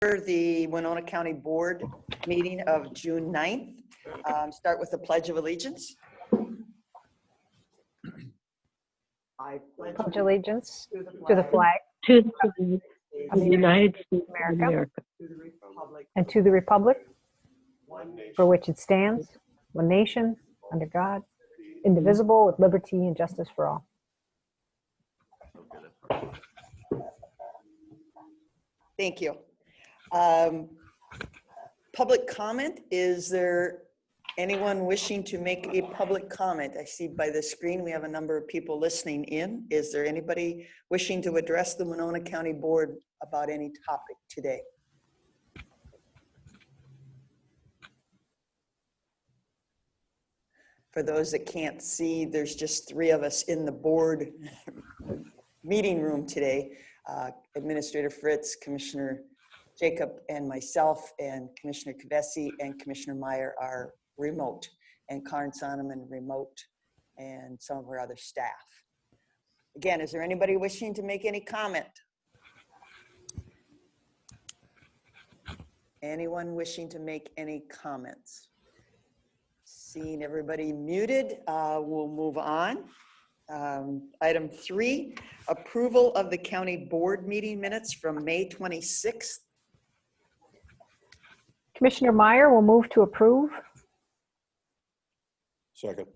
the Winona County Board meeting of June 9th. Start with the Pledge of Allegiance. I Pledge allegiance to to the flag to the United States of of America America, to the Republic, and to the republic one nation, for which it stands, one nation, under God, indivisible, with liberty and justice for all. Thank you. Public comment. Is there anyone wishing to make a public comment? I see by the screen we have a number of people listening in. Is there anybody wishing to address the Winona County Board about any topic today? For those that can't see, there's just 3 of us in the board meeting room today. Administrator Fritz, Commissioner Jacob, and myself, and Commissioner Kavesi and Commissioner Meyer are remote, and Karen Sonneman remote, and some of our other staff. Again, is there anybody wishing to make any comment? Anyone wishing to make any comments? Seeing everybody muted, we'll move on. Item 3, approval of the county board meeting minutes from May 26th. Commissioner Meyer will move to approve. Second.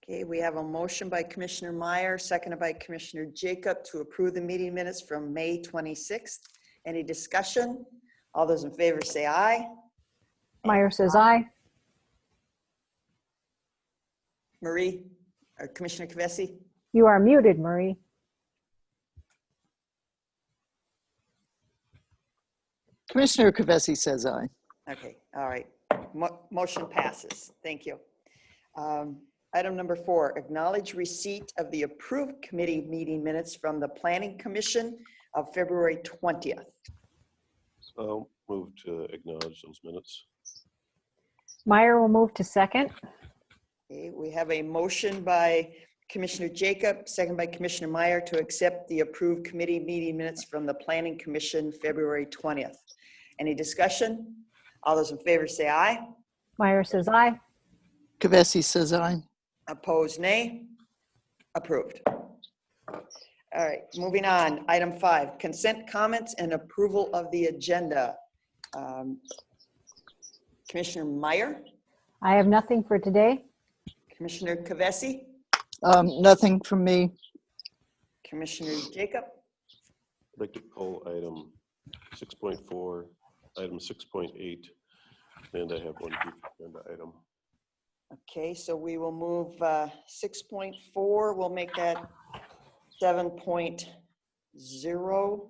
Okay, we have a motion by Commissioner Meyer, seconded by Commissioner Jacob to approve the meeting minutes from May 26th. Any discussion? All those in favor say aye. Meyer says aye. Marie, or Commissioner Kavesi? You are muted, Marie. Commissioner Kavesi says aye. Okay, all right. Motion passes. Thank you. Item number 4, acknowledge receipt of the approved committee meeting minutes from the Planning Commission of February 20th. So move to acknowledge those minutes. Meyer will move to second. Okay, we have a motion by Commissioner Jacob, second by Commissioner Meyer to accept the approved committee meeting minutes from the Planning Commission February 20th. Any discussion? All those in favor say aye. Meyer says aye. Kavesi says aye. Opposed, nay. Approved. All right, moving on. Item 5, consent comments and approval of the agenda. Commissioner Meyer, I have nothing for today. Commissioner Kavesi, Nothing from me. Commissioner Jacob, I'd like to pull item 6.4, item 6.8, and I have one future agenda item. Okay, so we will move 6.4, we'll make that 7.0,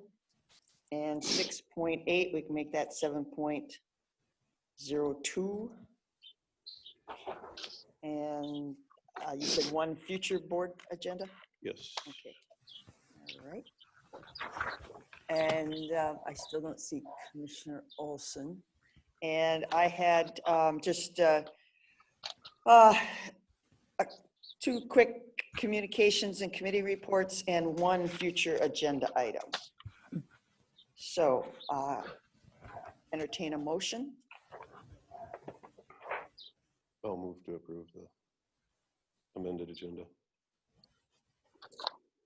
and 6.8, we can make that 7.02. And you said one future board agenda? Yes. Okay, all right. And I still don't see Commissioner Olson. And I had just 2 quick communications and committee reports and 1 future agenda item. So entertain a motion. I'll move to approve the amended agenda.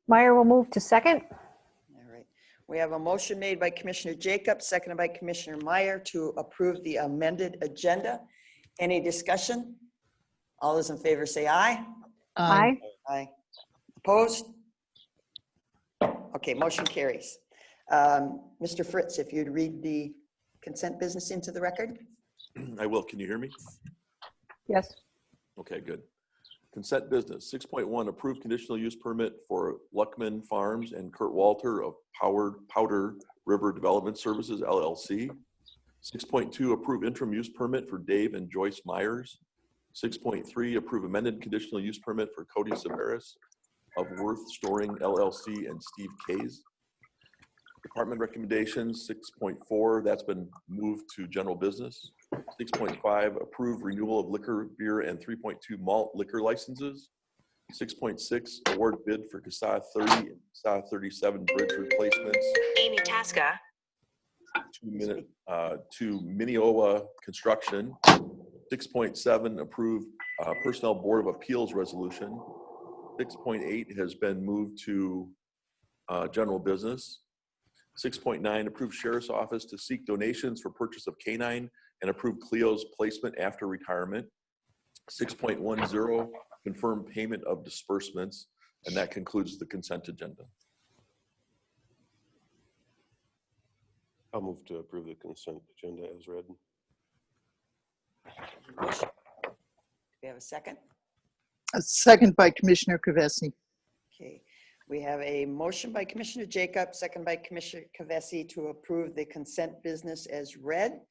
Meyer will move to second. All right. We have a motion made by Commissioner Jacob, seconded by Commissioner Meyer to approve the amended agenda. Any discussion? All those in favor say aye. Aye. Aye. Opposed? Okay, motion carries. Mr. Fritz, if you'd read the consent business into the record. I will. Can you hear me? Yes. Okay, good. Consent business. 6.1, approved conditional use permit for Luckman Farms and Kurt Walter of Powder River Development Services, LLC. 6.2, approve interim use permit for Dave and Joyce Myers. 6.3, approve amended conditional use permit for Cody Severis of Worth Storing, LLC, and Steve Kays. Department recommendations, 6.4, that's been moved to general business. 6.5, approve renewal of liquor, beer, and 3.2 malt liquor licenses. 6.6, award bid for CASA 30 and CASA 37 bridge replacements. Amy Tasca. to Mineola Construction. 6.7, approve Personnel Board of Appeals resolution. 6.8 has been moved to general business. 6.9, approve Sheriff's Office to seek donations for purchase of canine and approve Cleo's placement after retirement. 6.10, confirm payment of disbursements, and that concludes the consent agenda. I'll move to approve the consent agenda as read. Motion. Do we have a second? A second by Commissioner Kavesi. Okay, we have a motion by Commissioner Jacob, second by Commissioner Kavesi to approve the consent business as read.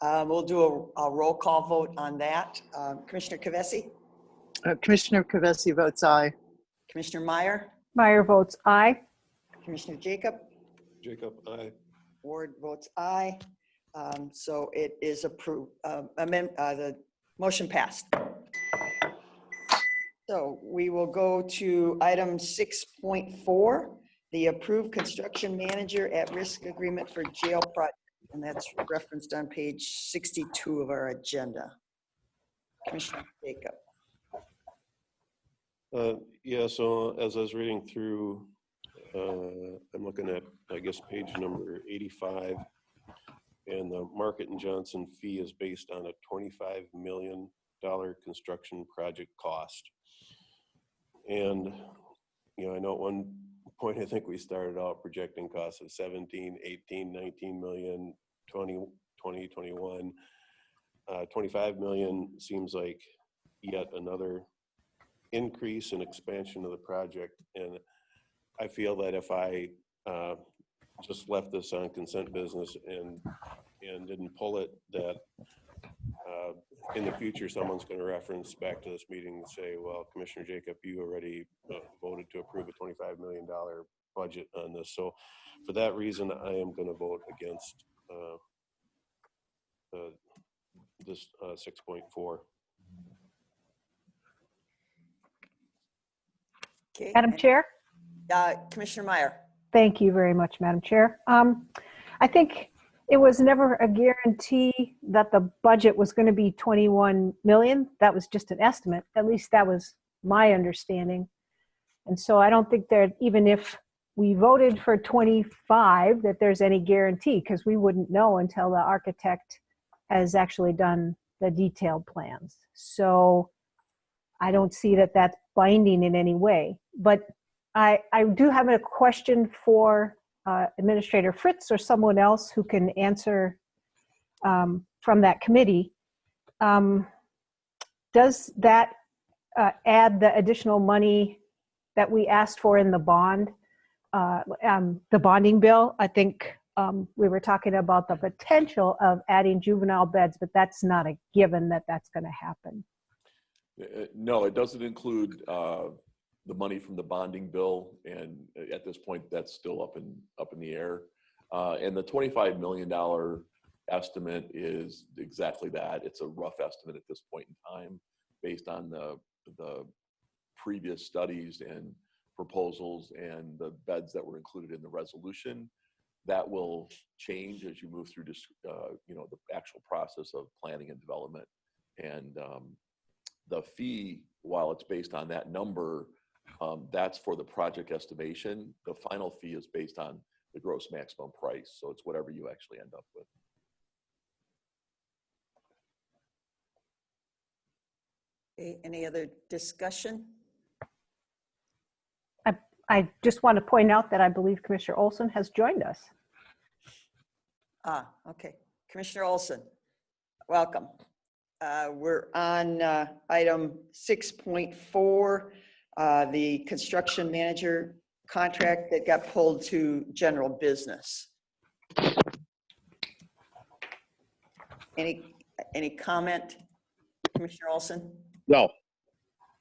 We'll do a roll call vote on that. Commissioner Kavesi, Commissioner Kavesi votes aye. Commissioner Meyer, Meyer votes aye. Commissioner Jacob, Jacob, aye. Ward votes aye. So it is approved. The motion passed. So we will go to item 6.4, the approved construction manager at risk agreement for jail project. And that's referenced on page 62 of our agenda. Commissioner Jacob. Yeah, so as I was reading through, I'm looking at, I guess, page number 85, and the Market and Johnson fee is based on a $25 million construction project cost. And, you know, I know at one point, I think we started out projecting costs of 17, 18, 19 million, 20, 21. 25 million seems like yet another increase and expansion of the project. And I feel that if I just left this on consent business and didn't pull it, that in the future, someone's going to reference back to this meeting and say, well, Commissioner Jacob, you already voted to approve a $25 million budget on this. So for that reason, I am going to vote against this 6.4. Okay. Madam Chair? Commissioner Meyer. Thank you very much, Madam Chair. I think it was never a guarantee that the budget was going to be 21 million. That was just an estimate. At least that was my understanding. And so I don't think that even if we voted for 25, that there's any guarantee, because we wouldn't know until the architect has actually done the detailed plans. So I don't see that that's binding in any way. But I do have a question for Administrator Fritz or someone else who can answer from that committee. Does that add the additional money that we asked for in the bond, the bonding bill? I think we were talking about the potential of adding juvenile beds, but that's not a given that that's going to happen. No, it doesn't include the money from the bonding bill, and at this point, that's still up in the air. And the $25 million estimate is exactly that. It's a rough estimate at this point in time, based on the previous studies and proposals and the beds that were included in the resolution. That will change as you move through this, the actual process of planning and development. And the fee, while it's based on that number, that's for the project estimation. The final fee is based on the gross maximum price. So it's whatever you actually end up with. Okay, any other discussion? I just want to point out that I believe Commissioner Olson has joined us. Okay. Commissioner Olson, welcome. We're on item 6.4, the construction manager contract that got pulled to general business. Any comment, Commissioner Olson? No.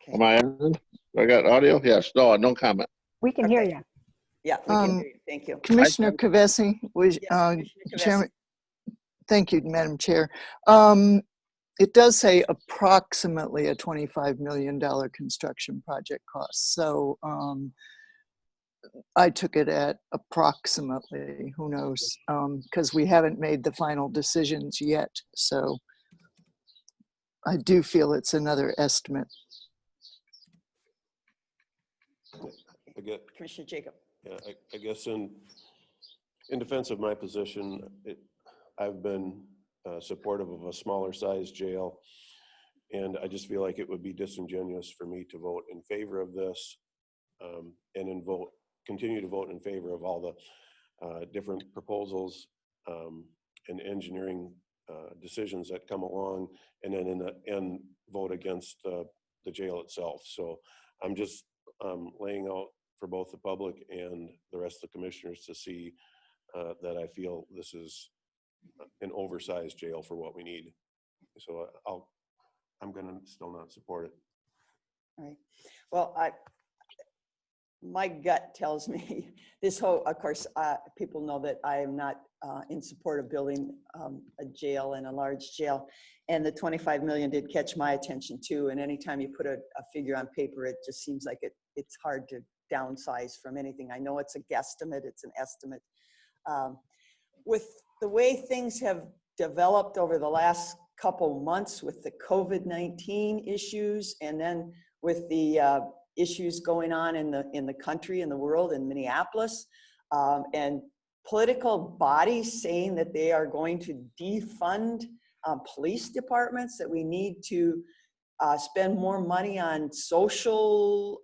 Okay. Am I on? I got audio? Yes. No, no comment. We can hear you. Yeah, we can hear you. Thank you. Commissioner Kavesi, was, Yes, Commissioner Kavesi. Chairman, thank you, Madam Chair. It does say approximately a $25 million construction project cost. So I took it at approximately, who knows, because we haven't made the final decisions yet. So I do feel it's another estimate. I get, Commissioner Jacob. yeah, I guess in defense of my position, I've been supportive of a smaller size jail, and I just feel like it would be disingenuous for me to vote in favor of this, and continue to vote in favor of all the different proposals and engineering decisions that come along, and then in the end vote against the jail itself. So I'm just laying out for both the public and the rest of the commissioners to see that I feel this is an oversized jail for what we need. So I'm gonna still not support it. All right. Well, my gut tells me this whole, of course, people know that I am not in support of building a jail and a large jail. And the 25 million did catch my attention too. And anytime you put a figure on paper, it just seems like it's hard to downsize from anything. I know it's a guesstimate, it's an estimate. With the way things have developed over the last couple months with the COVID-19 issues, and then with the issues going on in the country, in the world, in Minneapolis, and political bodies saying that they are going to defund police departments, that we need to spend more money on social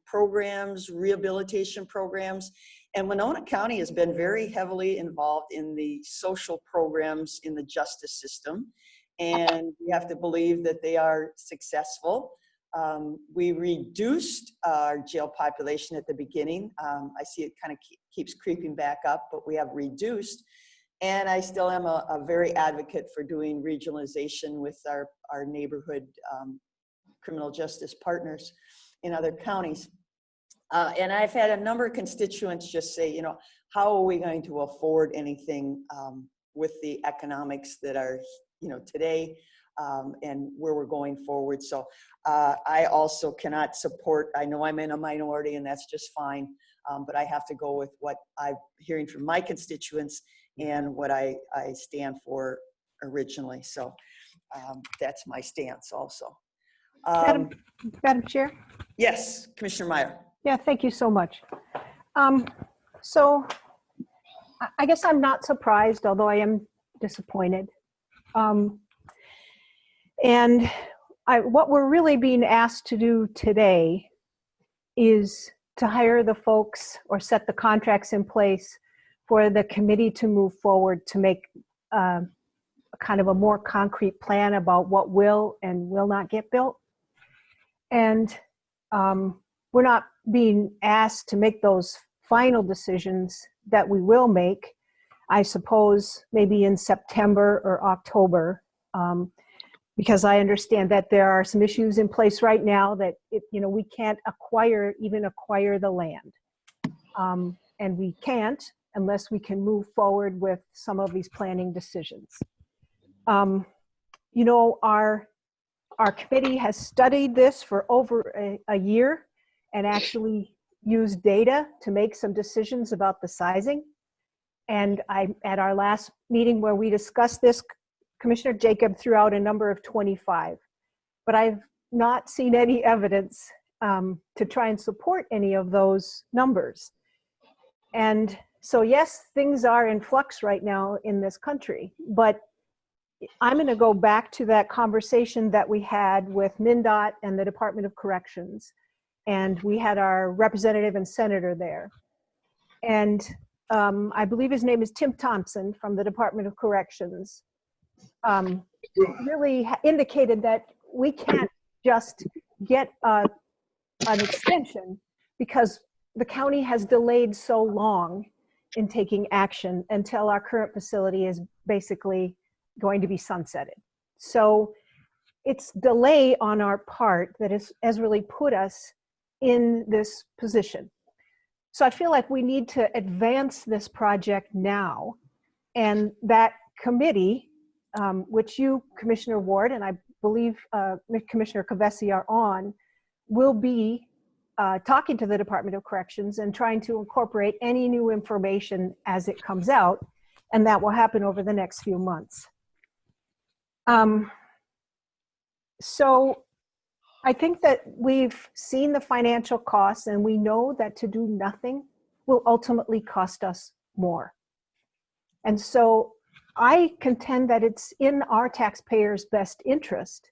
programs, rehabilitation programs. And Winona County has been very heavily involved in the social programs in the justice system. And we have to believe that they are successful. We reduced our jail population at the beginning. I see it kind of keeps creeping back up, but we have reduced. And I still am a very advocate for doing regionalization with our neighborhood criminal justice partners in other counties. And I've had a number of constituents just say, you know, how are we going to afford anything with the economics that are, you know, today and where we're going forward. So I also cannot support, I know I'm in a minority and that's just fine, but I have to go with what I'm hearing from my constituents and what I stand for originally. So that's my stance also. Madam Chair? Yes, Commissioner Meyer. Yeah, thank you so much. So I guess I'm not surprised, although I am disappointed. And what we're really being asked to do today is to hire the folks or set the contracts in place for the committee to move forward to make kind of a more concrete plan about what will and will not get built. And we're not being asked to make those final decisions that we will make, I suppose, maybe in September or October, because I understand that there are some issues in place right now that we can't even acquire the land. And we can't unless we can move forward with some of these planning decisions. Our committee has studied this for over a year and actually used data to make some decisions about the sizing. And at our last meeting where we discussed this, Commissioner Jacob threw out a number of 25, but I've not seen any evidence to try and support any of those numbers. And so yes, things are in flux right now in this country, but I'm going to go back to that conversation that we had with MnDOT and the Department of Corrections. And we had our representative and senator there. And I believe his name is Tim Thompson from the Department of Corrections, really indicated that we can't just get an extension because the county has delayed so long in taking action until our current facility is basically going to be sunsetted. So it's delay on our part that has really put us in this position. So I feel like we need to advance this project now, and that committee, which you, Commissioner Ward, and I believe Commissioner Kavesi are on, will be talking to the Department of Corrections and trying to incorporate any new information as it comes out, and that will happen over the next few months. So I think that we've seen the financial costs, and we know that to do nothing will ultimately cost us more. And so I contend that it's in our taxpayers' best interest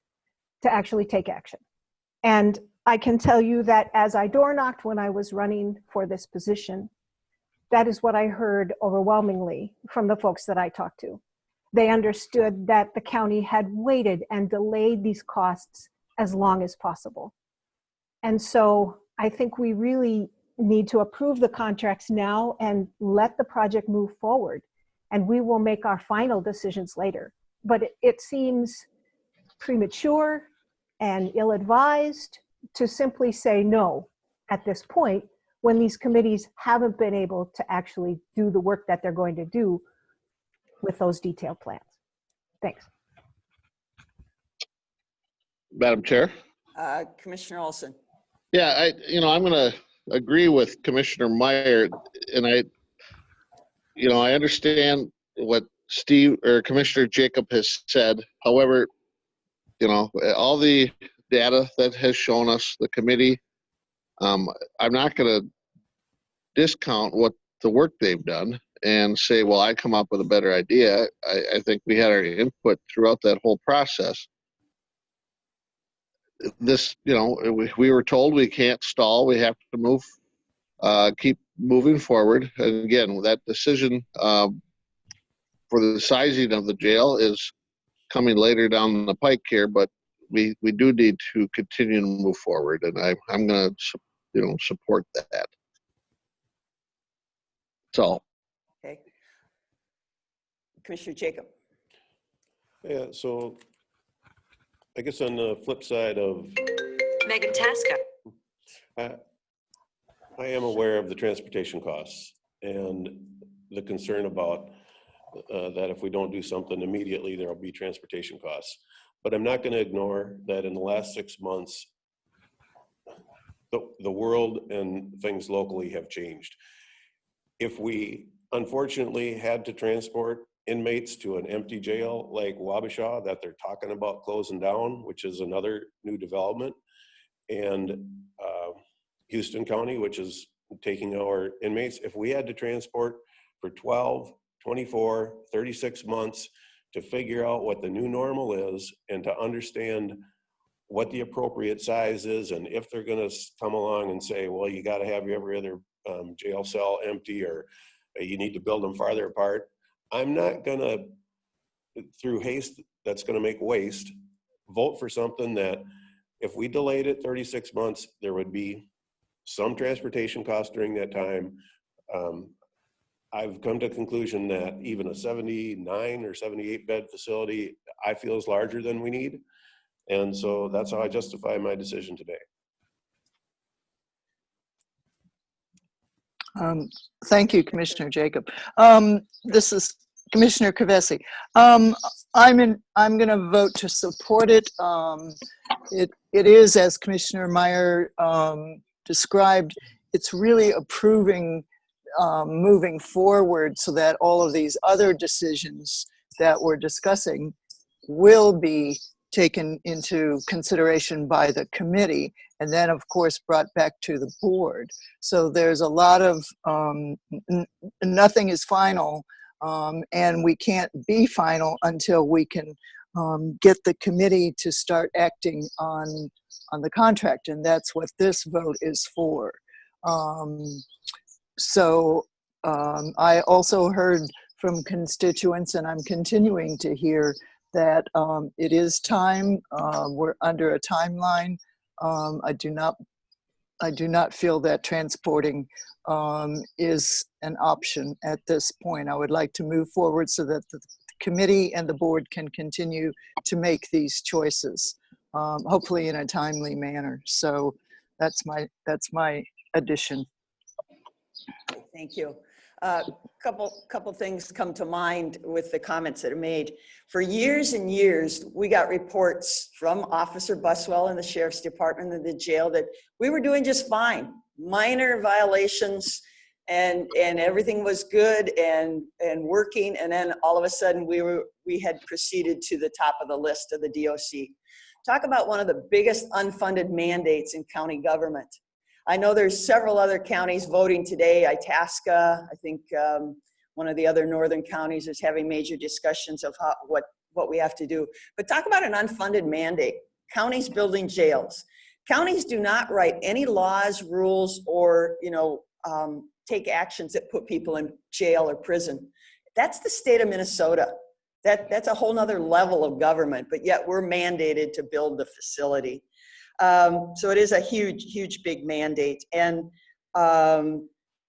to actually take action. And I can tell you that as I door knocked when I was running for this position, that is what I heard overwhelmingly from the folks that I talked to. They understood that the county had waited and delayed these costs as long as possible. And so I think we really need to approve the contracts now and let the project move forward. And we will make our final decisions later. But it seems premature and ill-advised to simply say no at this point when these committees haven't been able to actually do the work that they're going to do with those detailed plans. Thanks. Madam Chair? Commissioner Olson. Yeah, I'm going to agree with Commissioner Meyer, and I understand what Steve or Commissioner Jacob has said. However, all the data that has shown us the committee, I'm not going to discount what the work they've done and say, well, I come up with a better idea. I think we had our input throughout that whole process. This, we were told we can't stall. We have to keep moving forward. And again, that decision for the sizing of the jail is coming later down the pike here, but we do need to continue to move forward, and I'm going to support that. So. Okay. Commissioner Jacob. Yeah, so I guess on the flip side of Megan Tasca. I am aware of the transportation costs and the concern about that if we don't do something immediately, there will be transportation costs. But I'm not going to ignore that in the last 6 months, the world and things locally have changed. If we unfortunately had to transport inmates to an empty jail like Wabasha that they're talking about closing down, which is another new development, and Houston County, which is taking our inmates, if we had to transport for 12, 24, 36 months to figure out what the new normal is and to understand what the appropriate size is, and if they're going to come along and say, well, you got to have every other jail cell empty, or you need to build them farther apart. I'm not going to, through haste that's going to make waste, vote for something that if we delayed it 36 months, there would be some transportation costs during that time. I've come to the conclusion that even a 79 or 78 bed facility, I feel is larger than we need. And so that's how I justify my decision today. Thank you, Commissioner Jacob. This is Commissioner Kavesi. I'm going to vote to support it. It is, as Commissioner Meyer described, it's really approving moving forward so that all of these other decisions that we're discussing will be taken into consideration by the committee and then of course brought back to the board. So there's a lot of nothing is final, and we can't be final until we can get the committee to start acting on the contract, and that's what this vote is for. I also heard from constituents, and I'm continuing to hear that it is time. We're under a timeline. I do not feel that transporting is an option at this point. I would like to move forward so that the committee and the board can continue to make these choices, hopefully in a timely manner. So that's my addition. Thank you. Couple things come to mind with the comments that are made. For years and years, we got reports from Officer Buswell in the Sheriff's Department and the jail that we were doing just fine. Minor violations and everything was good and working. And then all of a sudden we had proceeded to the top of the list of the DOC. Talk about one of the biggest unfunded mandates in county government. I know there's several other counties voting today. Itasca, I think one of the other northern counties is having major discussions of what we have to do. But talk about an unfunded mandate. Counties building jails. Counties do not write any laws, rules, or take actions that put people in jail or prison. That's the state of Minnesota. That's a whole nother level of government, but yet we're mandated to build the facility. So it is a huge, big mandate. And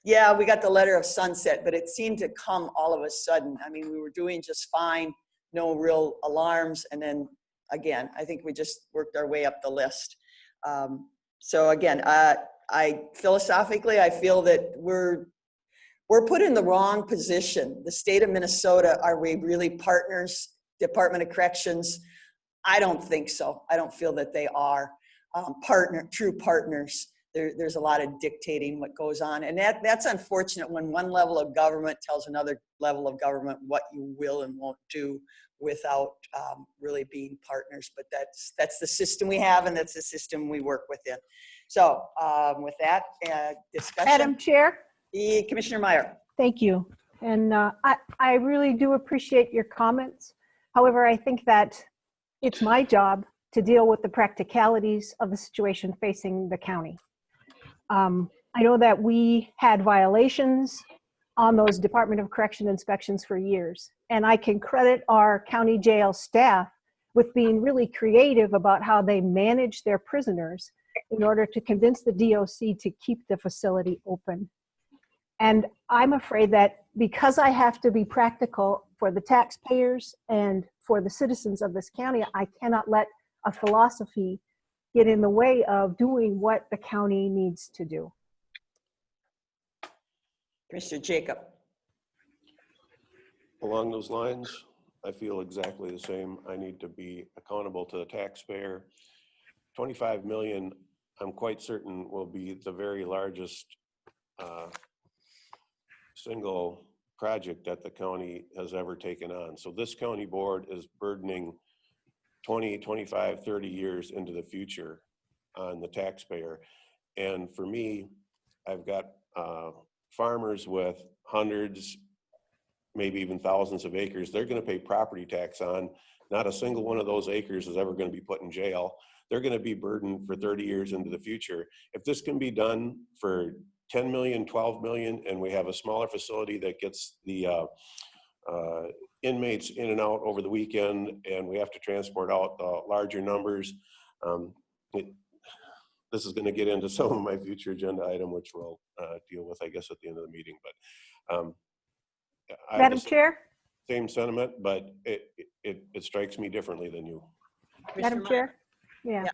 yeah, we got the letter of sunset, but it seemed to come all of a sudden. I mean, we were doing just fine, no real alarms. And then again, I think we just worked our way up the list. So again, I philosophically, I feel that we're put in the wrong position. The state of Minnesota, are we really partners? Department of Corrections? I don't think so. I don't feel that they are true partners. There's a lot of dictating what goes on. And that's unfortunate when one level of government tells another level of government what you will and won't do without really being partners. But that's the system we have, and that's the system we work within. So with that discussion. Madam Chair. Commissioner Meyer. Thank you. And I really do appreciate your comments. However, I think that it's my job to deal with the practicalities of the situation facing the county. I know that we had violations on those Department of Correction inspections for years, and I can credit our county jail staff with being really creative about how they manage their prisoners in order to convince the DOC to keep the facility open. And I'm afraid that because I have to be practical for the taxpayers and for the citizens of this county, I cannot let a philosophy get in the way of doing what the county needs to do. Mr. Jacob. Along those lines, I feel exactly the same. I need to be accountable to the taxpayer. 25 million, I'm quite certain, will be the very largest single project that the county has ever taken on. So this county board is burdening 20, 25, 30 years into the future on the taxpayer. And for me, I've got farmers with hundreds, maybe even thousands of acres. They're going to pay property tax on. Not a single one of those acres is ever going to be put in jail. They're going to be burdened for 30 years into the future. If this can be done for 10 million, 12 million, and we have a smaller facility that gets the inmates in and out over the weekend, and we have to transport out larger numbers, this is going to get into some of my future agenda item, which we'll deal with, I guess, at the end of the meeting. But Madam Chair? Same sentiment, but it strikes me differently than you. Madam Chair? Yeah.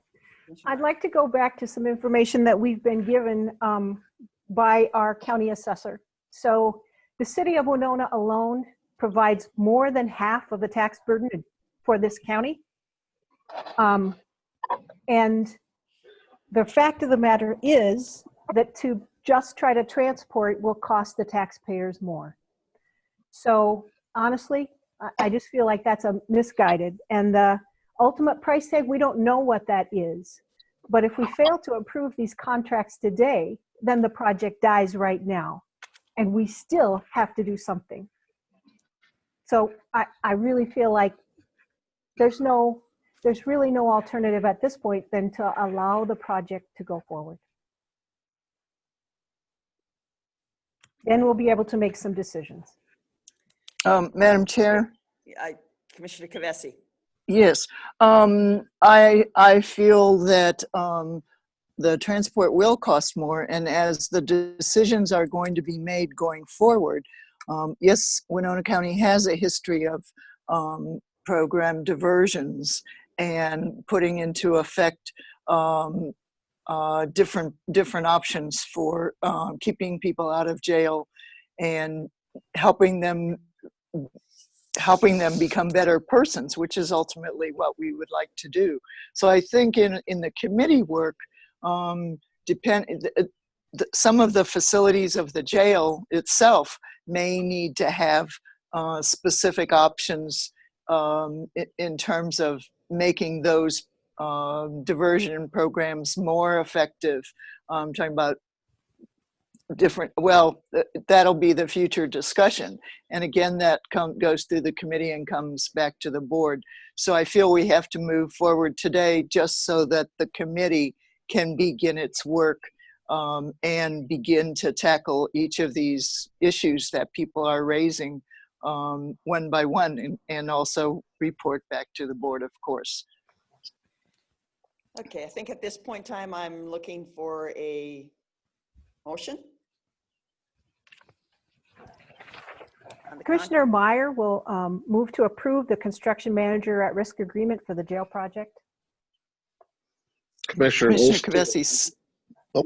I'd like to go back to some information that we've been given by our county assessor. So the city of Winona alone provides more than half of the tax burden for this county. And the fact of the matter is that to just try to transport will cost the taxpayers more. So honestly, I just feel like that's a misguided. And the ultimate price tag, we don't know what that is. But if we fail to approve these contracts today, then the project dies right now. And we still have to do something. So I really feel like there's really no alternative at this point than to allow the project to go forward. Then we'll be able to make some decisions. Madam Chair? Commissioner Kavesi. Yes, I feel that the transport will cost more, and as the decisions are going to be made going forward, yes, Winona County has a history of program diversions and putting into effect different options for keeping people out of jail and helping them become better persons, which is ultimately what we would like to do. So I think in the committee work, some of the facilities of the jail itself may need to have specific options in terms of making those diversion programs more effective. I'm talking about different, well, that'll be the future discussion. And again, that goes through the committee and comes back to the board. So I feel we have to move forward today just so that the committee can begin its work and begin to tackle each of these issues that people are raising one by one, and also report back to the board, of course. Okay, I think at this point in time, I'm looking for a motion. On the Commissioner Meyer will move to approve the construction manager at risk agreement for the jail project. Commissioner Commissioner Olson. Kavesi, Oh.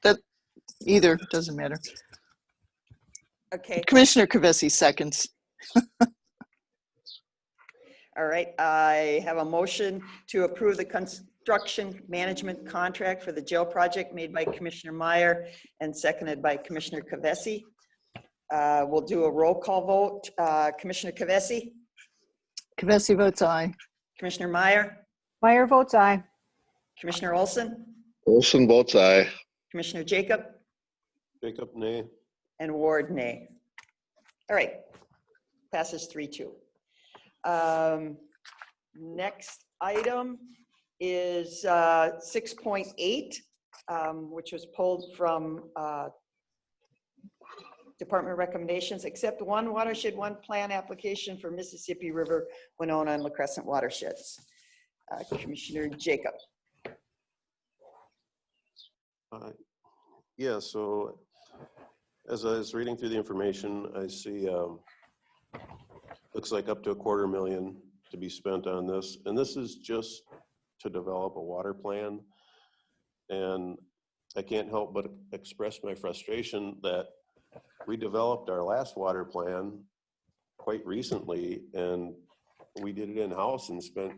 that either doesn't matter. Okay, Commissioner Kavesi seconds. all right. I have a motion to approve the construction management contract for the jail project made by Commissioner Meyer and seconded by Commissioner Kavesi. We'll do a roll call vote. Commissioner Kavesi, Kavesi votes aye. Commissioner Meyer, Meyer votes aye. Commissioner Olson, Olson votes aye. Commissioner Jacob, Jacob, nay. and Ward, nay. All right, passes 3-2. Next item is 6.8, which was pulled from department recommendations, accept one watershed, one plan application for Mississippi River, Winona, and La Crescent watersheds. Commissioner Jacob. Yeah, so as I was reading through the information, I see looks like up to $250,000 to be spent on this. And this is just to develop a water plan. And I can't help but express my frustration that we developed our last water plan quite recently, and we did it in-house and spent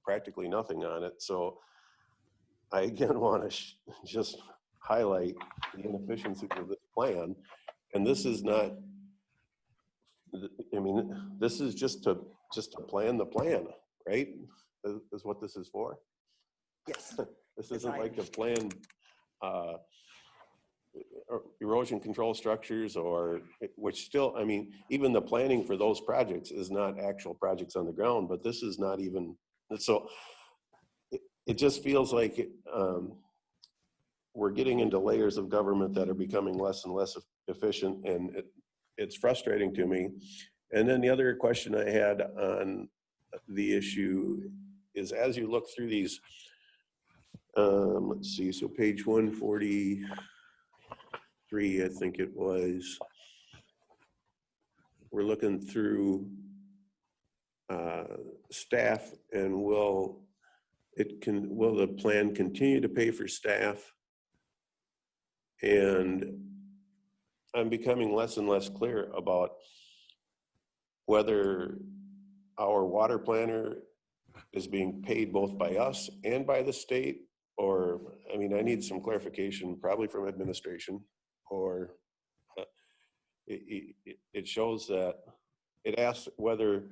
practically nothing on it. So I again want to just highlight the inefficiencies of this plan. And this is not, I mean, this is just to plan the plan, right? Is what this is for. Yes. This isn't like a plan erosion control structures, or which still, I mean, even the planning for those projects is not actual projects on the ground, but this is not even, so it just feels like we're getting into layers of government that are becoming less and less efficient, and it's frustrating to me. And then the other question I had on the issue is, as you look through these, let's see, so page 143, I think it was, we're looking through staff, and will the plan continue to pay for staff? And I'm becoming less and less clear about whether our water planner is being paid both by us and by the state, or, I mean, I need some clarification, probably from administration, or it shows that it asks whether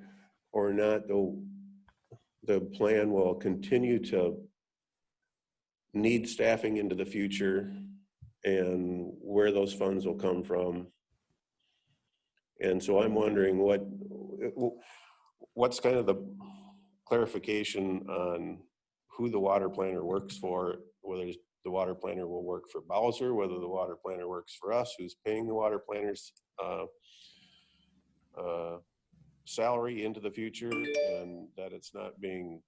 or not the plan will continue to need staffing into the future, and where those funds will come from. And so I'm wondering what's kind of the clarification on who the water planner works for, whether the water planner will work for Bowser, whether the water planner works for us, who's paying the water planner's salary into the future, and that it's not being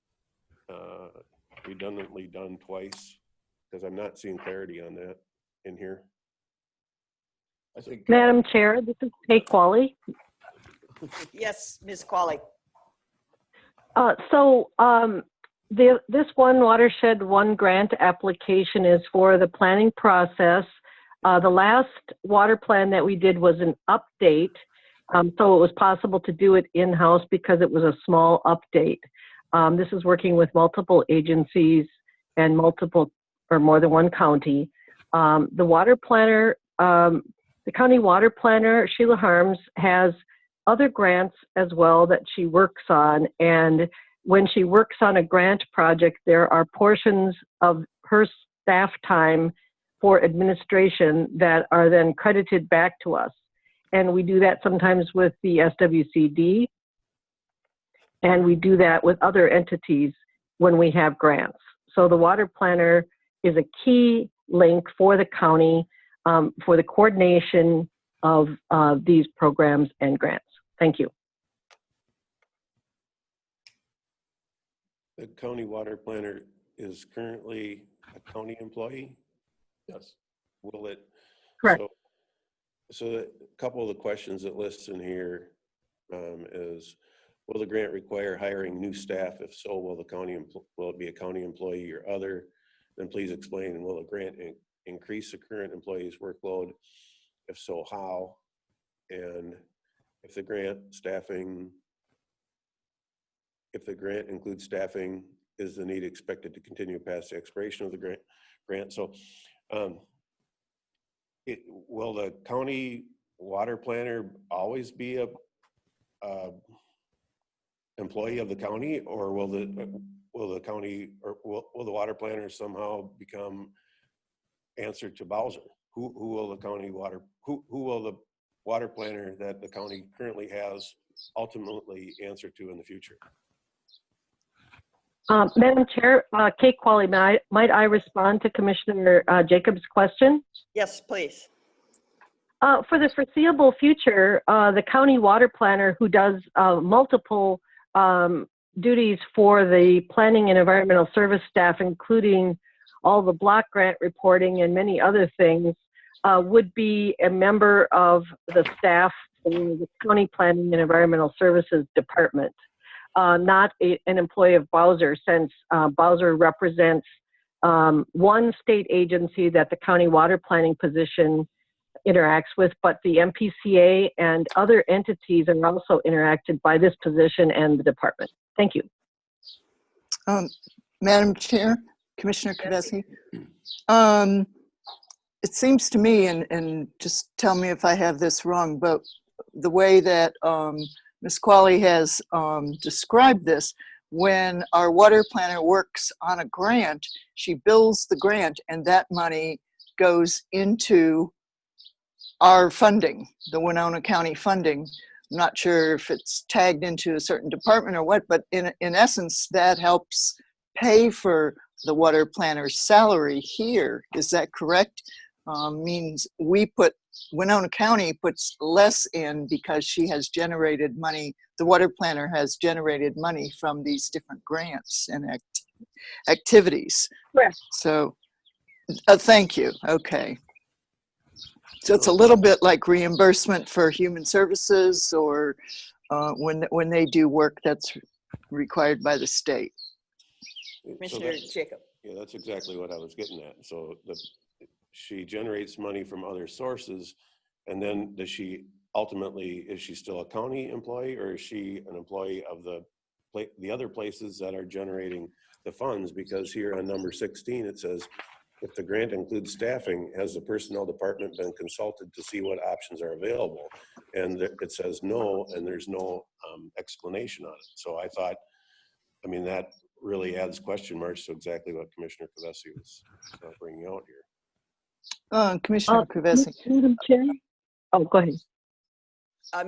redundantly done twice, because I'm not seeing clarity on that in here. I think, Madam Chair, this is Kay Qualley. Yes, Ms. Qualley. This one watershed, one grant application is for the planning process The last water plan that we did was an update, so it was possible to do it in-house because it was a small update. This is working with multiple agencies and multiple or more than one county. The water planner, the county water planner, Sheila Harms, has other grants as well that she works on. And when she works on a grant project, there are portions of her staff time for administration that are then credited back to us. And we do that sometimes with the SWCD, and we do that with other entities when we have grants. So the water planner is a key link for the county for the coordination of these programs and grants. Thank you. The county water planner is currently a county employee? Yes. Will it? Correct. So a couple of the questions it lists in here is, will the grant require hiring new staff? If so, will it be a county employee or other? Then please explain, and will the grant increase the current employee's workload? If so, how? And if the grant includes staffing, is the need expected to continue past the expiration of the grant? So will the county water planner always be a employee of the county, or will the county, or will the water planner somehow become answer to Bowser? Who will the county who will the water planner that the county currently has ultimately answer to in the future? Madam Chair, Kate Qualley, might I respond to Commissioner Jacobs' question? Yes, please. For the foreseeable future, the county water planner, who does multiple duties for the planning and environmental service staff, including all the block grant reporting and many other things, would be a member of the staff for the county planning and environmental services department, not an employee of Bowser, since Bowser represents one state agency that the county water planning position interacts with, but the MPCA and other entities are also interacted by this position and the department. Thank you. Madam Chair, Commissioner Kavesi, it seems to me, and just tell me if I have this wrong, but the way that Ms. Qualley has described this, when our water planner works on a grant, she bills the grant and that money goes into our funding, the Winona County funding. I'm not sure if it's tagged into a certain department or what, but in essence, that helps pay for the water planner's salary here. Is that correct? Means Winona County puts less in because she has generated money, the water planner has generated money from these different grants and activities. Correct. So, thank you, okay. So it's a little bit like reimbursement for human services, or when they do work that's required by the state. Commissioner Jacob. Yeah, that's exactly what I was getting at. So she generates money from other sources, and then is she still a county employee, or is she an employee of the other places that are generating the funds? Because here on number 16, it says, if the grant includes staffing, has the personnel department been consulted to see what options are available? And it says no, and there's no explanation on it. So I thought, I mean, that really adds question marks to exactly what Commissioner Kavesi was bringing out here. Commissioner Kavesi. Madam Chair? Oh, go ahead.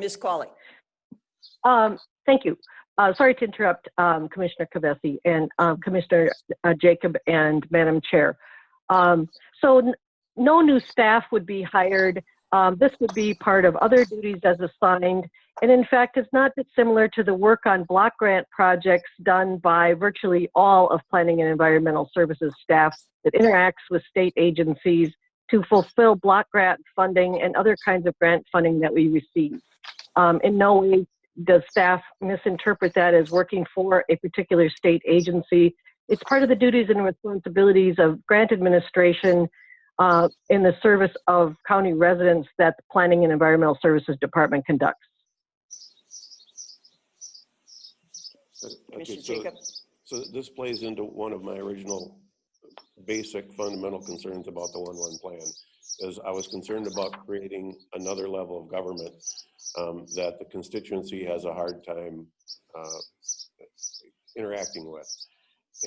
Ms. Qualley. Thank you. Sorry to interrupt Commissioner Kavesi and Commissioner Jacob and Madam Chair. So no new staff would be hired. This would be part of other duties as assigned. And in fact, it's not dissimilar to the work on block grant projects done by virtually all of planning and environmental services staff that interacts with state agencies to fulfill block grant funding and other kinds of grant funding that we receive. In no way does staff misinterpret that as working for a particular state agency. It's part of the duties and responsibilities of grant administration in the service of county residents that the Planning and Environmental Services Department conducts. Okay, Commissioner so, Jacob? so this plays into one of my original basic fundamental concerns about the 1-1 plan, is I was concerned about creating another level of government that the constituency has a hard time interacting with.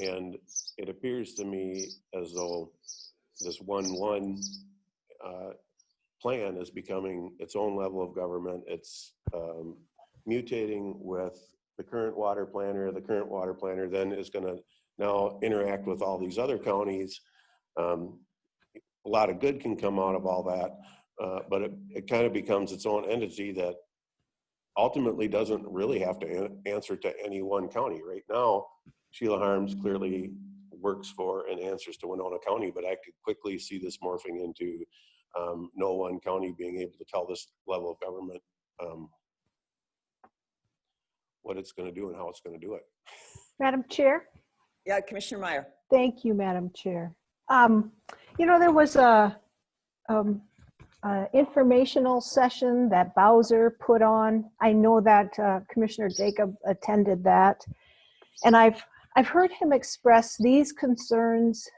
And it appears to me as though this 1-1 plan is becoming its own level of government. It's mutating with the current water planner. The current water planner then is going to now interact with all these other counties. A lot of good can come out of all that, but it kind of becomes its own entity that ultimately doesn't really have to answer to any one county. Right now, Sheila Harms clearly works for and answers to Winona County, but I could quickly see this morphing into no one county being able to tell this level of government what it's going to do and how it's going to do it. Madam Chair? Yeah, Commissioner Meyer. Thank you, Madam Chair. There was a informational session that Bowser put on. I know that Commissioner Jacob attended that, and I've heard him express these concerns,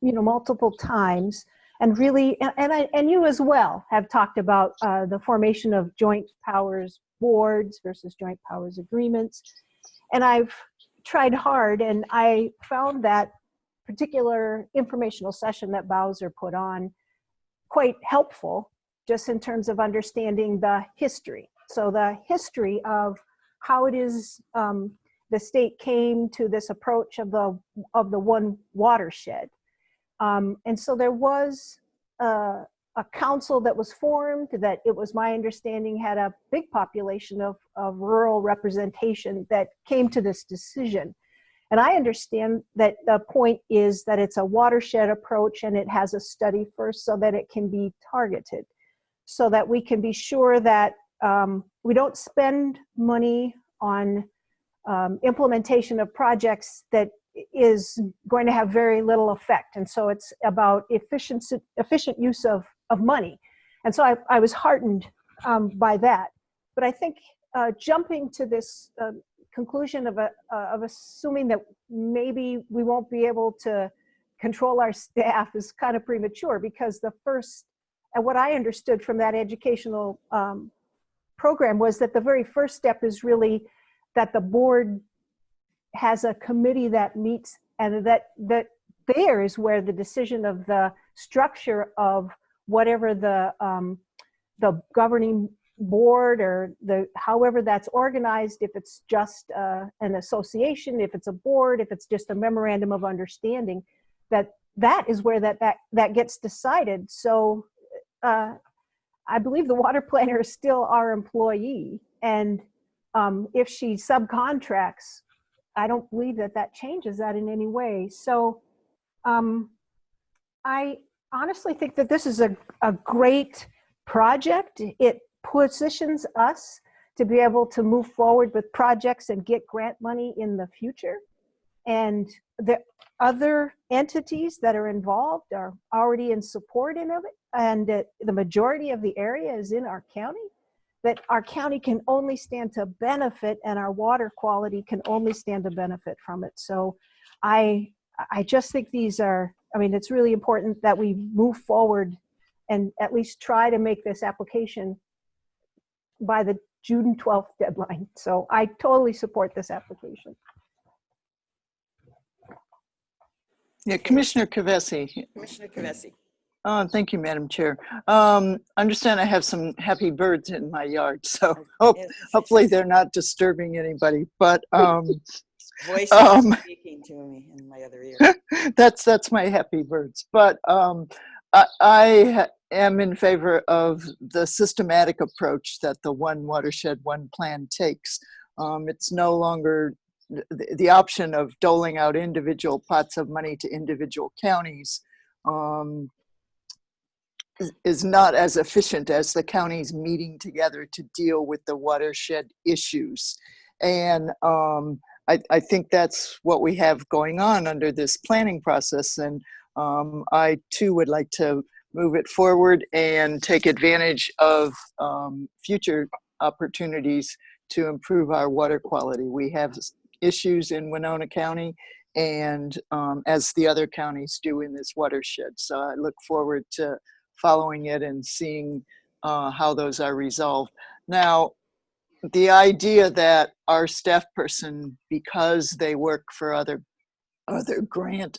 multiple times, and really, and you as well have talked about the formation of joint powers boards versus joint powers agreements, and I've tried hard, and I found that particular informational session that Bowser put on quite helpful, just in terms of understanding the history. So the history of how it is the state came to this approach of the one watershed. And so there was a council that was formed that, it was my understanding, had a big population of rural representation that came to this decision. And I understand that the point is that it's a watershed approach and it has a study first so that it can be targeted, so that we can be sure that we don't spend money on implementation of projects that is going to have very little effect. And so it's about efficient use of money. And so I was heartened by that. But I think jumping to this conclusion of assuming that maybe we won't be able to control our staff is kind of premature, because the first, and what I understood from that educational program was that the very first step is really that the board has a committee that meets, and that there is where the decision of the structure of whatever the governing board or however that's organized, if it's just an association, if it's a board, if it's just a memorandum of understanding, that is where that gets decided. So I believe the water planner is still our employee, and if she subcontracts, I don't believe that changes that in any way. So I honestly think that this is a great project. It positions us to be able to move forward with projects and get grant money in the future. And the other entities that are involved are already in support of it. And the majority of the area is in our county, that our county can only stand to benefit, and our water quality can only stand to benefit from it. So I just think it's really important that we move forward and at least try to make this application by the June 12th deadline. So I totally support this application. Yeah, Commissioner Kavesi. Commissioner Kavesi. Thank you, Madam Chair. Understand I have some happy birds in my yard, so hopefully they're not disturbing anybody. But Voice is speaking to me in my other ear. that's my happy birds. But I am in favor of the systematic approach that the one watershed, one plan takes. It's no longer the option of doling out individual pots of money to individual counties. Is not as efficient as the counties meeting together to deal with the watershed issues. And I think that's what we have going on under this planning process. And I too would like to move it forward and take advantage of future opportunities to improve our water quality. We have issues in Winona County, and as the other counties do in this watershed. So I look forward to following it and seeing how those are resolved. Now, the idea that our staff person, because they work for other grant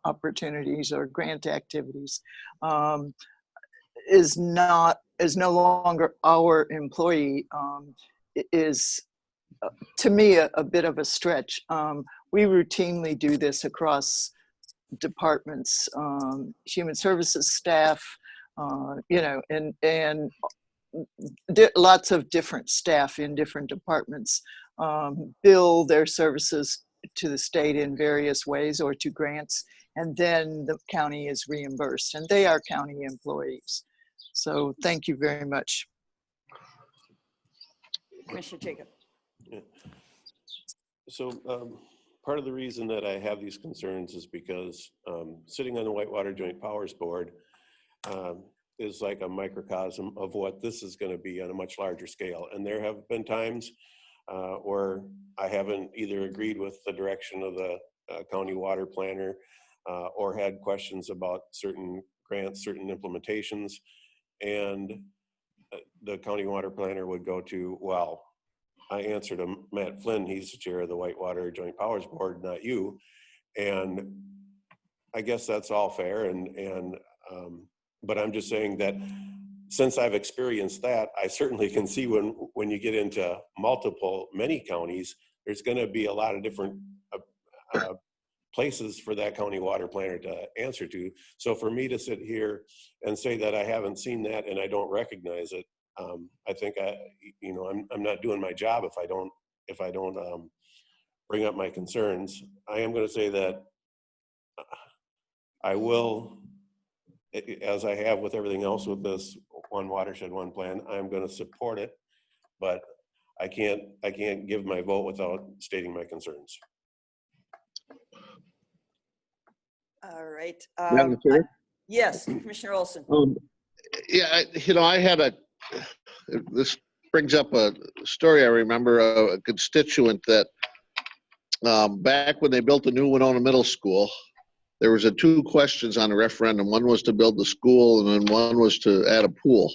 opportunities or grant activities, is no longer our employee, is to me a bit of a stretch. We routinely do this across departments, human services staff, and lots of different staff in different departments bill their services to the state in various ways or to grants, and then the county is reimbursed, and they are county employees. So thank you very much. Commissioner Jacob. Yeah. So part of the reason that I have these concerns is because sitting on the Whitewater Joint Powers Board is like a microcosm of what this is going to be on a much larger scale. And there have been times where I haven't either agreed with the direction of the county water planner or had questions about certain grants, certain implementations. And the county water planner would go to, well, I answered him, Matt Flynn, he's the chair of the Whitewater Joint Powers Board, not you. And I guess that's all fair. But I'm just saying that since I've experienced that, I certainly can see when you get into many counties, there's going to be a lot of different places for that county water planner to answer to. So for me to sit here and say that I haven't seen that and I don't recognize it, I think I'm not doing my job if I don't bring up my concerns. I am going to say that I will, as I have with everything else with this One Watershed, One Plan, I'm going to support it, but I can't give my vote without stating my concerns. All right. Madam Chair? Yes, Commissioner Olson. Yeah, this brings up a story I remember, a constituent that back when they built the new Winona Middle School, there was two questions on the referendum. One was to build the school, and then one was to add a pool.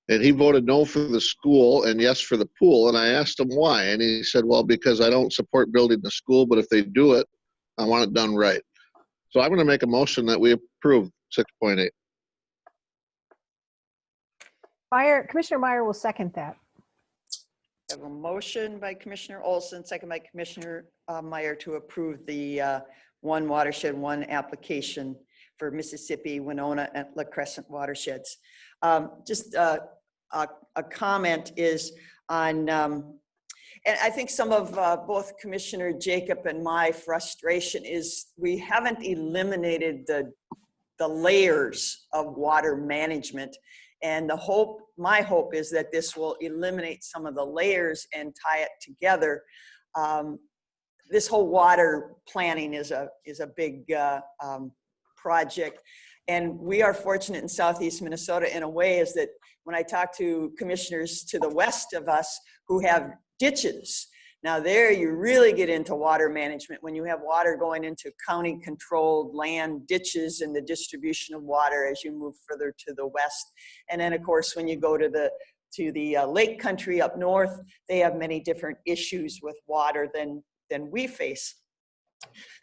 And he voted no for the school and yes for the pool. And I asked him why, and he said, well, because I don't support building the school, but if they do it, I want it done right. So I'm going to make a motion that we approve 6.8. Commissioner Meyer will second that. I have a motion by Commissioner Olson, second by Commissioner Meyer to approve the One Watershed, One application for Mississippi, Winona, and La Crescent watersheds. Just a comment is on, and I think some of both Commissioner Jacob and my frustration is we haven't eliminated the layers of water management. And my hope is that this will eliminate some of the layers and tie it together. This whole water planning is a big project. And we are fortunate in Southeast Minnesota in a way is that when I talk to commissioners to the west of us who have ditches, now there you really get into water management when you have water going into county controlled land ditches and the distribution of water as you move further to the west. And then of course, when you go to the lake country up north, they have many different issues with water than we face.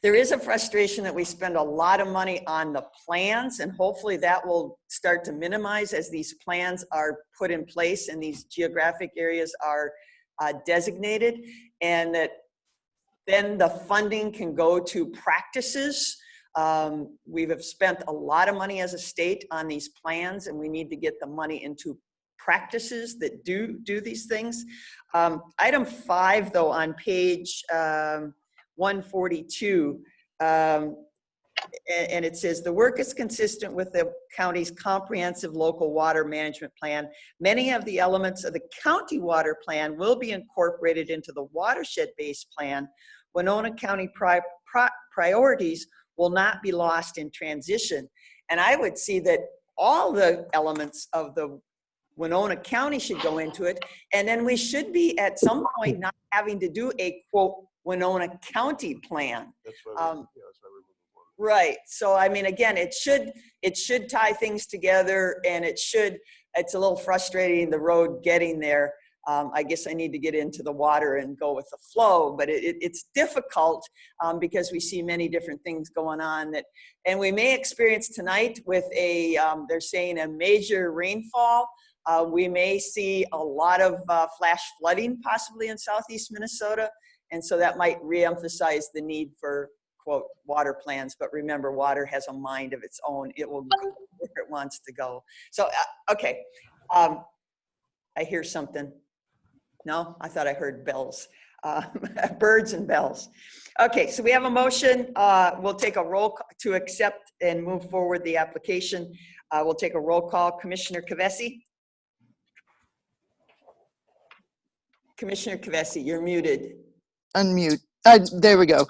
There is a frustration that we spend a lot of money on the plans, and hopefully that will start to minimize as these plans are put in place and these geographic areas are designated, and that then the funding can go to practices. We have spent a lot of money as a state on these plans, and we need to get the money into practices that do these things. Item 5, though, on page 142, and it says the work is consistent with the county's comprehensive local water management plan. Many of the elements of the county water plan will be incorporated into the watershed-based plan. Winona County priorities will not be lost in transition. And I would see that all the elements of the Winona County should go into it. And then we should be at some point not having to do a quote Winona County plan. That's why Um, that's why we're moving forward. Right. So, I mean, again, it should tie things together, and it's a little frustrating, the road getting there. I guess I need to get into the water and go with the flow, but it's difficult because we see many different things going on and we may experience tonight with they're saying a major rainfall. We may see a lot of flash flooding possibly in southeast Minnesota. And so that might reemphasize the need for quote water plans, but remember, water has a mind of its own. It will go where it wants to go. So, okay, I hear something. No, I thought I heard bells, birds and bells. Okay, so we have a motion. We'll take a roll to accept and move forward the application. We'll take a roll call. Commissioner Kavesi? Commissioner Kavesi, you're muted. Unmute. There we go.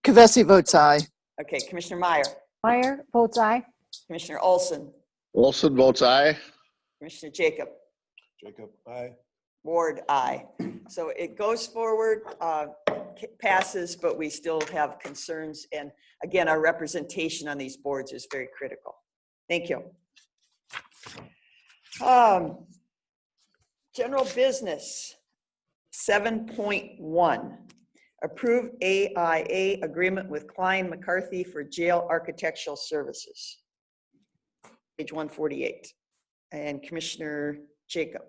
Kavesi votes aye. Okay, Commissioner Meyer? Meyer votes aye. Commissioner Olson? Olson votes aye. Commissioner Jacob? Jacob, aye. Ward, aye. So it goes forward, passes, but we still have concerns. And again, our representation on these boards is very critical. Thank you. General business, 7.1. Approve AIA agreement with Klein McCarthy for jail architectural services. Page 148. And Commissioner Jacob.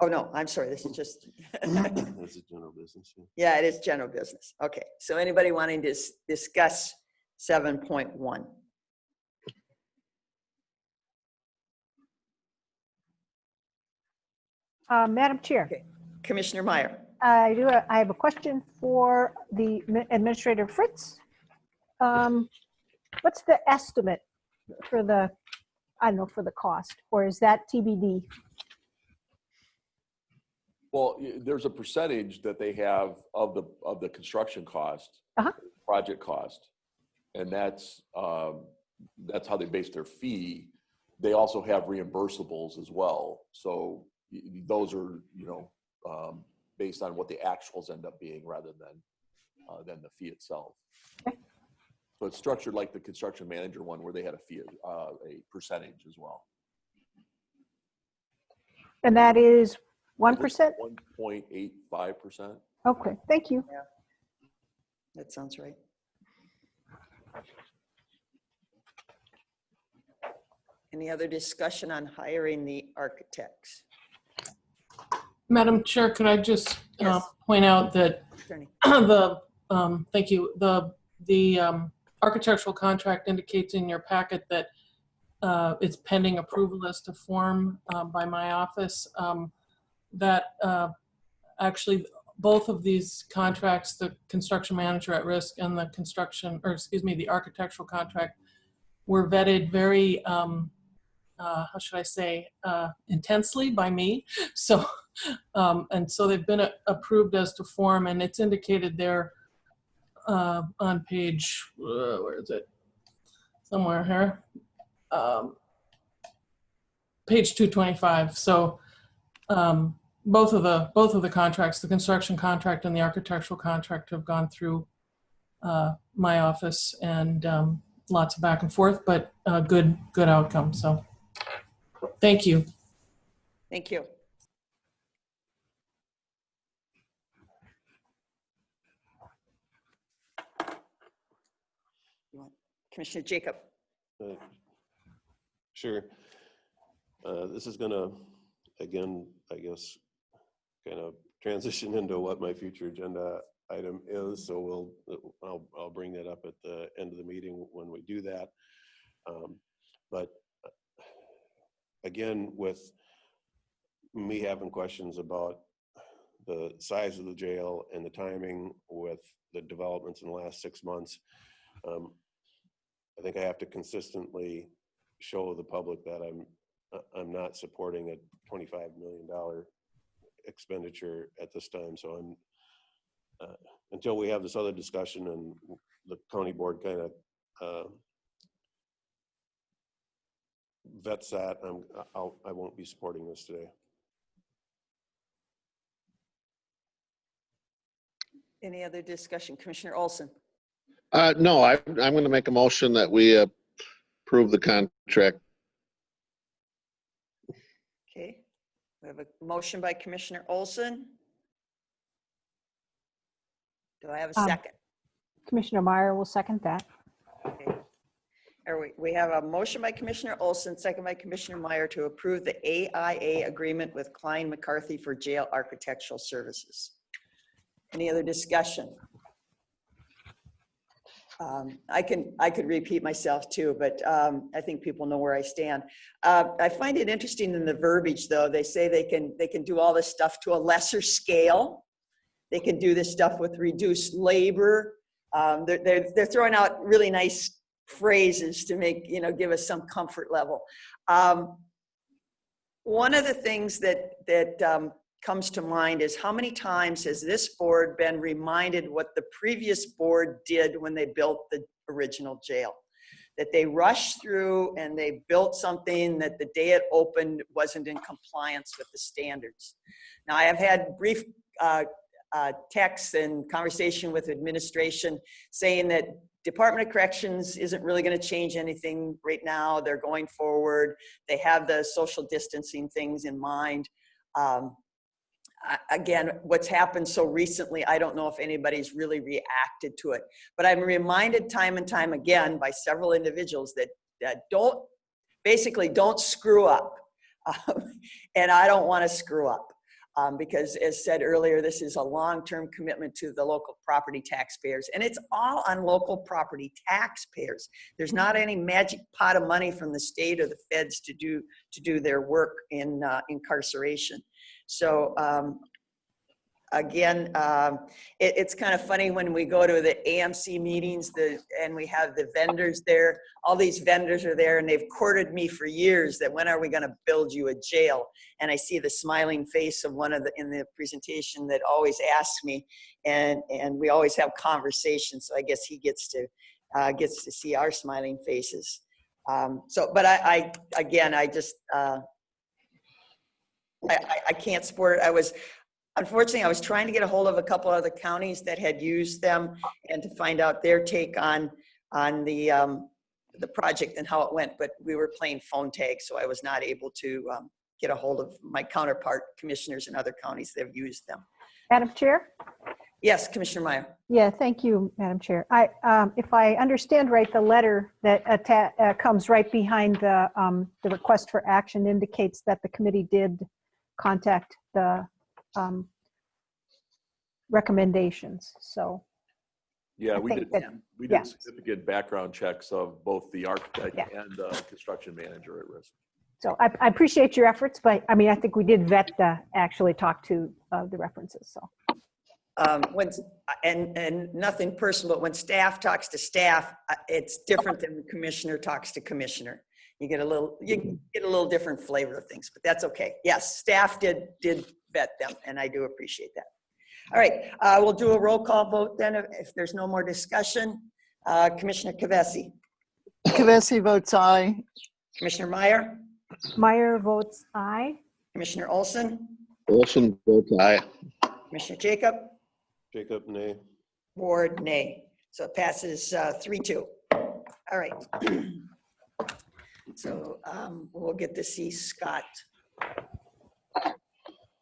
Oh, no, I'm sorry. This is just. That's a general business. Yeah. Yeah, it is general business. Okay. So anybody wanting to discuss 7.1? Madam Chair, Okay. Commissioner Meyer. I have a question for the Administrator Fritz. What's the estimate for for the cost, or is that TBD? Well, there's a percentage that they have of the construction cost, project cost, and that's how they base their fee. They also have reimbursables as well. So those are based on what the actuals end up being rather than the fee itself. Okay. So it's structured like the construction manager one, where they had a fee, a percentage as well. And that is 1%? 1.85%. Okay, thank you. Yeah, that sounds right. Any other discussion on hiring the architects? Madam Chair, could I just Yes. point out that Attorney. thank you, the architectural contract indicates in your packet that it's pending approval as to form by my office. Actually, both of these contracts, the construction manager at risk and the architectural contract, were vetted very, how should I say, intensely by me. So, and so they've been approved as to form, and it's indicated there on page, where is it? Somewhere here. Page 225. So both of the contracts, the construction contract and the architectural contract, have gone through my office, and lots of back and forth, but good outcome. So thank you. Thank you. Commissioner Jacob. Sure. This is gonna, again, I guess, kind of transition into what my future agenda item is. So I'll bring that up at the end of the meeting when we do that. But again, with me having questions about the size of the jail and the timing with the developments in the last 6 months, I think I have to consistently show the public that I'm not supporting a $25 million expenditure at this time. So until we have this other discussion and the county board kind of vets that, I won't be supporting this today. Any other discussion? Commissioner Olson? No, I'm going to make a motion that we approve the contract. Okay, we have a motion by Commissioner Olson. Do I have a second? Commissioner Meyer will second that. Okay. We have a motion by Commissioner Olson, second by Commissioner Meyer to approve the AIA agreement with Klein McCarthy for jail architectural services. Any other discussion? I could repeat myself too, but I think people know where I stand. I find it interesting in the verbiage, though. They say they can do all this stuff to a lesser scale. They can do this stuff with reduced labor. They're throwing out really nice phrases to make, give us some comfort level. One of the things that comes to mind is how many times has this board been reminded what the previous board did when they built the original jail? That they rushed through and they built something that the day it opened wasn't in compliance with the standards. Now, I have had brief texts and conversation with administration saying that Department of Corrections isn't really going to change anything right now. They're going forward. They have the social distancing things in mind. Again, what's happened so recently, I don't know if anybody's really reacted to it. But I'm reminded time and time again by several individuals that don't screw up. And I don't want to screw up. Because as said earlier, this is a long-term commitment to the local property taxpayers, and it's all on local property taxpayers. There's not any magic pot of money from the state or the feds to do their work in incarceration. So again, it's kind of funny when we go to the AMC meetings and we have the vendors there. All these vendors are there and they've courted me for years that when are we going to build you a jail? And I see the smiling face of one of in the presentation that always asks me, and we always have conversations. So I guess he gets to see our smiling faces. But I can't support it. Unfortunately, I was trying to get a hold of a couple other counties that had used them and to find out their take on the project and how it went, but we were playing phone tag, so I was not able to get a hold of my counterpart commissioners in other counties that have used them. Madam Chair? Yes, Commissioner Meyer. Yeah, thank you, Madam Chair. If I understand right, the letter that comes right behind the request for action indicates that the committee did contact the recommendations. So Yeah, we think did. that- We yeah. did significant background checks of both the architect Yeah. and the construction manager at risk. So I appreciate your efforts, but I mean, I think we did actually talk to the references. So And nothing personal, but when staff talks to staff, it's different than when commissioner talks to commissioner. You get a little different flavor of things, but that's okay. Yes, staff did vet them, and I do appreciate that. All right, we'll do a roll call vote then if there's no more discussion. Commissioner Kavesi. Kavesi votes aye. Commissioner Meyer. Meyer votes aye. Commissioner Olson. Olson votes aye. Commissioner Jacob. Jacob, nay. Ward, nay. So it passes 3-2. All right. So we'll get to see Scott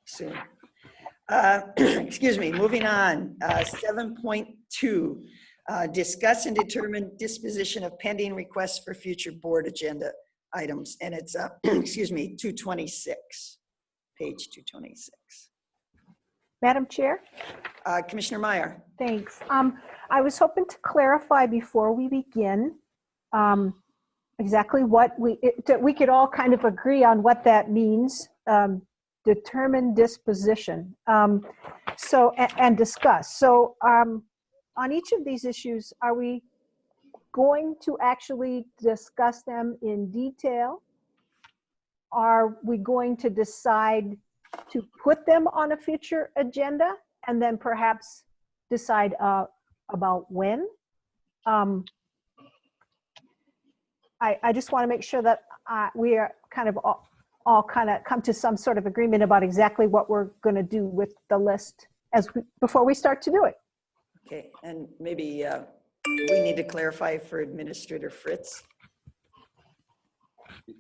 soon. Excuse me, moving on. 7.2, discuss and determine disposition of pending requests for future board agenda items. And it's, excuse me, 226, page 226. Madam Chair? Commissioner Meyer. Thanks. I was hoping to clarify before we begin exactly what we could all kind of agree on what that means. Determine disposition. And discuss. So on each of these issues, are we going to actually discuss them in detail? Are we going to decide to put them on a future agenda and then perhaps decide about when. I just want to make sure that we are kind of all kind of come to some sort of agreement about exactly what we're going to do with the list before we start to do it. Okay, and maybe we need to clarify for Administrator Fritz.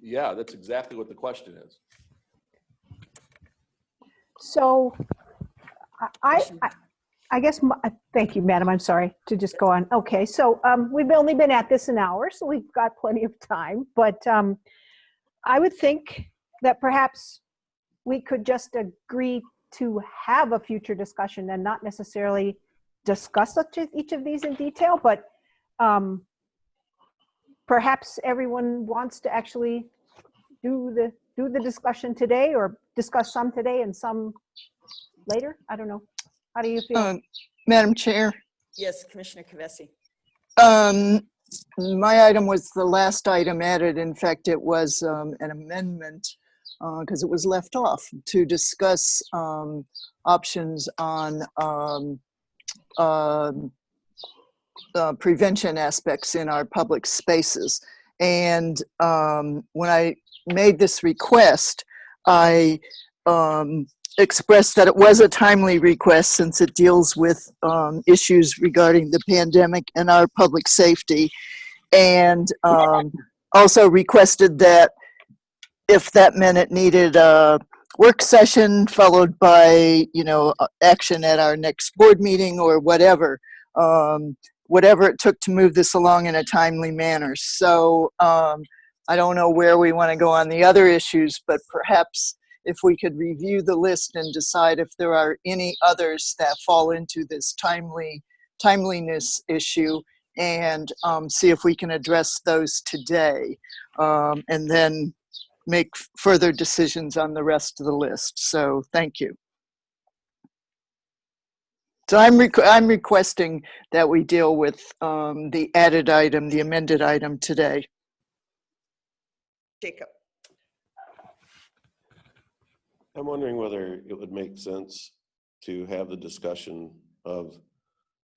Yeah, that's exactly what the question is. So I guess, thank you, Madam. I'm sorry to just go on. Okay, so we've only been at this an hour, so we've got plenty of time. But I would think that perhaps we could just agree to have a future discussion and not necessarily discuss each of these in detail, but perhaps everyone wants to actually do the discussion today, or discuss some today and some later. I don't know. How do you feel? Madam Chair, Yes, Commissioner Kavesi. my item was the last item added. In fact, it was an amendment because it was left off to discuss options on prevention aspects in our public spaces. And when I made this request, I expressed that it was a timely request since it deals with issues regarding the pandemic and our public safety. And also requested that if that meant it needed a work session followed by, action at our next board meeting or whatever, whatever it took to move this along in a timely manner. So I don't know where we want to go on the other issues, but perhaps if we could review the list and decide if there are any others that fall into this timeliness issue, and see if we can address those today, and then make further decisions on the rest of the list. So thank you. So I'm requesting that we deal with the added item, the amended item today. Jacob. I'm wondering whether it would make sense to have the discussion of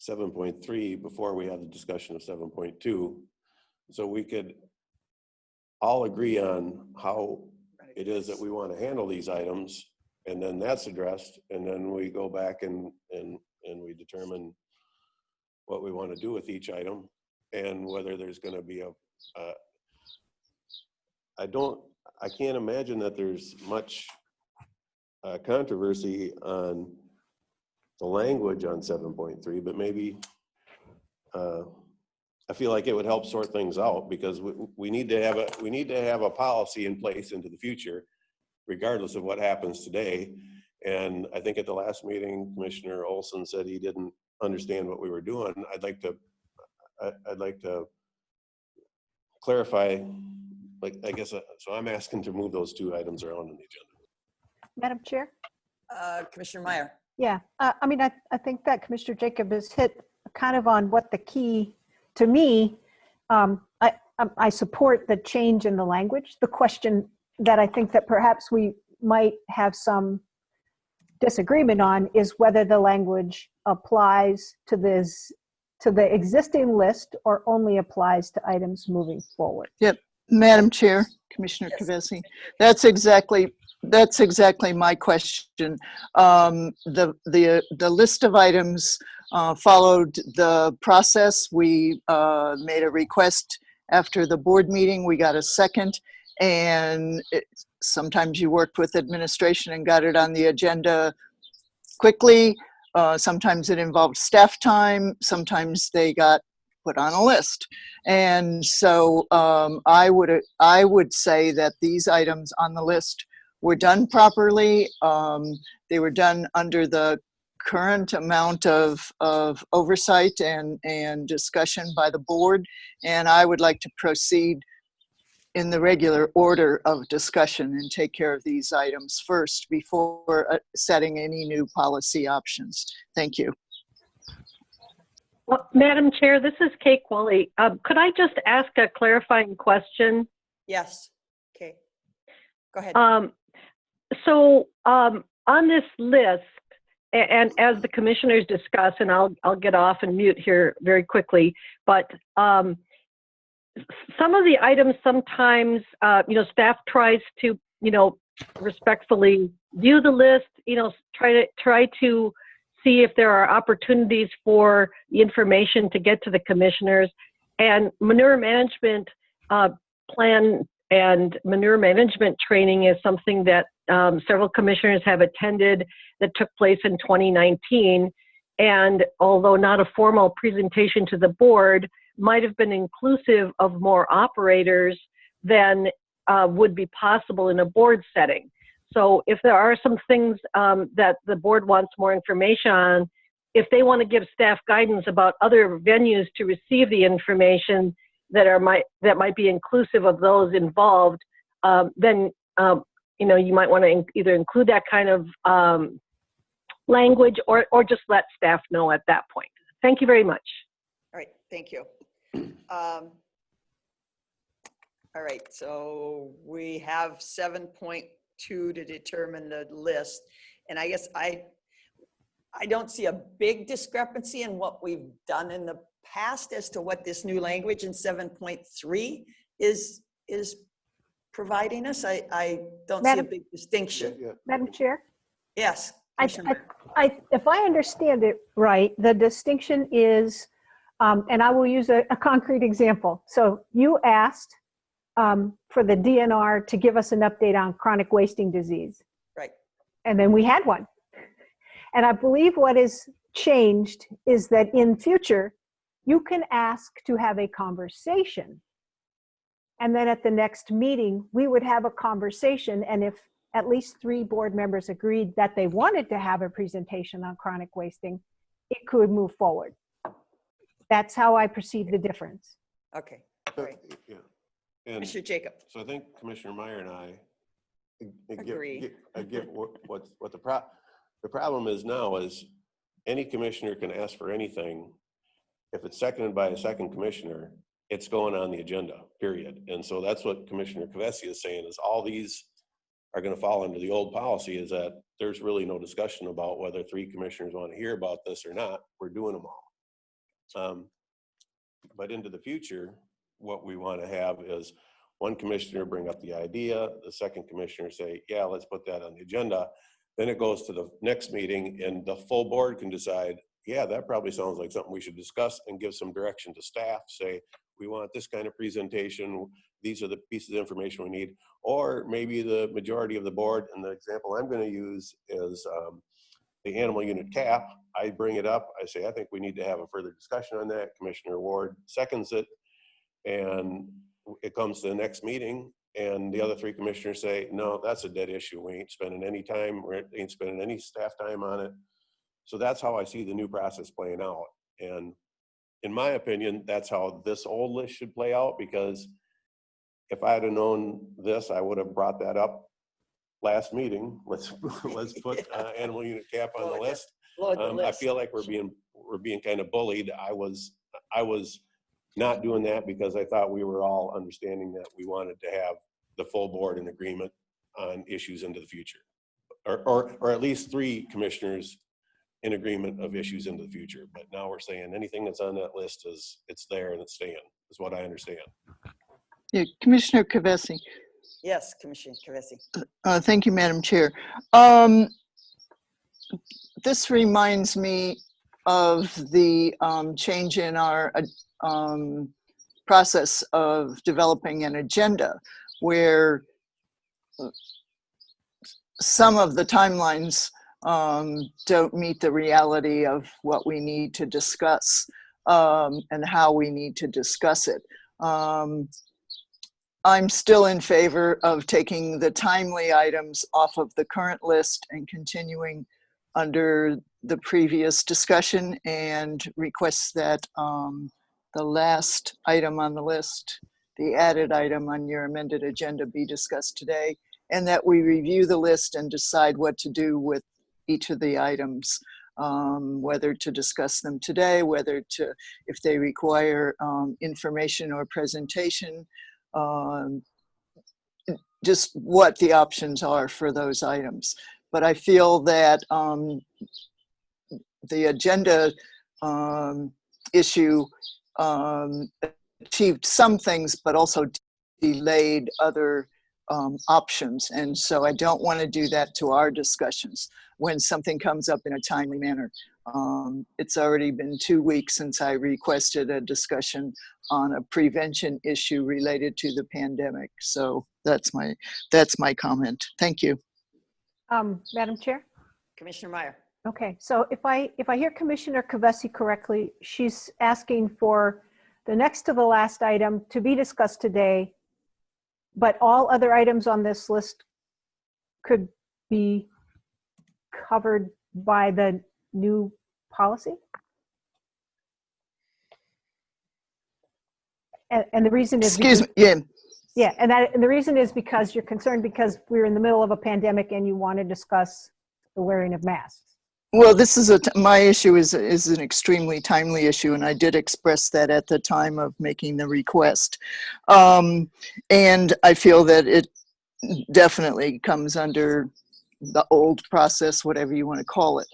7.3 before we have the discussion of 7.2, so we could all agree on how it is that we want to handle these items, and then that's addressed, and then we go back and we determine what we want to do with each item, and whether there's going to be I can't imagine that there's much controversy on the language on 7.3, but maybe I feel like it would help sort things out, because we need to have a policy in place into the future, regardless of what happens today. And I think at the last meeting, Commissioner Olson said he didn't understand what we were doing. I'd like to clarify, I guess, so I'm asking to move those two items around in the agenda. Madam Chair? Commissioner Meyer. Yeah, I mean, I think that Commissioner Jacob has hit kind of on what the key, to me, I support the change in the language. The question that I think that perhaps we might have some disagreement on is whether the language applies to the existing list or only applies to items moving forward. Yep, Madam Chair, Commissioner Yes. Kavesi, that's exactly my question. The list of items followed the process. We made a request after the board meeting. We got a second, and sometimes you worked with administration and got it on the agenda quickly. Sometimes it involved staff time. Sometimes they got put on a list. And so I would say that these items on the list were done properly. They were done under the current amount of oversight and discussion by the board. And I would like to proceed in the regular order of discussion and take care of these items first before setting any new policy options. Thank you. Well, Madam Chair, this is Kate Qualley. Could I just ask a clarifying question? Yes. Okay. Go ahead. So on this list, and as the commissioners discuss, and I'll get off and mute here very quickly, but some of the items sometimes, staff tries to, respectfully view the list, try to see if there are opportunities for the information to get to the commissioners. And manure management plan and manure management training is something that several commissioners have attended that took place in 2019. And although not a formal presentation to the board, might have been inclusive of more operators than would be possible in a board setting. So if there are some things that the board wants more information on, if they want to give staff guidance about other venues to receive the information that might be inclusive of those involved, then you might want to either include that kind of language or just let staff know at that point. Thank you very much. All right, thank you. All right, so we have 7.2 to determine the list. And I guess I don't see a big discrepancy in what we've done in the past as to what this new language in 7.3 is providing us. I don't see a big distinction. Yeah. Madam Chair? Yes. If I understand it right, the distinction is, and I will use a concrete example. So you asked for the DNR to give us an update on chronic wasting disease. Right. And then we had one. And I believe what is changed is that in future, you can ask to have a conversation. And then at the next meeting, we would have a conversation. And if at least 3 board members agreed that they wanted to have a presentation on chronic wasting, it could move forward. That's how I perceive the difference. Okay, all right. Yeah. And Mr. Jacob. so I think Commissioner Meyer and I Agree. get what the problem is now is any commissioner can ask for anything. If it's seconded by a second commissioner, it's going on the agenda, period. And so that's what Commissioner Kvesi is saying is all these are going to fall into the old policy is that there's really no discussion about whether 3 commissioners want to hear about this or not. We're doing them all. But into the future, what we want to have is one commissioner bring up the idea, the second commissioner say, yeah, let's put that on the agenda. Then it goes to the next meeting and the full board can decide, yeah, that probably sounds like something we should discuss and give some direction to staff, say, we want this kind of presentation. These are the pieces of information we need. Or maybe the majority of the board, and the example I'm going to use is the animal unit cap. I bring it up. I say, I think we need to have a further discussion on that. Commissioner Ward seconds it. And it comes to the next meeting and the other 3 commissioners say, no, that's a dead issue. We ain't spending any time, we ain't spending any staff time on it. So that's how I see the new process playing out. And in my opinion, that's how this old list should play out, because if I had known this, I would have brought that up last meeting. Let's put animal unit cap on the list. I feel like we're being kind of bullied. I was not doing that because I thought we were all understanding that we wanted to have the full board in agreement on issues into the future, or at least 3 commissioners in agreement of issues into the future. But now we're saying anything that's on that list it's there and it's staying, is what I understand. Yeah, Commissioner Kvesi. Yes, Commissioner Kvesi. Thank you, Madam Chair. This reminds me of the change in our process of developing an agenda, where some of the timelines don't meet the reality of what we need to discuss and how we need to discuss it. I'm still in favor of taking the timely items off of the current list and continuing under the previous discussion, and request that the last item on the list, the added item on your amended agenda, be discussed today, and that we review the list and decide what to do with each of the items, whether to discuss them today, whether to, if they require information or presentation, just what the options are for those items. But I feel that the agenda issue achieved some things, but also delayed other options. And so I don't want to do that to our discussions when something comes up in a timely manner. It's already been 2 weeks since I requested a discussion on a prevention issue related to the pandemic. So that's my comment. Thank you. Madam Chair? Commissioner Meyer. Okay, so if I hear Commissioner Kavesi correctly, she's asking for the next to the last item to be discussed today, but all other items on this list could be covered by the new policy? And the reason is Excuse because, me, yeah. yeah, and the reason is because you're concerned because we're in the middle of a pandemic and you want to discuss the wearing of masks. Well, this is my issue is an extremely timely issue, and I did express that at the time of making the request. And I feel that it definitely comes under the old process, whatever you want to call it,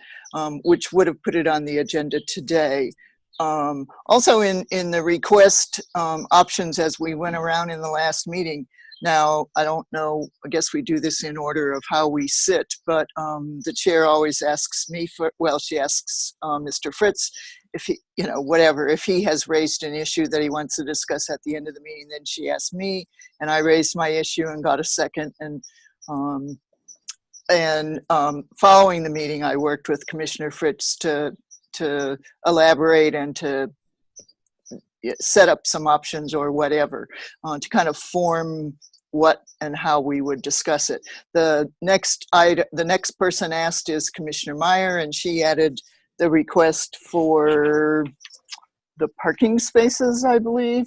which would have put it on the agenda today. Also in the request options as we went around in the last meeting. Now, I don't know, I guess we do this in order of how we sit, but the chair always asks me for, well, she asks Mr. Fritz if he, you know, whatever, if he has raised an issue that he wants to discuss at the end of the meeting, then she asked me, and I raised my issue and got a second. And following the meeting, I worked with Commissioner Fritz to elaborate and to set up some options or whatever to kind of form what and how we would discuss it. The next person asked is Commissioner Meyer, and she added the request for the parking spaces, I believe.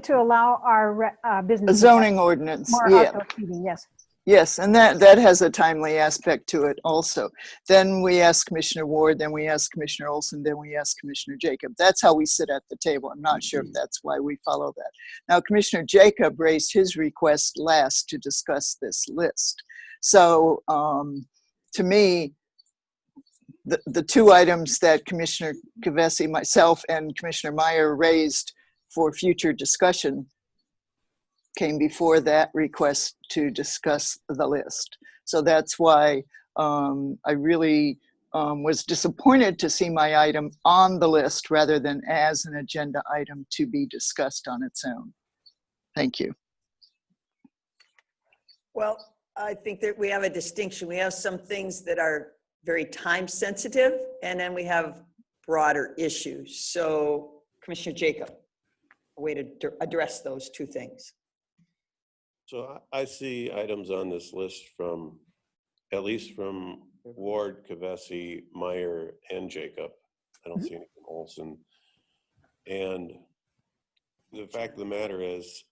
To allow our business. A zoning ordinance, more yeah. outdoor seating, yes. Yes, and that has a timely aspect to it also. Then we ask Commissioner Ward, then we ask Commissioner Olson, then we ask Commissioner Jacob. That's how we sit at the table. I'm not sure if that's why we follow that. Now, Commissioner Jacob raised his request last to discuss this list. So to me, the two items that Commissioner Kavesi, myself, and Commissioner Meyer raised for future discussion came before that request to discuss the list. So that's why I really was disappointed to see my item on the list rather than as an agenda item to be discussed on its own. Thank you. Well, I think that we have a distinction. We have some things that are very time sensitive, and then we have broader issues. So Commissioner Jacob, a way to address those two things. So I see items on this list from, at least from Ward, Kavesi, Meyer, and Jacob. I don't see any from Olson. And the fact of the matter is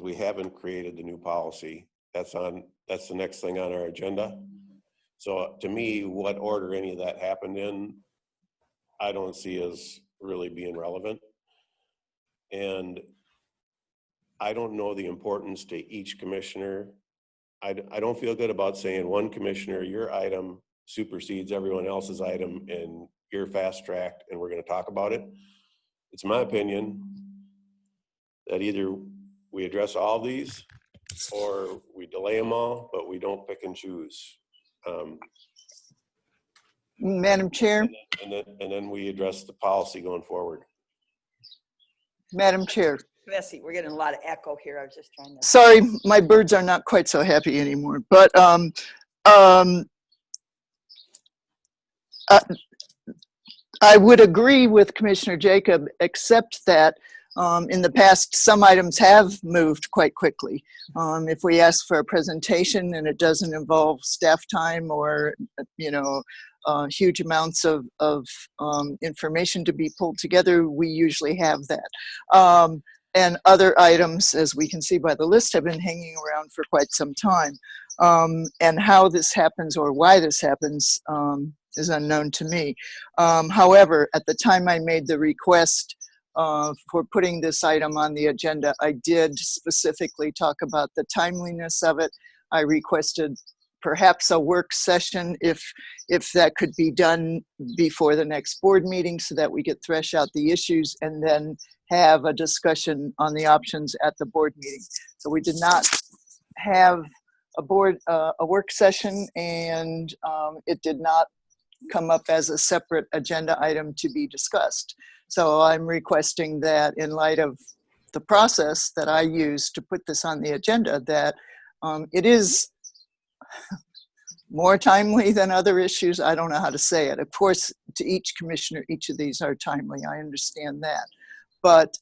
we haven't created the new policy. That's the next thing on our agenda. So to me, what order any of that happened in, I don't see as really being relevant. And I don't know the importance to each commissioner. I don't feel good about saying one commissioner, your item supersedes everyone else's item and you're fast tracked and we're going to talk about it. It's my opinion that either we address all these or we delay them all, but we don't pick and choose. Madam Chair. And then we address the policy going forward. Madam Chair. Bessie, we're getting a lot of echo here. I was just trying to. Sorry, my birds are not quite so happy anymore, but I would agree with Commissioner Jacob, except that in the past, some items have moved quite quickly. If we ask for a presentation and it doesn't involve staff time or, you know, huge amounts of information to be pulled together, we usually have that. And other items, as we can see by the list, have been hanging around for quite some time. And how this happens or why this happens is unknown to me. However, at the time I made the request for putting this item on the agenda, I did specifically talk about the timeliness of it. I requested perhaps a work session if that could be done before the next board meeting so that we could thresh out the issues and then have a discussion on the options at the board meeting. So we did not have a work session, and it did not come up as a separate agenda item to be discussed. So I'm requesting that in light of the process that I used to put this on the agenda, that it is more timely than other issues. I don't know how to say it. Of course, to each commissioner, each of these are timely. I understand that. But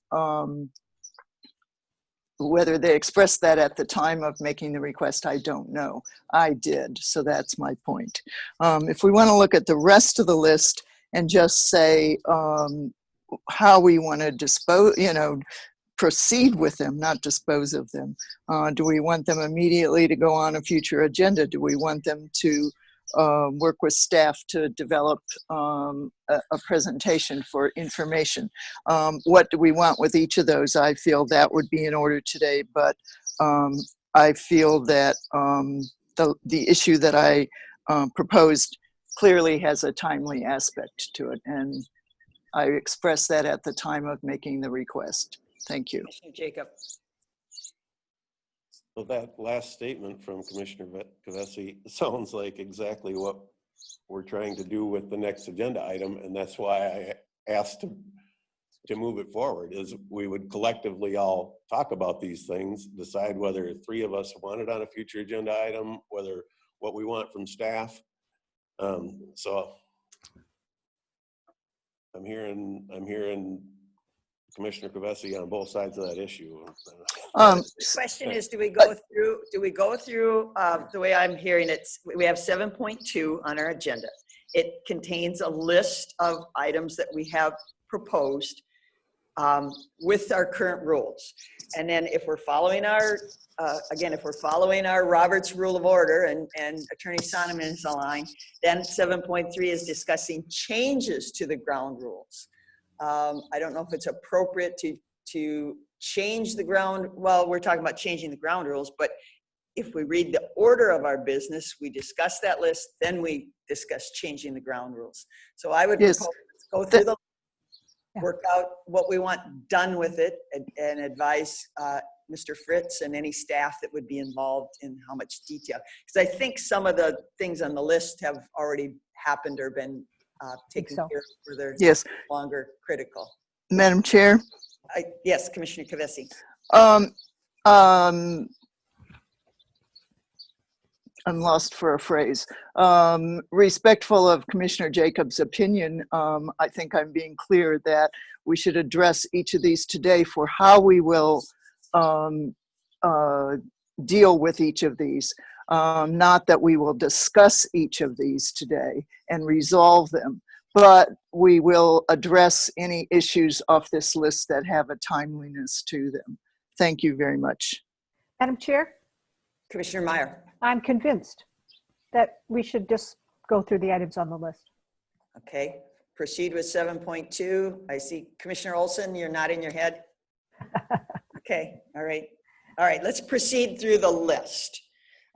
whether they expressed that at the time of making the request, I don't know. I did, so that's my point. If we want to look at the rest of the list and just say how we want to dispose, proceed with them, not dispose of them. Do we want them immediately to go on a future agenda? Do we want them to work with staff to develop a presentation for information? What do we want with each of those? I feel that would be in order today, but I feel that the issue that I proposed clearly has a timely aspect to it, and I expressed that at the time of making the request. Thank you. Commissioner Jacob. Well, that last statement from Commissioner Kavesi sounds like exactly what we're trying to do with the next agenda item, and that's why I asked to move it forward, is we would collectively all talk about these things, decide whether three of us want it on a future agenda item, whether what we want from staff. So I'm hearing Commissioner Kavesi on both sides of that issue. The question is, do we go through the way I'm hearing it? We have 7.2 on our agenda. It contains a list of items that we have proposed with our current rules. And then if we're following our, if we're following our Robert's Rule of Order and Attorney Sonoman's line, then 7.3 is discussing changes to the ground rules. I don't know if it's appropriate to change the ground. Well, we're talking about changing the ground rules, but if we read the order of our business, we discuss that list, then we discuss changing the ground rules. So I would propose, go through the, work out what we want done with it, and advise Mr. Fritz and any staff that would be involved in how much detail. Because I think some of the things on the list have already happened or been taken care of, where they're longer critical. Madam Chair? Yes, Commissioner Kavesi. I'm lost for a phrase. Respectful of Commissioner Jacob's opinion, I think I'm being clear that we should address each of these today for how we will deal with each of these. Not that we will discuss each of these today and resolve them, but we will address any issues off this list that have a timeliness to them. Thank you very much. Madam Chair? Commissioner Meyer. I'm convinced that we should just go through the items on the list. Okay, proceed with 7.2. I see Commissioner Olson, you're nodding your head. Okay, all right. All right, let's proceed through the list.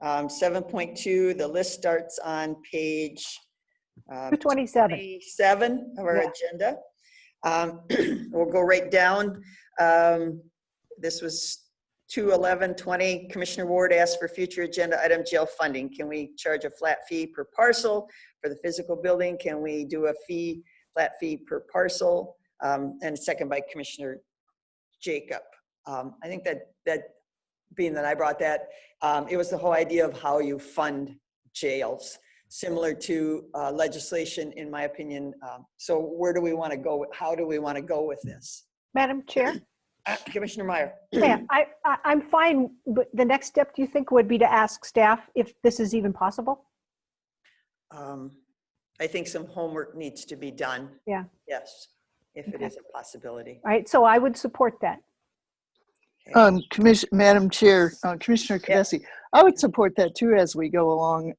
7.2, the list starts on page 227 of our agenda. We'll go right down. This was 2/11/20. Commissioner Ward asked for future agenda item jail funding. Can we charge a flat fee per parcel for the physical building? Can we do a flat fee per parcel? And second by Commissioner Jacob. I think that being that I brought that, it was the whole idea of how you fund jails, similar to legislation, in my opinion. So where do we want to go? How do we want to go with this? Madam Chair? Commissioner Meyer. Yeah, I'm fine, but the next step, do you think, would be to ask staff if this is even possible? I think some homework needs to be done. Yeah. Yes, if it is a possibility. All right, so I would support that. Madam Chair, Commissioner Kavesi, I would support that too as we go along,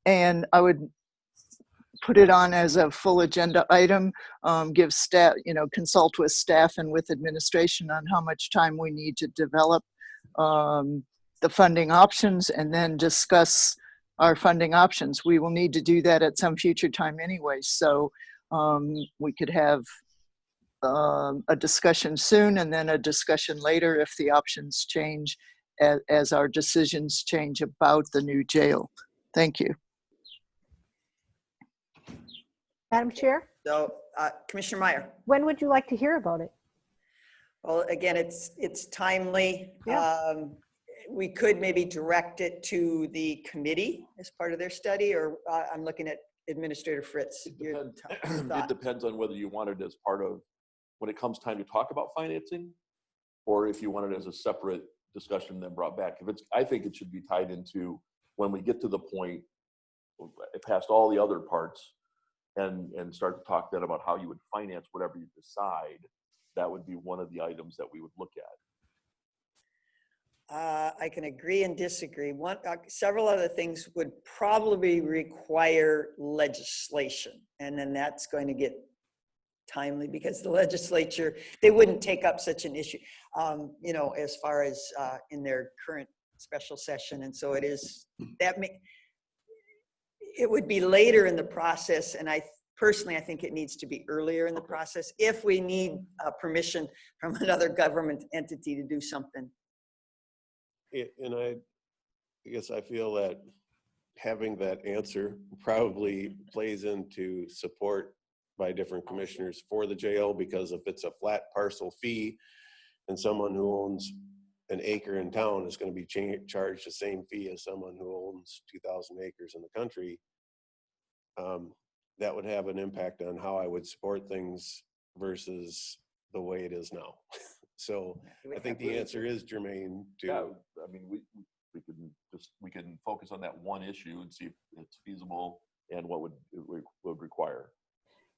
and I would put it on as a full agenda item, give staff, consult with staff and with administration on how much time we need to develop the funding options, and then discuss our funding options. We will need to do that at some future time anyway. So we could have a discussion soon and then a discussion later if the options change as our decisions change about the new jail. Thank you. Madam Chair, So Commissioner Meyer. when would you like to hear about it? Well, again, it's timely. Yeah. We could maybe direct it to the committee as part of their study, or I'm looking at Administrator Fritz. It depends on whether you want it as part of, when it comes time to talk about financing, or if you want it as a separate discussion then brought back. I think it should be tied into when we get to the point past all the other parts and start to talk then about how you would finance whatever you decide. That would be one of the items that we would look at. I can agree and disagree. Several other things would probably require legislation, and then that's going to get timely because the legislature, they wouldn't take up such an issue, as far as in their current special session. And so it is it would be later in the process, and I think it needs to be earlier in the process if we need permission from another government entity to do something. And I guess I feel that having that answer probably plays into support by different commissioners for the jail, because if it's a flat parcel fee and someone who owns an acre in town is going to be charged the same fee as someone who owns 2,000 acres in the country, that would have an impact on how I would support things versus the way it is now. So I think the answer is germane to. Yeah, I mean, we can focus on that one issue and see if it's feasible and what it would require.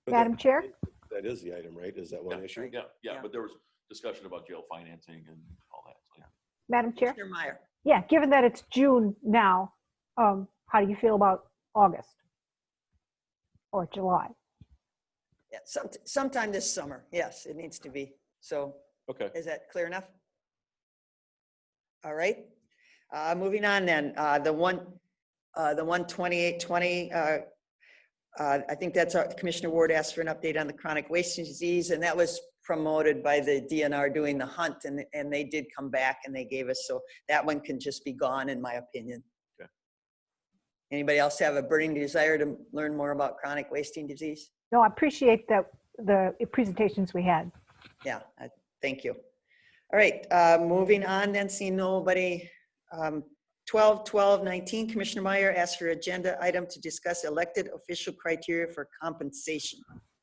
Madam Chair? That is the item, right? Is that one issue? Yeah, but there was discussion about jail financing and all that. So yeah. Madam Chair? Commissioner Meyer. Yeah, given that it's June now, how do you feel about August or July? Yeah, sometime this summer. Yes, it needs to be. So Okay. is that clear enough? All right. Moving on then. The 12820. I think that's Commissioner Ward asked for an update on the chronic wasting disease, and that was promoted by the DNR doing the hunt, and they did come back and they gave us, so that one can just be gone in my opinion. Okay. Anybody else have a burning desire to learn more about chronic wasting disease? No, I appreciate the presentations we had. Yeah, thank you. All right, moving on then, seeing nobody. 12/12/19, Commissioner Meyer asked for agenda item to discuss elected official criteria for compensation.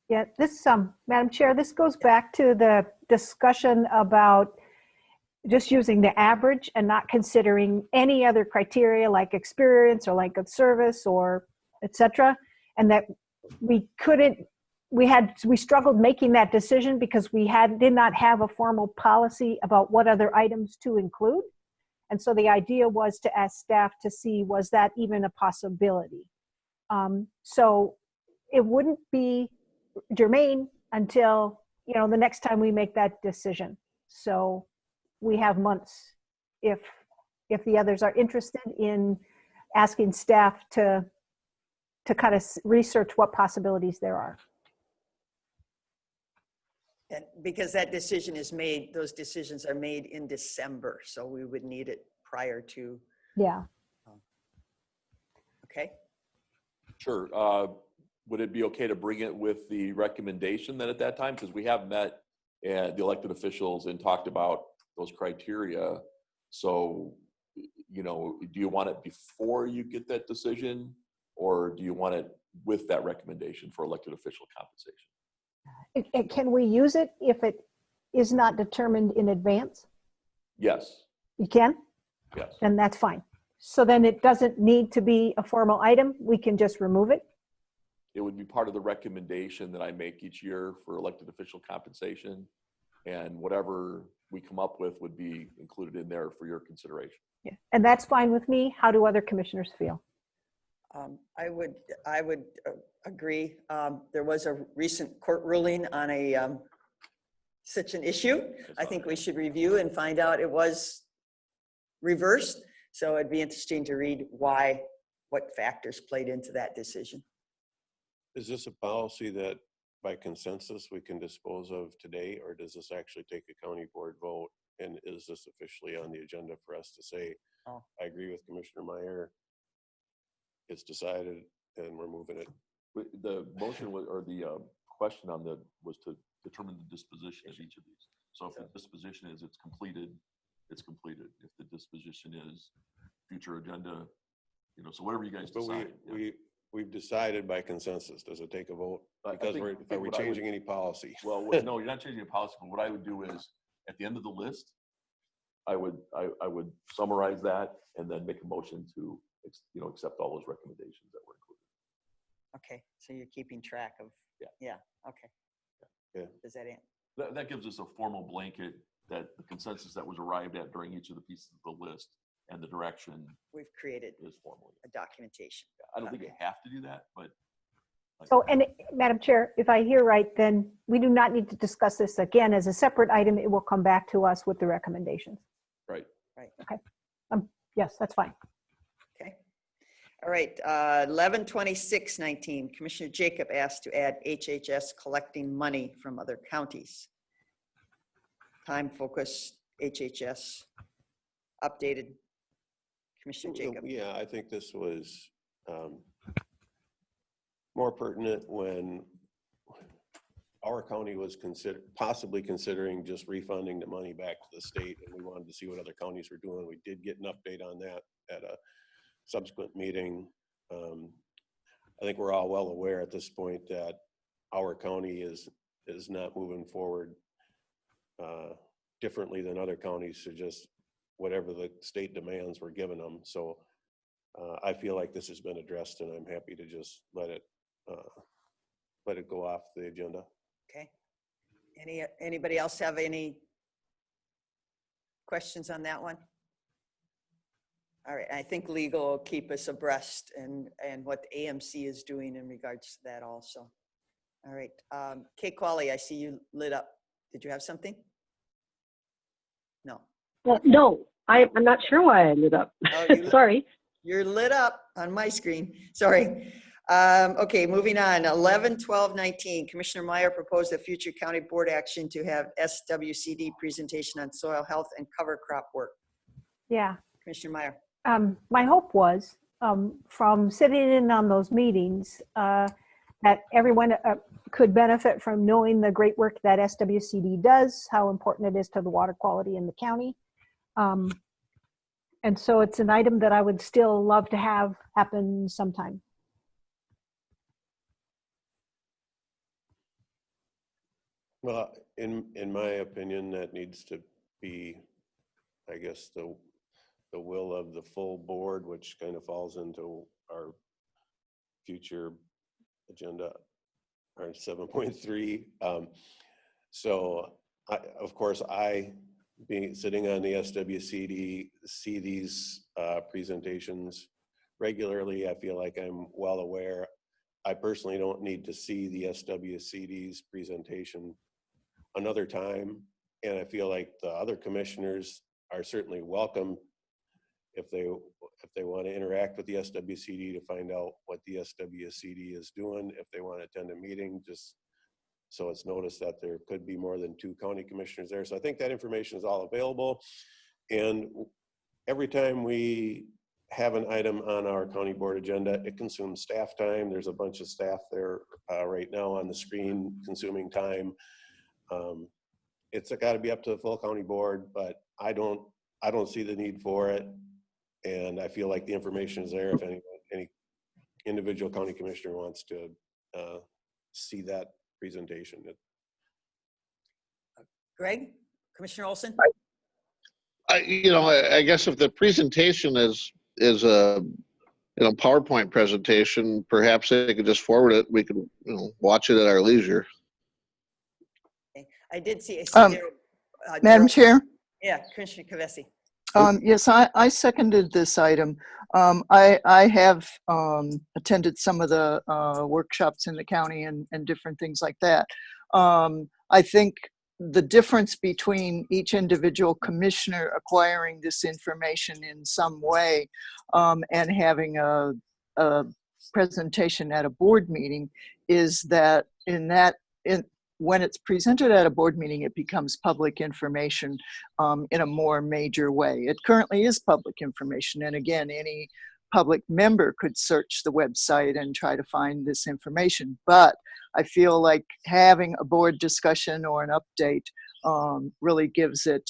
Yeah, this, Madam Chair, this goes back to the discussion about just using the average and not considering any other criteria like experience or length of service or et cetera. And that we struggled making that decision because we did not have a formal policy about what other items to include. And so the idea was to ask staff to see, was that even a possibility? So it wouldn't be germane until, the next time we make that decision. So we have months if the others are interested in asking staff to kind of research what possibilities there are. And because that decision is made, those decisions are made in December, so we would need it prior to. Yeah. Okay. Sure. Would it be okay to bring it with the recommendation then at that time? Because we have met the elected officials and talked about those criteria. So, do you want it before you get that decision, or do you want it with that recommendation for elected official compensation? Can we use it if it is not determined in advance? Yes. You can? Yes. Then that's fine. So then it doesn't need to be a formal item. We can just remove it. It would be part of the recommendation that I make each year for elected official compensation, and whatever we come up with would be included in there for your consideration. Yeah. And that's fine with me. How do other commissioners feel? I would agree. There was a recent court ruling on such an issue. I think we should review and find out it was reversed. So it'd be interesting to read why what factors played into that decision. Is this a policy that by consensus we can dispose of today, or does this actually take a county board vote? And is this officially on the agenda for us to say, Oh. I agree with Commissioner Meyer, it's decided and we're moving it? The motion was, or the question on was to determine the disposition of each of these. So if the disposition is it's completed, it's completed. If the disposition is future agenda, so whatever you guys But decide. we've decided by consensus. Does it take a vote? I Because think- I are think we what I would- changing any policy? Well, no, you're not changing the policy, but what I would do is, at the end of the list, I would summarize that and then make a motion to, accept all those recommendations that were included. Okay, so you're keeping track of, Yeah. okay. Yeah. Does that answer? That gives us a formal blanket that the consensus that was arrived at during each of the pieces of the list and the direction We've created is formal. a documentation. I don't think you have to do that, but. So, and Madam Chair, if I hear right, then we do not need to discuss this again as a separate item. It will come back to us with the recommendations. Right. Right. Okay. Yes, that's fine. Okay. All right, 11/26/19, Commissioner Jacob asked to add HHS collecting money from other counties. Time focus, HHS, updated. Commissioner Jacob. Yeah, I think this was more pertinent when our county was possibly considering just refunding the money back to the state, and we wanted to see what other counties were doing. We did get an update on that at a subsequent meeting. I think we're all well aware at this point that our county is not moving forward differently than other counties, to just whatever the state demands we're giving them. So I feel like this has been addressed, and I'm happy to just let it go off the agenda. Okay. Anybody else have any questions on that one? All right, I think legal will keep us abreast and what the AMC is doing in regards to that also. All right, Kate Qualley, I see you lit up. Did you have something? No. No, I'm not sure why I lit up. Oh, you lit- Sorry. You're lit up on my screen. Sorry. Okay, moving on. 11/12/19, Commissioner Meyer proposed a future county board action to have SWCD presentation on soil health and cover crop work. Yeah. Commissioner Meyer. My hope was, from sitting in on those meetings, that everyone could benefit from knowing the great work that SWCD does, how important it is to the water quality in the county. And so it's an item that I would still love to have happen sometime. Well, in my opinion, that needs to be, I guess, the will of the full board, which kind of falls into our future agenda, our 7.3. So of course, being sitting on the SWCD, see these presentations regularly. I feel like I'm well aware. I personally don't need to see the SWCD's presentation another time. And I feel like the other commissioners are certainly welcome if they want to interact with the SWCD to find out what the SWCD is doing. If they want to attend a meeting, just so it's noticed that there could be more than 2 county commissioners there. So I think that information is all available. And every time we have an item on our county board agenda, it consumes staff time. There's a bunch of staff there right now on the screen consuming time. It's got to be up to the full county board, but I don't see the need for it. And I feel like the information is there if any individual county commissioner wants to see that presentation. Greg, Commissioner Olson? I guess if the presentation is a PowerPoint presentation, perhaps they could just forward it. We can watch it at our leisure. Okay. I did see there. Madam Chair? Yeah, Commissioner Kavesi. Yes, I seconded this item. I have attended some of the workshops in the county and different things like that. I think the difference between each individual commissioner acquiring this information in some way and having a a presentation at a board meeting is that when it's presented at a board meeting, it becomes public information in a more major way. It currently is public information. And again, any public member could search the website and try to find this information. But I feel like having a board discussion or an update really gives it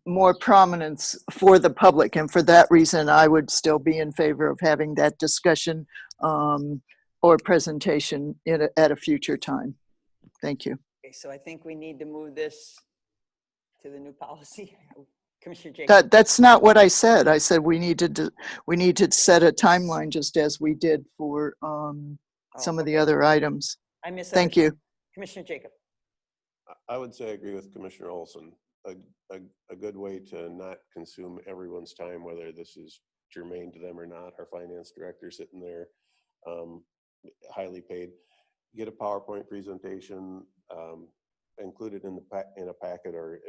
more prominence for the public. And for that reason, I would still be in favor of having that discussion or presentation at a future time. Thank you. Okay, so I think we need to move this to the new policy. Commissioner Jacob. That's not what I said. I said we need to set a timeline just as we did for some of the other items. I misunderstood. Thank you. Commissioner Jacob. I would say I agree with Commissioner Olson. A good way to not consume everyone's time, whether this is germane to them or not. Our finance director sitting there, highly paid. Get a PowerPoint presentation, include it in a packet, or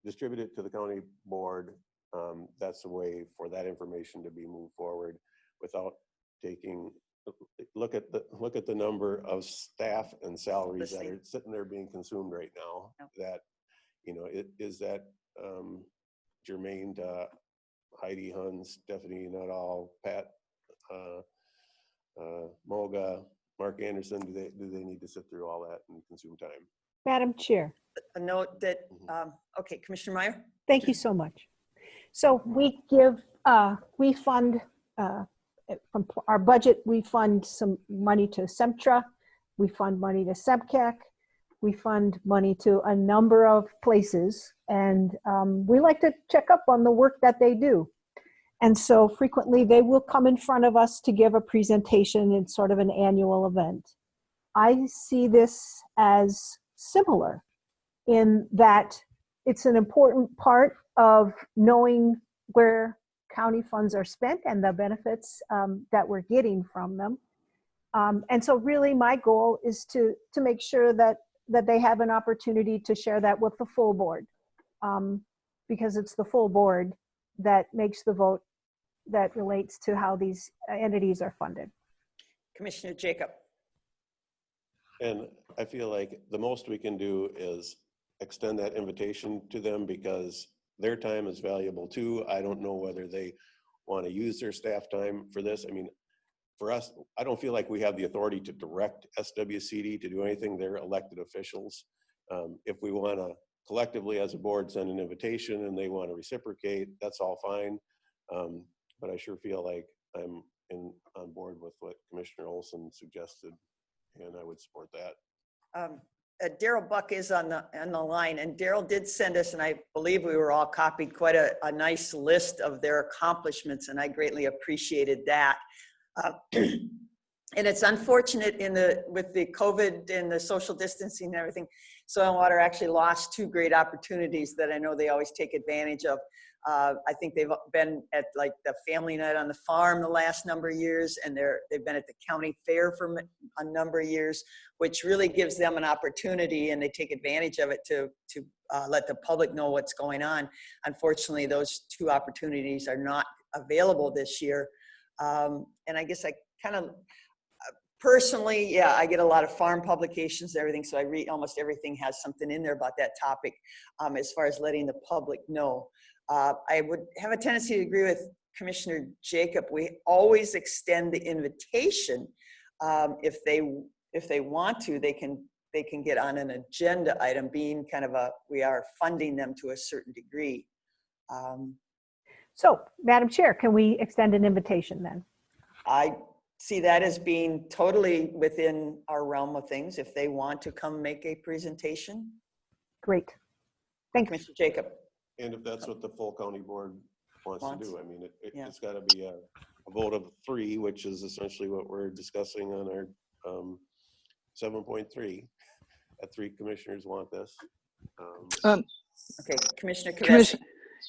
distribute it to the county board. That's a way for that information to be moved forward without taking. Look at the number of staff and salaries that are sitting there being consumed right now. Yep. That, you know, is that germane to Heidi Hun, Stephanie Nuttall, Pat Moga, Mark Anderson? Do they need to sit through all that and consume time? Madam Chair. A note that okay, Commissioner Meyer. Thank you so much. So we fund from our budget, we fund some money to SEMTRA, we fund money to SEBCAC, we fund money to a number of places, and we like to check up on the work that they do. And so frequently they will come in front of us to give a presentation in sort of an annual event. I see this as similar in that it's an important part of knowing where county funds are spent and the benefits that we're getting from them. And so really my goal is to make sure that they have an opportunity to share that with the full board, because it's the full board that makes the vote that relates to how these entities are funded. Commissioner Jacob. And I feel like the most we can do is extend that invitation to them, because their time is valuable too. I don't know whether they want to use their staff time for this. I mean, for us, I don't feel like we have the authority to direct SWCD to do anything. They're elected officials. If we want to collectively as a board send an invitation and they want to reciprocate, that's all fine. But I sure feel like I'm on board with what Commissioner Olson suggested, and I would support that. Daryl Buck is on the line, and Daryl did send us, and I believe we were all copied, quite a nice list of their accomplishments, and I greatly appreciated that. And it's unfortunate with the COVID and the social distancing and everything, Soil and Water actually lost two great opportunities that I know they always take advantage of. I think they've been at like the family night on the farm the last number of years, and they've been at the county fair for a number of years, which really gives them an opportunity, and they take advantage of it to let the public know what's going on. Unfortunately, those two opportunities are not available this year. And I guess I kind of personally, yeah, I get a lot of farm publications and everything, so I read almost everything has something in there about that topic as far as letting the public know. I would have a tendency to agree with Commissioner Jacob. We always extend the invitation. If they want to, they can get on an agenda item, being kind of we are funding them to a certain degree. So, Madam Chair, can we extend an invitation then? I see that as being totally within our realm of things. If they want to come make a presentation. Great. Thanks. Commissioner Jacob. And if that's what the full county board wants to do, I mean, it's got to be a vote of 3, which is essentially what we're discussing on our 7.3. That 3 commissioners want this. Okay, Commissioner Kavesi.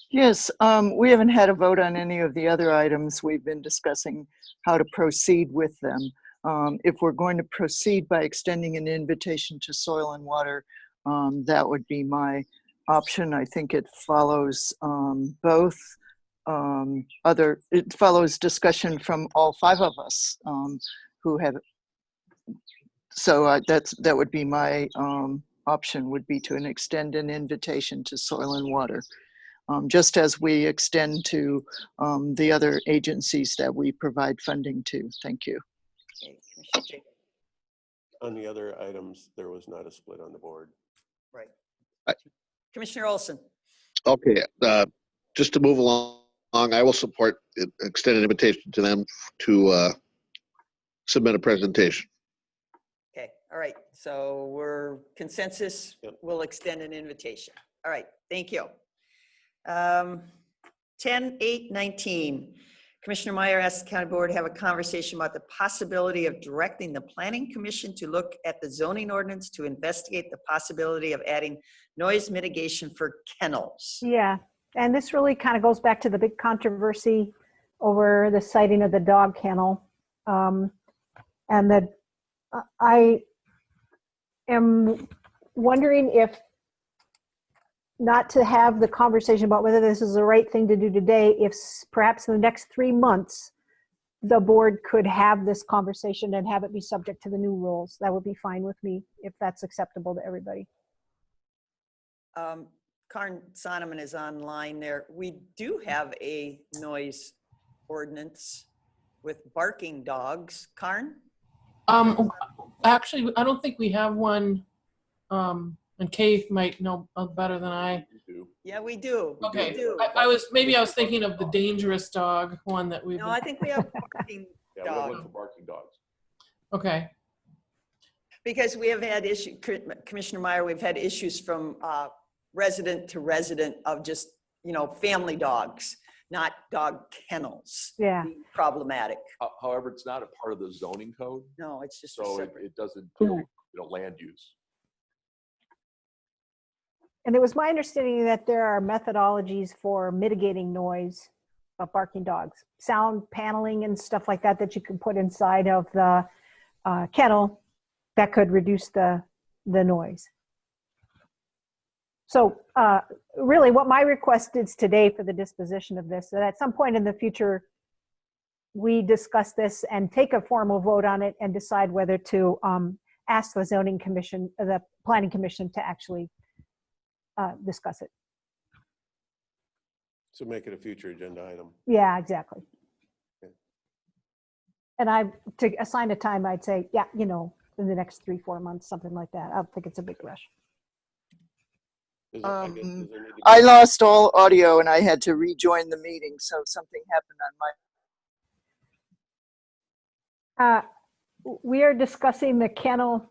Yes, we haven't had a vote on any of the other items. We've been discussing how to proceed with them. If we're going to proceed by extending an invitation to Soil and Water, that would be my option. I think it follows both it follows discussion from all five of us who have, so that would be my option, would be to extend an invitation to Soil and Water, just as we extend to the other agencies that we provide funding to. Thank you. Okay, Commissioner Jacob. On the other items, there was not a split on the board. Right. I- Commissioner Olson. Okay, just to move along, I will support extend an invitation to them to submit a presentation. Okay, all right. So we're consensus. Yep. We'll extend an invitation. All right, thank you. 10/8/19. Commissioner Meyer asked the county board to have a conversation about the possibility of directing the planning commission to look at the zoning ordinance to investigate the possibility of adding noise mitigation for kennels. Yeah, and this really kind of goes back to the big controversy over the siting of the dog kennel. And that I am wondering if not to have the conversation about whether this is the right thing to do today, if perhaps in the next 3 months, the board could have this conversation and have it be subject to the new rules. That would be fine with me if that's acceptable to everybody. Karn Sonneman is online there. We do have a noise ordinance with barking dogs. Karn? Actually, I don't think we have one, and Kay might know better than I. You do. Yeah, we do. Okay, We do. I was thinking of the dangerous dog one that we've. No, I think we have barking Yeah, we have one dog. for barking dogs. Okay, Because we have had issue, Commissioner Meyer, we've had issues from resident to resident of just, family dogs, not dog kennels. Yeah. being problematic. However, it's not a part of the zoning code, No, it's just so separate. it doesn't deal with land use. And it was my understanding that there are methodologies for mitigating noise of barking dogs, sound paneling and stuff like that, that you can put inside of the kennel that could reduce the noise. So really what my request is today for the disposition of this, that at some point in the future, we discuss this and take a formal vote on it and decide whether to ask the zoning commission, the planning commission, to actually discuss it. So make it a future agenda item. Yeah, exactly. Okay. And to assign a time, I'd say, yeah, in the next 3-4 months, something like that. I don't think it's a big rush. Does there need to be- I lost all audio and I had to rejoin the meeting, so something happened on my. We are discussing the kennel,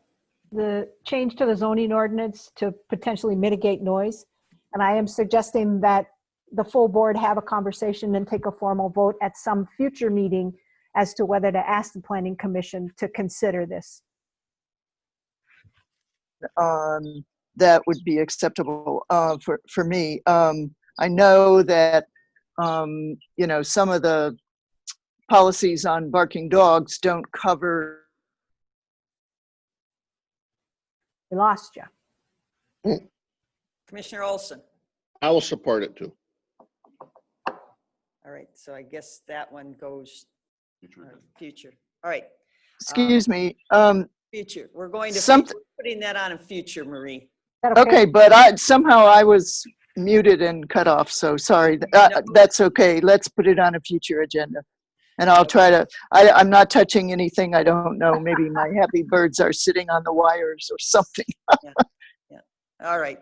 the change to the zoning ordinance to potentially mitigate noise. And I am suggesting that the full board have a conversation and take a formal vote at some future meeting as to whether to ask the planning commission to consider this. That would be acceptable for me. I know that, some of the policies on barking dogs don't cover. We lost you. Commissioner Olson. I will support it too. All right, so I guess that one goes Future. future. All right, Excuse me. future. We're going to Something. putting that on in future, Marie. Is that Okay, but somehow I was muted and cut off, so sorry. That's okay. Let's put it on a future agenda. And I'll try to, I'm not touching anything. I don't know. Maybe my happy birds are sitting on the wires or something. Yeah. All right.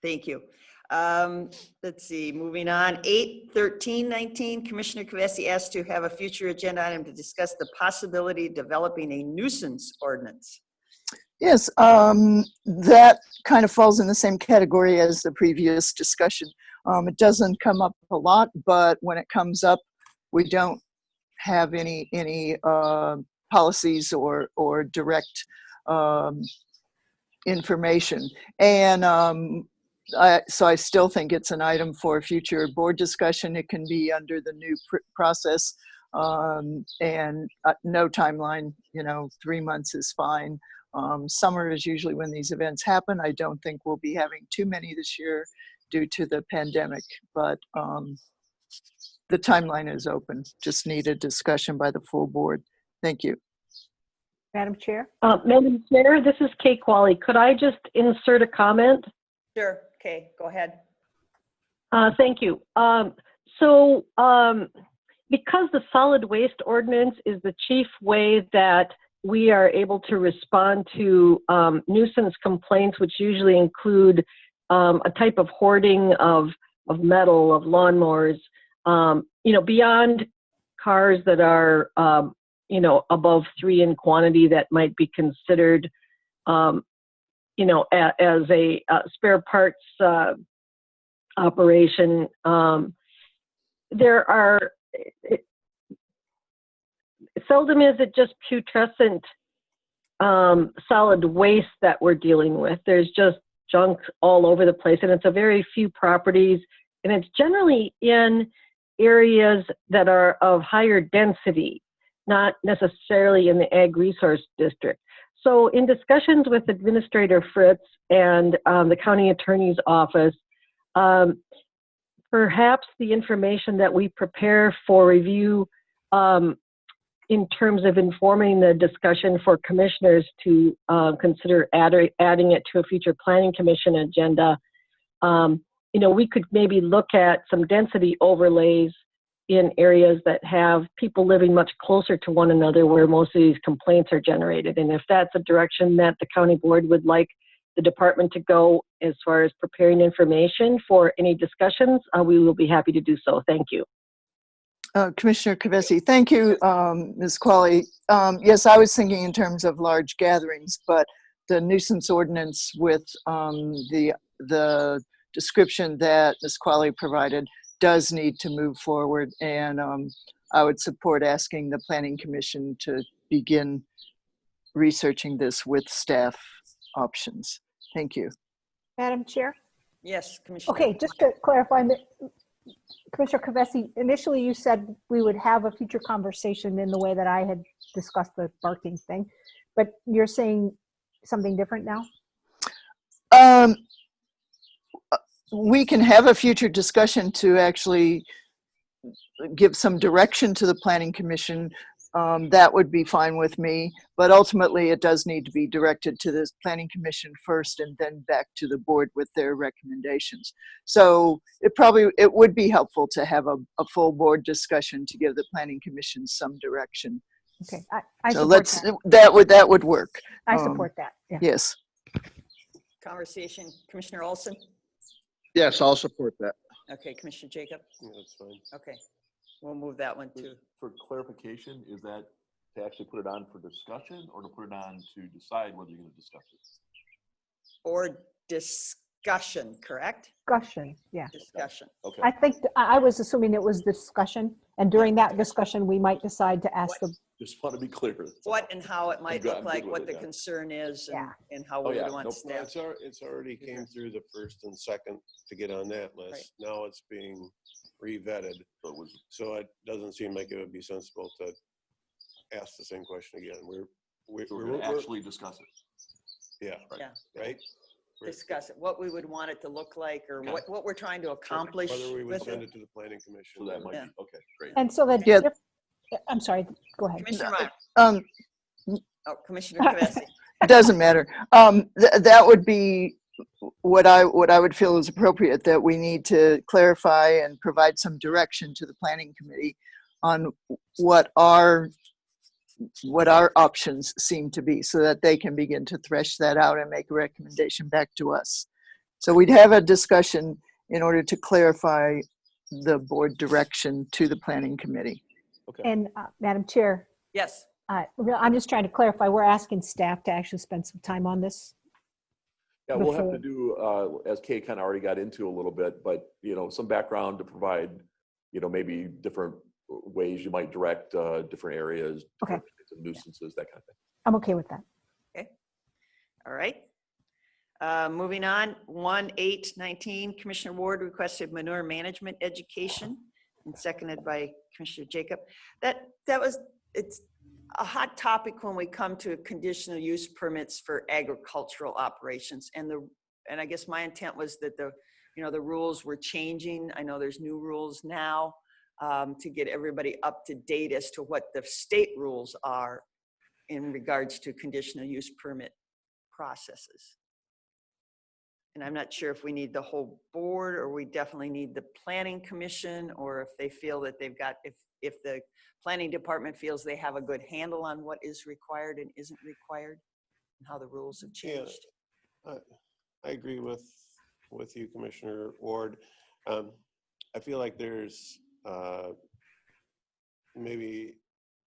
Thank you. Let's see, moving on. 8/13/19, Commissioner Kvesi asked to have a future agenda item to discuss the possibility of developing a nuisance ordinance. Yes, that kind of falls in the same category as the previous discussion. It doesn't come up a lot, but when it comes up, we don't have any policies or direct information. And so I still think it's an item for future board discussion. It can be under the new process, and no timeline. 3 months is fine. Summer is usually when these events happen. I don't think we'll be having too many this year due to the pandemic, but the timeline is open. Just need a discussion by the full board. Thank you. Madam Chair? Madam Chair, this is Kay Qualley. Could I just insert a comment? Sure, okay, go ahead. Thank you. Because the solid waste ordinance is the chief way that we are able to respond to nuisance complaints, which usually include a type of hoarding of metal, of lawnmowers, beyond cars that are, above 3 in quantity that might be considered, as a spare parts operation. Seldom is it just putrescent solid waste that we're dealing with. There's just junk all over the place, and it's a very few properties, and it's generally in areas that are of higher density, not necessarily in the ag resource district. So in discussions with Administrator Fritz and the county attorney's office, perhaps the information that we prepare for review in terms of informing the discussion for commissioners to consider adding it to a future planning commission agenda, we could maybe look at some density overlays in areas that have people living much closer to one another where most of these complaints are generated. And if that's a direction that the county board would like the department to go as far as preparing information for any discussions, we will be happy to do so. Thank you. Commissioner Kavesi, thank you, Ms. Qualley. Yes, I was thinking in terms of large gatherings, but the nuisance ordinance with the description that Ms. Qualley provided does need to move forward, and I would support asking the Planning Commission to begin researching this with staff options. Thank you. Madam Chair? Yes, Commissioner. Okay, just to clarify, Commissioner Kavesi, initially you said we would have a future conversation in the way that I had discussed the barking thing, but you're saying something different now? We can have a future discussion to actually give some direction to the Planning Commission. That would be fine with me, but ultimately it does need to be directed to the Planning Commission first and then back to the board with their recommendations. So it would be helpful to have a full board discussion to give the Planning Commission some direction. Okay, I So support that would work. I support that. Yeah. Yes. Conversation, Commissioner Olson? Yes, I'll support that. Okay, Commissioner Jacob? Yeah, that's fine. Okay, we'll move that one too. For clarification, is that to actually put it on for discussion or to put it on to decide whether you're going to discuss it? Or discussion, correct? Discussion, yeah. Discussion. Okay. I think I was assuming it was discussion, and during that discussion, we might decide to ask the, Just want to be clear. What and how it might I'm good- look I'm like, good with what it, the yeah. concern is, Yeah. and how Oh, we yeah, would want nope. staff. It's already came through the first and second to get on that list. Now it's being re-vetted. So it doesn't seem like it would be sensible to ask the same question again. We're going to actually discuss it. Yeah, Yeah, right? discuss it, what we would want it to look like, or Okay. what we're trying to accomplish Whether we would with send it. it to the planning commission. So that might Yeah. be, okay, great. and so that, Yeah. I'm sorry, go ahead. Commissioner Meyer, Um, Commissioner Kavesi. doesn't matter. That would be what I would feel is appropriate, that we need to clarify and provide some direction to the planning committee on what our options seem to be, so that they can begin to thresh that out and make a recommendation back to us. So we'd have a discussion in order to clarify the board direction to the planning committee. Okay. And Madam Chair, Yes, I'm just trying to clarify, we're asking staff to actually spend some time on this. Yeah, we'll have to before- do, as Kay kind of already got into a little bit, but, some background to provide, maybe different ways you might direct different areas, Okay. different types of nuisances, that kind of thing. I'm okay with that. all right. Moving on, 1/8/19, Commissioner Ward requested manure management education, and seconded by Commissioner Jacob. a hot topic when we come to conditional use permits for agricultural operations. And I guess my intent was that the rules were changing. I know there's new rules now to get everybody up to date as to what the state rules are in regards to conditional use permit processes. And I'm not sure if we need the whole board, or we definitely need the planning commission, or if they feel that they've got, if the planning department feels they have a good handle on what is required and isn't required and how the rules have changed. Yeah, I agree with you, Commissioner Ward. I feel like there's maybe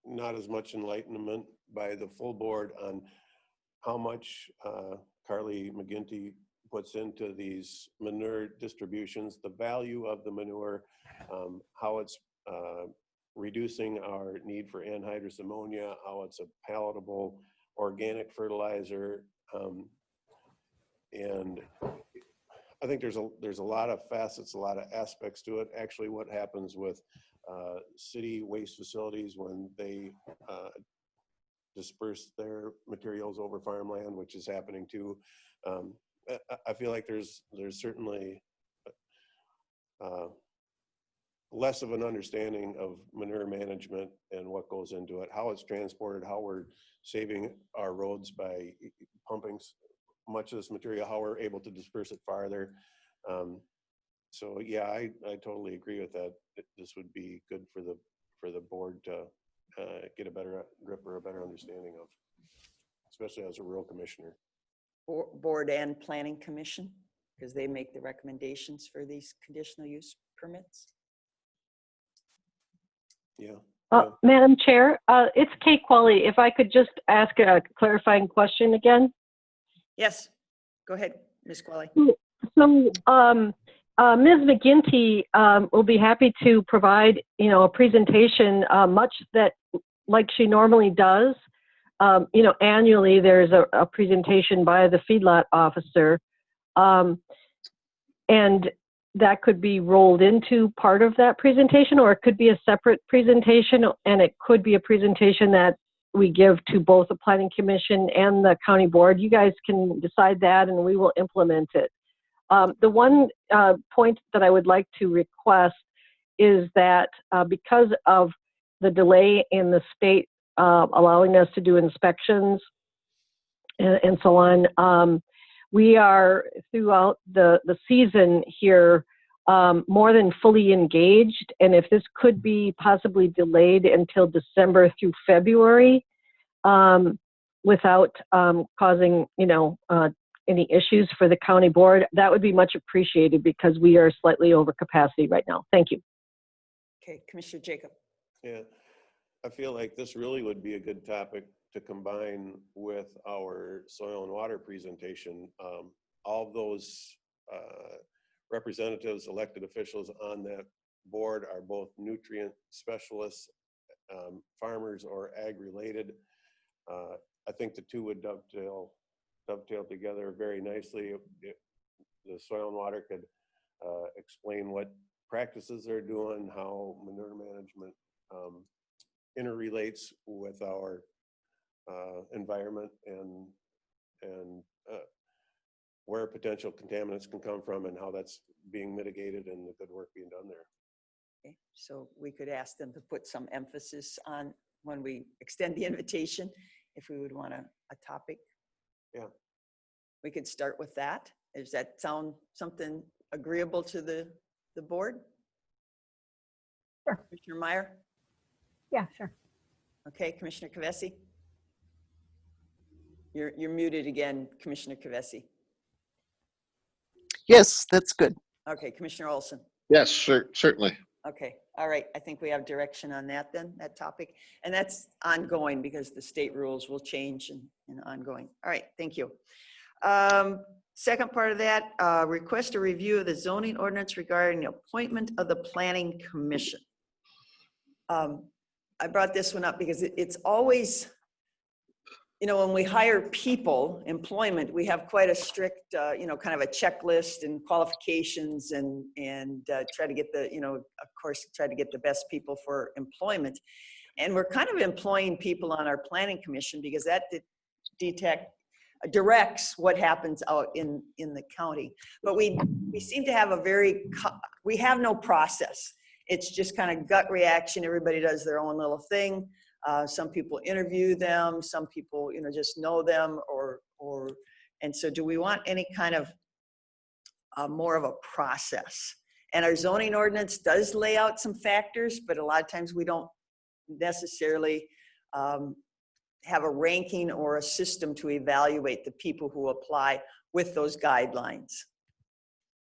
not as much enlightenment by the full board on how much Carly McGinty puts into these manure distributions, the value of the manure, how it's reducing our need for anhydrous ammonia, how it's a palatable organic fertilizer. And I think there's a lot of facets, a lot of aspects to it. Actually, what happens with city waste facilities when they disperse their materials over farmland, which is happening too. I feel like there's certainly less of an understanding of manure management and what goes into it, how it's transported, how we're saving our roads by pumping much of this material, how we're able to disperse it farther. So yeah, I totally agree with that. This would be good for the board to get a better grip or a better understanding of, especially as a rural commissioner. Board and planning commission, because they make the recommendations for these conditional use permits. Yeah. Madam Chair, it's Kate Qualley. If I could just ask a clarifying question again. Yes, go ahead, Ms. Qualley. So, Ms. McGinty will be happy to provide, a presentation, much that like she normally does. Annually there's a presentation by the feedlot officer, and that could be rolled into part of that presentation, or it could be a separate presentation, and it could be a presentation that we give to both the Planning Commission and the County Board. You guys can decide that, and we will implement it. The one point that I would like to request is that because of the delay in the state allowing us to do inspections and so on, we are throughout the season here more than fully engaged, and if this could be possibly delayed until December through February without causing any issues for the county board, that would be much appreciated, because we are slightly over capacity right now. Thank you. Okay, Commissioner Jacob. Yeah, I feel like this really would be a good topic to combine with our soil and water presentation. All of those representatives, elected officials on that board are both nutrient specialists, farmers, or ag related. I think the two would dovetail together very nicely. The soil and water could explain what practices they're doing, how manure management interrelates with our environment, and where potential contaminants can come from, and how that's being mitigated, and the good work being done there. Okay, so we could ask them to put some emphasis on when we extend the invitation, if we would want a topic. Yeah. We could start with that. Does that sound something agreeable to the board? Sure. Commissioner Meyer? Yeah, sure. Okay, Commissioner Kavesi? You're muted again, Commissioner Kavesi. Yes, that's good. Okay, Commissioner Olson? Yes, certainly. Okay, all right. I think we have direction on that then, that topic. And that's ongoing because the state rules will change and ongoing. All right, thank you. Second part of that, request a review of the zoning ordinance regarding the appointment of the Planning Commission. I brought this one up because it's always, when we hire people, employment, we have quite a strict, kind of a checklist and qualifications and try to get the, of course, try to get the best people for employment. and we're kind of employing people on our planning commission because that directs what happens out in the county. But we seem to have we have no process. It's just kind of gut reaction. Everybody does their own little thing. Some people interview them. Some people, just know them and so do we want any kind of more of a process? And our zoning ordinance does lay out some factors, but a lot of times we don't necessarily have a ranking or a system to evaluate the people who apply with those guidelines.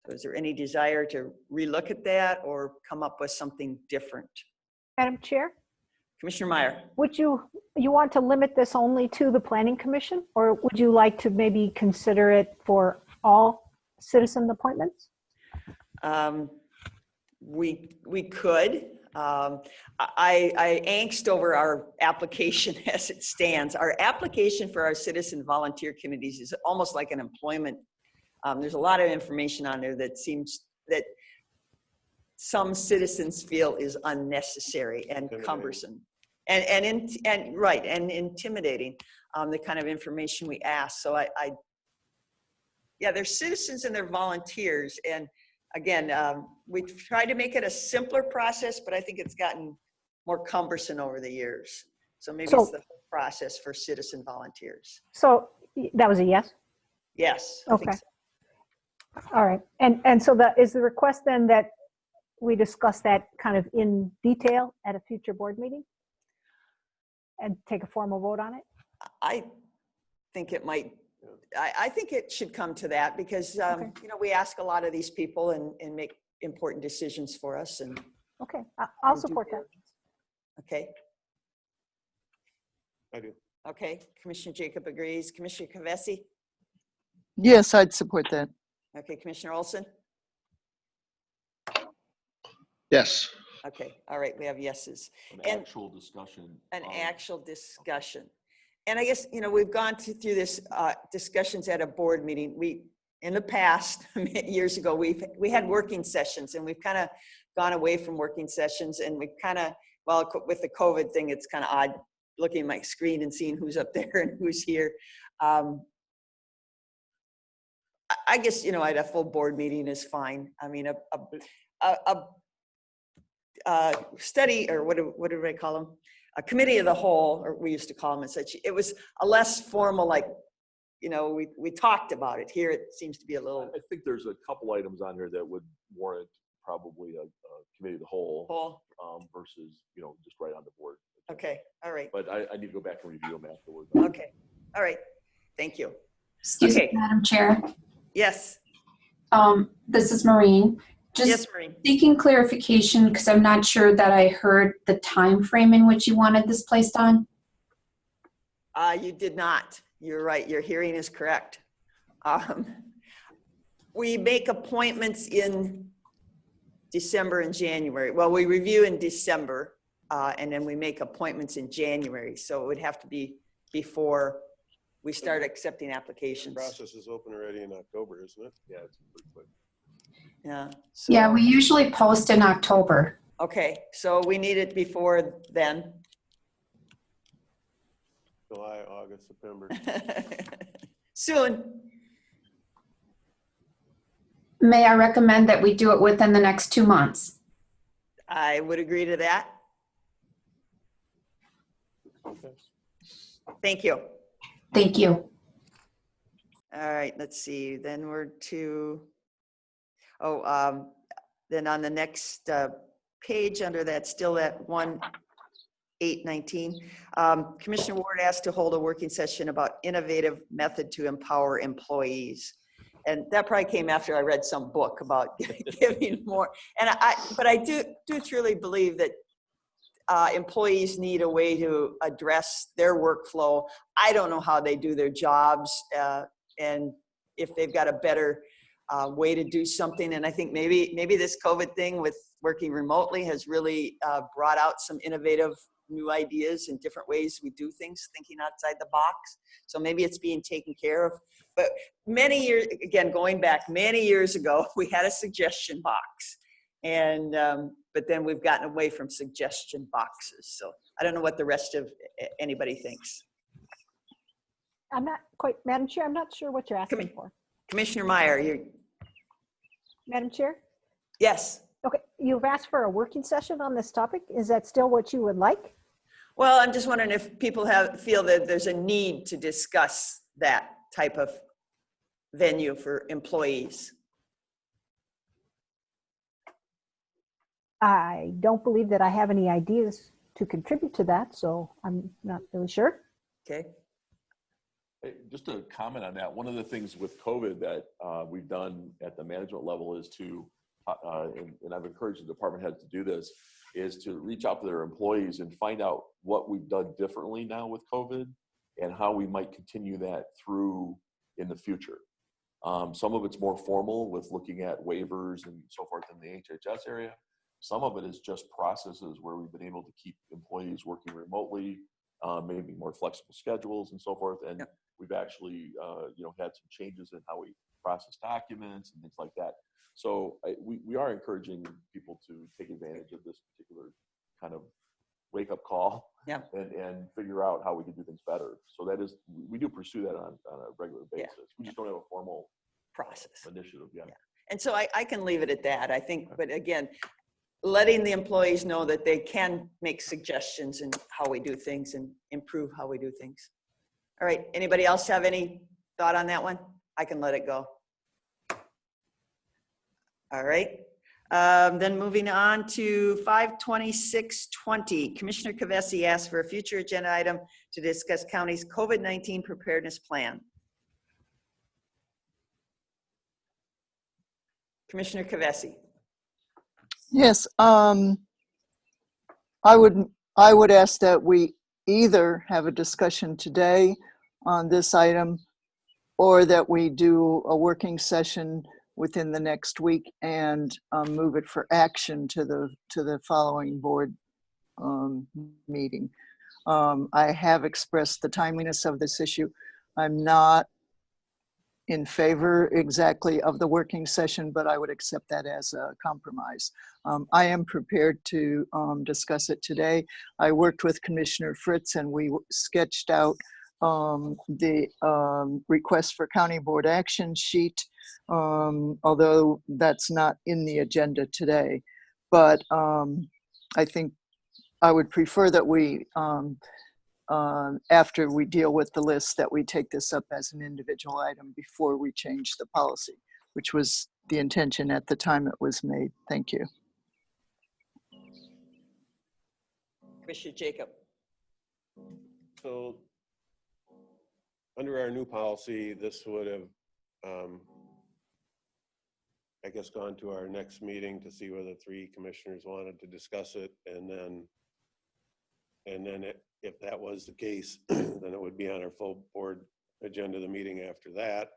So is there any desire to relook at that or come up with something different? Madam Chair, Commissioner Meyer. would you want to limit this only to the Planning Commission, or would you like to maybe consider it for all citizen appointments? We could. I angst over our application as it stands. Our application for our citizen volunteer committees is almost like an employment. There's a lot of information on there that seems that some citizens feel is unnecessary and cumbersome and intimidating, the kind of information we ask. So yeah, they're citizens and they're volunteers. And again, we've tried to make it a simpler process, but I think it's gotten more cumbersome over the years. So maybe it's the whole process for citizen volunteers. So that was a yes? Yes. Okay. All right. And so is the request then that we discuss that kind of in detail at a future board meeting and take a formal vote on it? I think it might. I think it should come to that because, we ask a lot of these people and make important decisions for us. And okay, I'll support that. Okay. I do. Okay. Commissioner Jacob agrees. Commissioner Kavesi? Yes, I'd support that. Okay. Commissioner Olson? Yes. Okay. All right. We have yeses. An actual discussion. An actual discussion. And I guess, we've gone through this discussions at a board meeting. In the past, years ago, we had working sessions and we've kind of gone away from working sessions and we kind of, with the COVID thing, it's kind of odd looking at my screen and seeing who's up there and who's here. I guess, at a full board meeting is fine. I mean, a study, or what do I call them? A committee of the whole, or we used to call them and such. It was a less formal, we talked about it. Here it seems to be a little. I think there's a couple items on here that would warrant probably a committee of the whole versus, just right on the board. Okay, all right. But I need to go back and review them afterwards. Okay, all right. Thank you. Excuse me, Madam Chair. Yes. This is Maureen. Yes, Maureen. Seeking clarification because I'm not sure that I heard the time frame in which you wanted this placed on. You did not. You're right. Your hearing is correct. We make appointments in December and January. Well, we review in December, and then we make appointments in January. So it would have to be before we start accepting applications. The process is open already in October, isn't it? Yeah, it's pretty quick. Yeah. So, Yeah, we usually post in October. okay, so we need it before then. July, August, September. Soon. May I recommend that we do it within the next 2 months? I would agree to that. Okay. Thank you. Thank you. All right, let's see. Then we're to, then on the next page under that, still that 1/8/19, Commissioner Ward asked to hold a working session about innovative method to empower employees. And that probably came after I read some book about giving more. But I do truly believe that employees need a way to address their workflow. I don't know how they do their jobs and if they've got a better way to do something. And I think maybe this COVID thing with working remotely has really brought out some innovative new ideas and different ways we do things, thinking outside the box. So maybe it's being taken care of. But many years, again, going back many years ago, we had a suggestion box. And, but then we've gotten away from suggestion boxes. So I don't know what the rest of anybody thinks. I'm not quite, Madam Chair, I'm not sure what you're asking for. Commissioner Meyer, you, Madam Chair? yes. Okay, you've asked for a working session on this topic. Is that still what you would like? Well, I'm just wondering if people feel that there's a need to discuss that type of venue for employees. I don't believe that I have any ideas to contribute to that, so I'm not really sure. Okay. Hey, just to comment on that, one of the things with COVID that we've done at the management level is to, and I've encouraged the department heads to do this, is to reach out to their employees and find out what we've done differently now with COVID and how we might continue that through in the future. Some of it's more formal with looking at waivers and so forth in the HHS area. Some of it is just processes where we've been able to keep employees working remotely, maybe more flexible schedules and so forth. And we've actually, had some changes in how we process documents and things like that. So we are encouraging people to take advantage of this particular kind of wake up call and figure out how we can do things better. So that is, we do pursue that on a regular basis. We just don't have a formal process initiative yet. And so I can leave it at that, I think, but again, letting the employees know that they can make suggestions in how we do things and improve how we do things. All right, anybody else have any thought on that one? I can let it go. All right, then moving on to 5/26/20. Commissioner Kavesi asked for a future agenda item to discuss county's COVID-19 preparedness plan. Commissioner Kavesi. Yes, I would ask that we either have a discussion today on this item or that we do a working session within the next week and move it for action to the following board meeting. I have expressed the timeliness of this issue. I'm not in favor exactly of the working session, but I would accept that as a compromise. I am prepared to discuss it today. I worked with Commissioner Fritz and we sketched out the request for county board action sheet, although that's not in the agenda today. But I think I would prefer that we, after we deal with the list, that we take this up as an individual item before we change the policy, which was the intention at the time it was made. Thank you. Commissioner Jacob. So under our new policy, this would have, I guess, gone to our next meeting to see whether 3 commissioners wanted to discuss it. And then if that was the case, then it would be on our full board agenda, the meeting after that.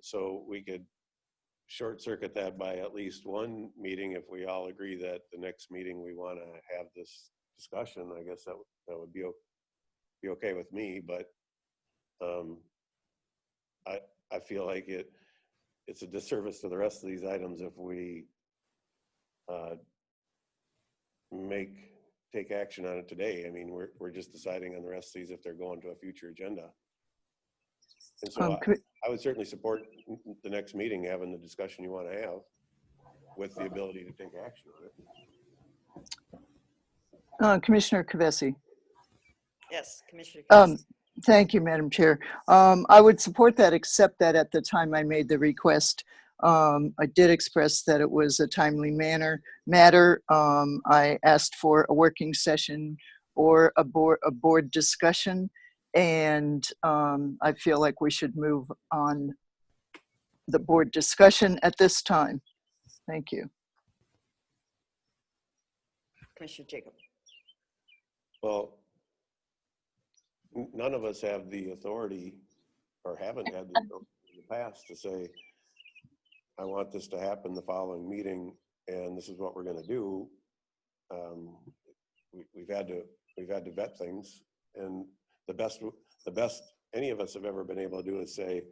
So we could short circuit that by at least one meeting if we all agree that the next meeting we want to have this discussion. I guess that would be okay with me, but I feel like it's a disservice to the rest of these items if we take action on it today. I mean, we're just deciding on the rest of these if they're going to a future agenda. And so I would certainly support the next meeting having the discussion you want to have with the ability to take action on it. Commissioner Kavesi. Yes, Commissioner Kavesi. Thank you, Madam Chair. I would support that, except that at the time I made the request, I did express that it was a timely matter. I asked for a working session or a board discussion, and I feel like we should move on the board discussion at this time. Thank you. Commissioner Jacob. Well, none of us have the authority or haven't had the authority in the past to say, I want this to happen the following meeting, and this is what we're going to do. We've had to vet things, and the best any of us have ever been able to do is say,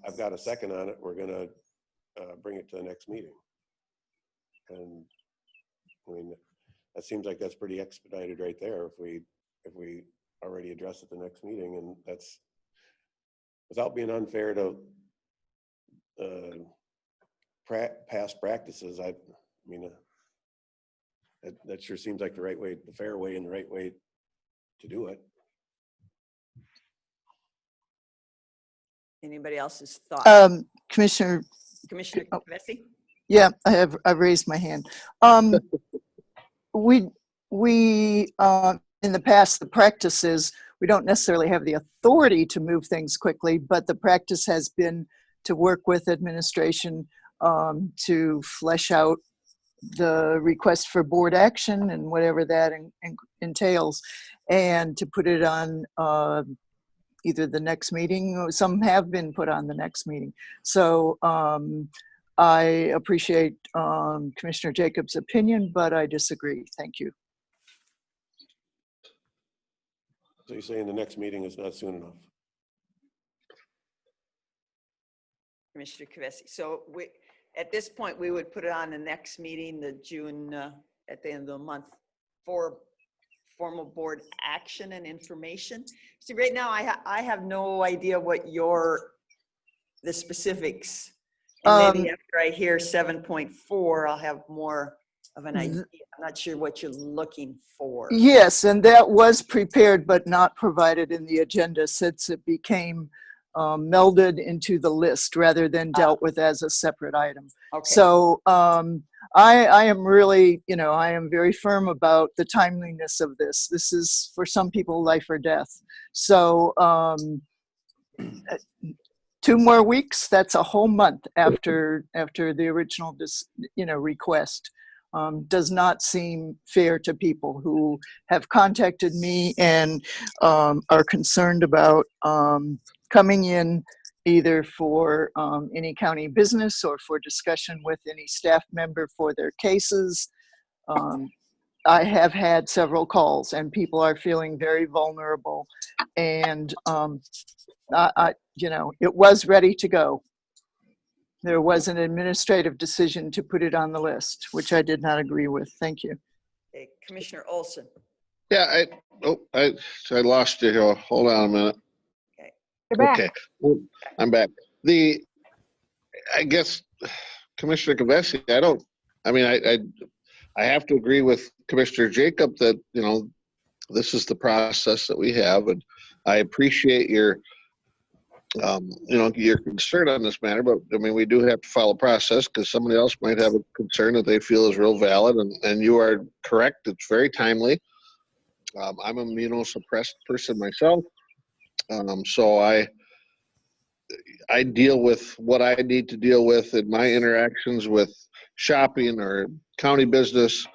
I've got a second on it. We're going to bring it to the next meeting. And I mean, that seems like that's pretty expedited right there if we already address it the next meeting, and that's without being unfair to past practices. I mean, that sure seems like the right way, the fair way and the right way to do it. Anybody else's thoughts? Commissioner, Commissioner Kvesi? yeah, I've raised my hand. We in the past, the practice is we don't necessarily have the authority to move things quickly, but the practice has been to work with administration to flesh out the request for board action and whatever that entails, and to put it on either the next meeting, or some have been put on the next meeting. So I appreciate Commissioner Jacobs' opinion, but I disagree. Thank you. So you're saying the next meeting is not soon enough? Commissioner Kvesi. So at this point, we would put it on the next meeting, the June, at the end of the month, for formal board action and information. See, right now, I have no idea what the specifics. And maybe after I hear 7.4, I'll have more of an idea. I'm not sure what you're looking for. Yes, and that was prepared but not provided in the agenda since it became melded into the list rather than dealt with as a separate item. Okay. So I am really, I am very firm about the timeliness of this. This is for some people life or death. So 2 more weeks, that's a whole month after the original request. Does not seem fair to people who have contacted me and are concerned about coming in either for any county business or for discussion with any staff member for their cases. I have had several calls and people are feeling very vulnerable, and it was ready to go. There was an administrative decision to put it on the list, which I did not agree with. Thank you. Okay, Commissioner Olson. Yeah, I lost you here. Hold on a minute. Okay. You're back. Okay, I'm back. I guess Commissioner Kvesi, I have to agree with Commissioner Jacob that, this is the process that we have, and I appreciate your concern on this matter, but we do have to follow process because somebody else might have a concern that they feel is real valid, and you are correct. It's very timely. I'm a immunosuppressed person myself, so I deal with what I need to deal with in my interactions with shopping or county business,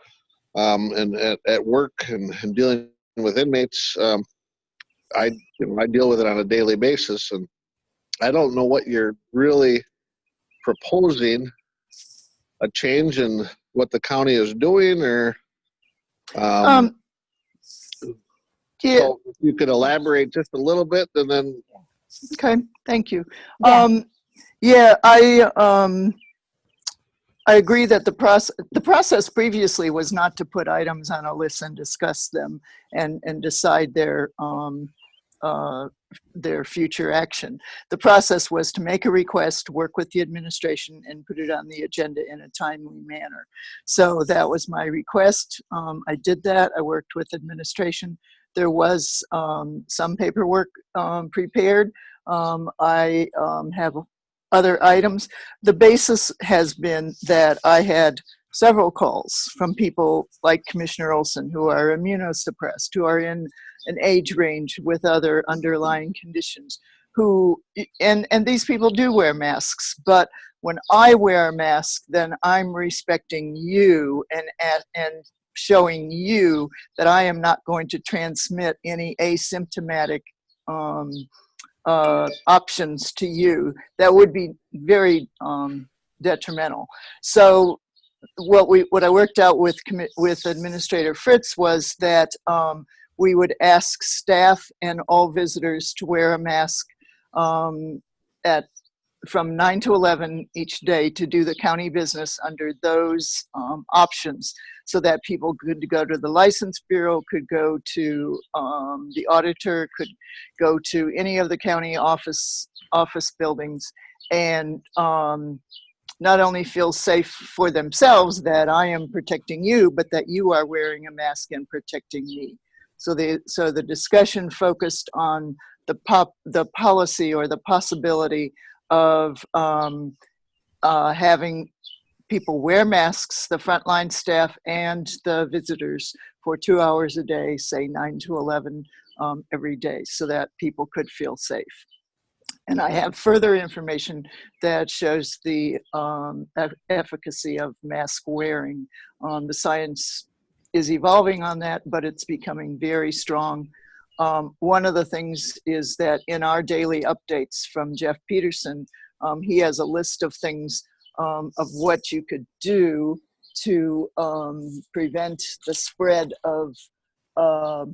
and at work and dealing with inmates. I deal with it on a daily basis, and I don't know what you're really proposing, a change in what the county is doing, or Yeah. so if you could elaborate just a little bit, and then. Okay. Thank you. Yeah. I agree that the process previously was not to put items on a list and discuss them and decide their future action. The process was to make a request, work with the administration, and put it on the agenda in a timely manner. So that was my request. I did that. I worked with administration. There was some paperwork prepared. I have other items. The basis has been that I had several calls from people like Commissioner Olson who are immunosuppressed, who are in an age range with other underlying conditions, and these people do wear masks, but when I wear a mask, then I'm respecting you and showing you that I am not going to transmit any asymptomatic options to you that would be very detrimental. So what I worked out with Administrator Fritz was that we would ask staff and all visitors to wear a mask at from 9 to 11 each day to do the county business under those options, so that people could go to the license bureau, could go to the auditor, could go to any of the county office buildings, and not only feel safe for themselves that I am protecting you, but that you are wearing a mask and protecting me. So the discussion focused on the policy or the possibility of having people wear masks, the frontline staff and the visitors, for 2 hours a day, say 9 to 11 every day, so that people could feel safe. And I have further information that shows the efficacy of mask wearing. The science is evolving on that, but it's becoming very strong. One of the things is that in our daily updates from Jeff Peterson, he has a list of things of what you could do to prevent the spread of the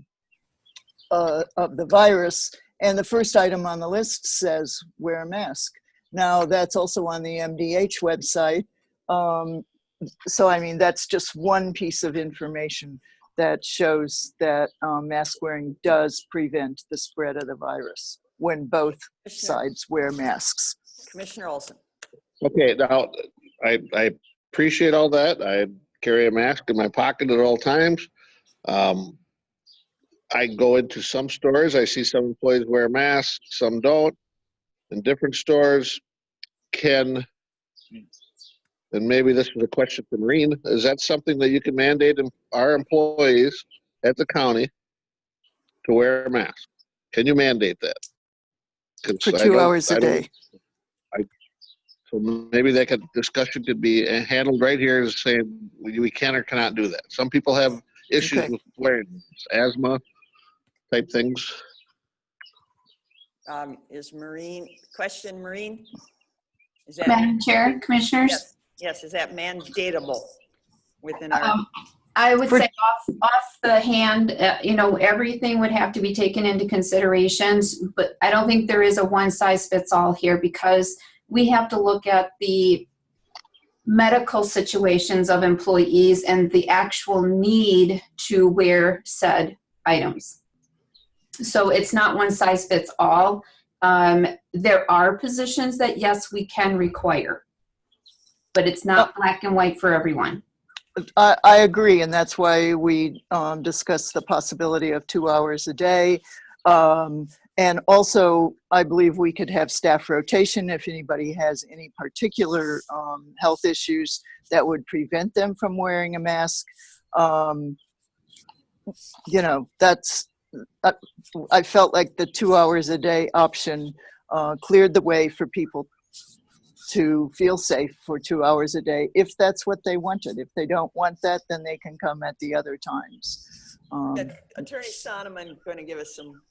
virus. And the first item on the list says wear a mask. Now that's also on the MDH website. So I mean, that's just one piece of information that shows that mask wearing does prevent the spread of the virus when both sides wear masks. Commissioner Olson. Okay, now, I appreciate all that. I carry a mask in my pocket at all times. I go into some stores, I see some employees wear masks, some don't. In different stores, and maybe this is a question for Maureen, is that something that you can mandate our employees at the county to wear a mask? Can you mandate that? For 2 hours a day. So maybe that discussion could be handled right here as saying we can or cannot do that. Some people have issues with wearing asthma type things. Is Maureen, is that Madam Chair, Commissioners? yes, is that mandatable within our I would say off the hand, everything would have to be taken into considerations, but I don't think there is a one size fits all here, because we have to look at the medical situations of employees and the actual need to wear said items. So it's not one size fits all. There are positions that, yes, we can require, but it's not black and white for everyone. I agree, and that's why we discussed the possibility of 2 hours a day. And also, I believe we could have staff rotation if anybody has any particular health issues that would prevent them from wearing a mask. I felt like the 2 hours a day option cleared the way for people to feel safe for 2 hours a day, if that's what they wanted. If they don't want that, then they can come at the other times. Attorney Sonneman going to give us some.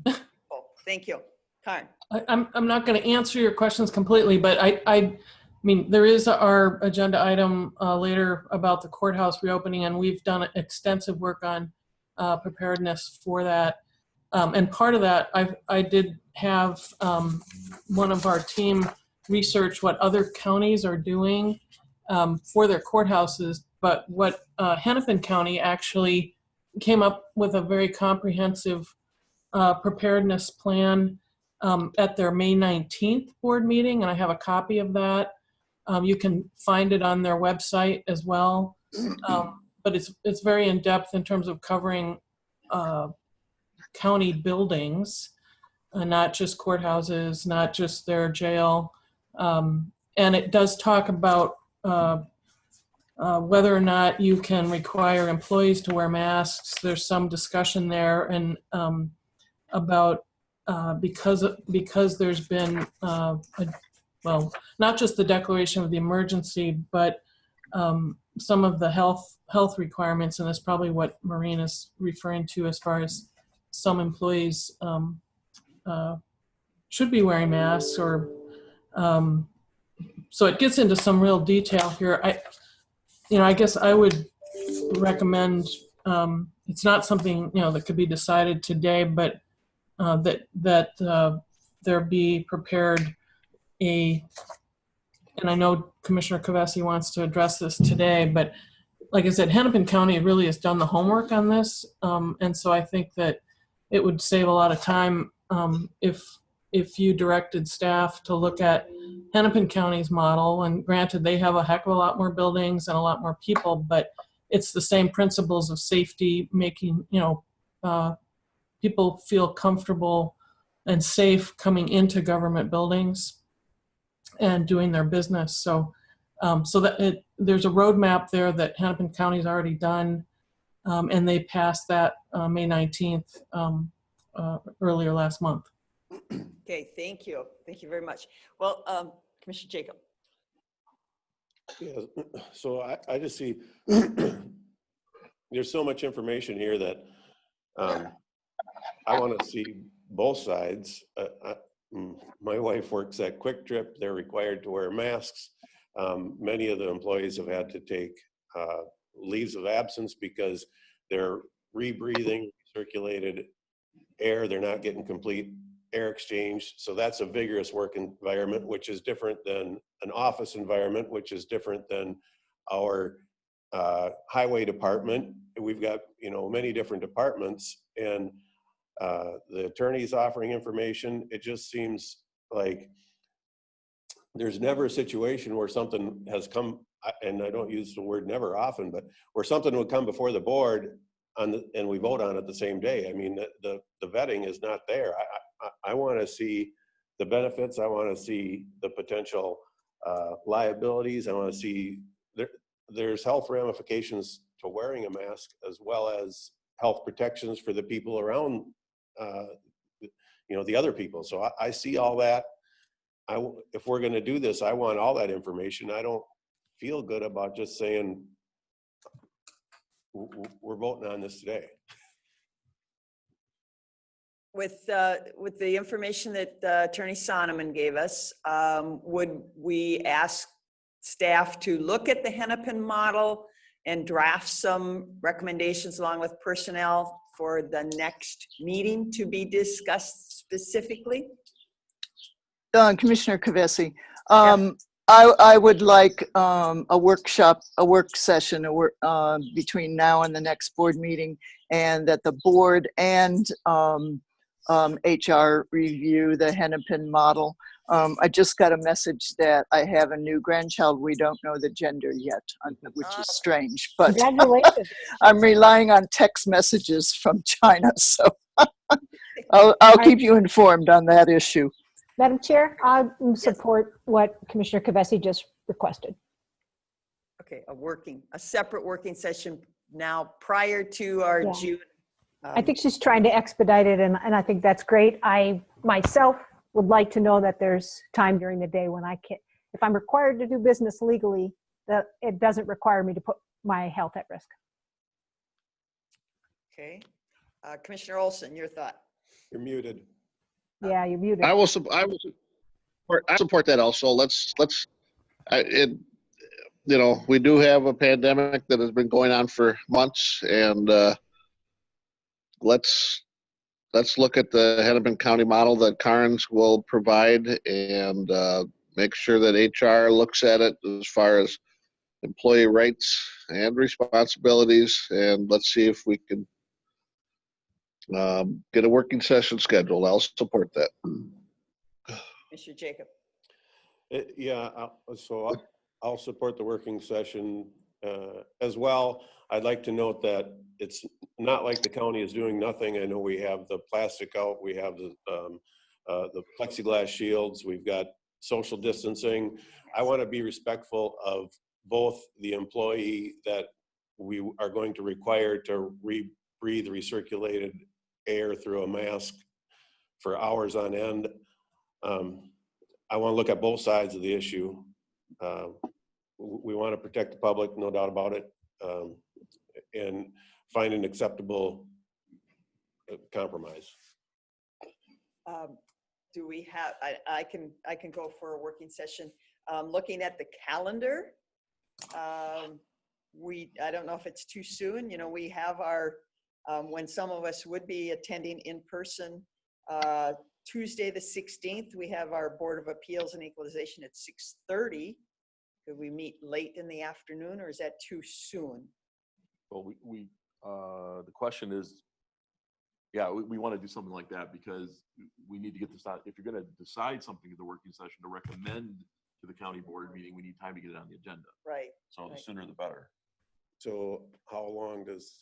Oh, thank you. Karen. I'm not going to answer your questions completely, but I mean, there is our agenda item later about the courthouse reopening, and we've done extensive work on preparedness for that. And part of that, I did have one of our team research what other counties are doing for their courthouses. But what Hennepin County actually came up with a very comprehensive preparedness plan at their May 19th board meeting, and I have a copy of that. You can find it on their website as well. But it's very in-depth in terms of covering county buildings, not just courthouses, not just their jail. And it does talk about whether or not you can require employees to wear masks. There's some discussion there, and about because there's been not just the declaration of the emergency, but some of the health requirements, and that's probably what Maureen is referring to as far as some employees should be wearing masks, or so it gets into some real detail here. I guess I would recommend, it's not something that could be decided today, but that there be prepared and I know Commissioner Kavesi wants to address this today, but like I said, Hennepin County really has done the homework on this. And so I think that it would save a lot of time if you directed staff to look at Hennepin County's model. And granted, they have a heck of a lot more buildings and a lot more people, but it's the same principles of safety, making, people feel comfortable and safe coming into government buildings and doing their business. So there's a roadmap there that Hennepin County's already done, and they passed that May 19th earlier last month. Okay, thank you. Thank you very much. Well, Commissioner Jacob. Yeah, so I just see there's so much information here that I want to see both sides. My wife works at Quick Trip. They're required to wear masks. Many of the employees have had to take leaves of absence because they're rebreathing circulated air. They're not getting complete air exchange. So that's a vigorous work environment, which is different than an office environment, which is different than our highway department. We've got, many different departments, and the attorney's offering information. It just seems like there's never a situation where something has come, and I don't use the word never often, but where something would come before the board and we vote on it the same day. I mean, the vetting is not there. I want to see the benefits. I want to see the potential liabilities. I want to see there's health ramifications to wearing a mask, as well as health protections for the people around, the other people. So I see all that. If we're going to do this, I want all that information. I don't feel good about just saying we're voting on this today. With the information that Attorney Sonneman gave us, would we ask staff to look at the Hennepin model and draft some recommendations along with personnel for the next meeting to be discussed specifically? Commissioner Kavesi, I would like a workshop, a work session, between now and the next board meeting, and that the board and HR review the Hennepin model. I just got a message that I have a new grandchild. We don't know the gender yet, which is strange, but Congratulations. I'm relying on text messages from China, so I'll keep you informed on that issue. Madam Chair, I support what Commissioner Kavesi just requested. Okay, a separate working session now prior to our June. I think she's trying to expedite it, and I think that's great. I myself would like to know that there's time during the day when I can, if I'm required to do business legally, that it doesn't require me to put my health at risk. Okay, Commissioner Olson, your thought. You're muted. Yeah, you're muted. I will support that also. We do have a pandemic that has been going on for months, and let's look at the Hennepin County model that Carnes will provide, and make sure that HR looks at it as far as employee rights and responsibilities, and let's see if we can get a working session scheduled. I'll support that. Mr. Jacob. I'll support the working session as well. I'd like to note that it's not like the county is doing nothing. I know we have the plastic out, we have the plexiglass shields, we've got social distancing. I want to be respectful of both the employee that we are going to require to breathe recirculated air through a mask for hours on end. I want to look at both sides of the issue. We want to protect the public, no doubt about it, and find an acceptable compromise. Do we have, I can go for a working session. Looking at the calendar, I don't know if it's too soon. We have our, when some of us would be attending in person, Tuesday, the 16th, we have our Board of Appeals and Equalization at 6:30. Could we meet late in the afternoon, or is that too soon? Well, the question is, yeah, we want to do something like that because we need to get this out. If you're going to decide something at the working session to recommend to the county board meeting, we need time to get it on the agenda. Right. So the Right. sooner the better. So how long does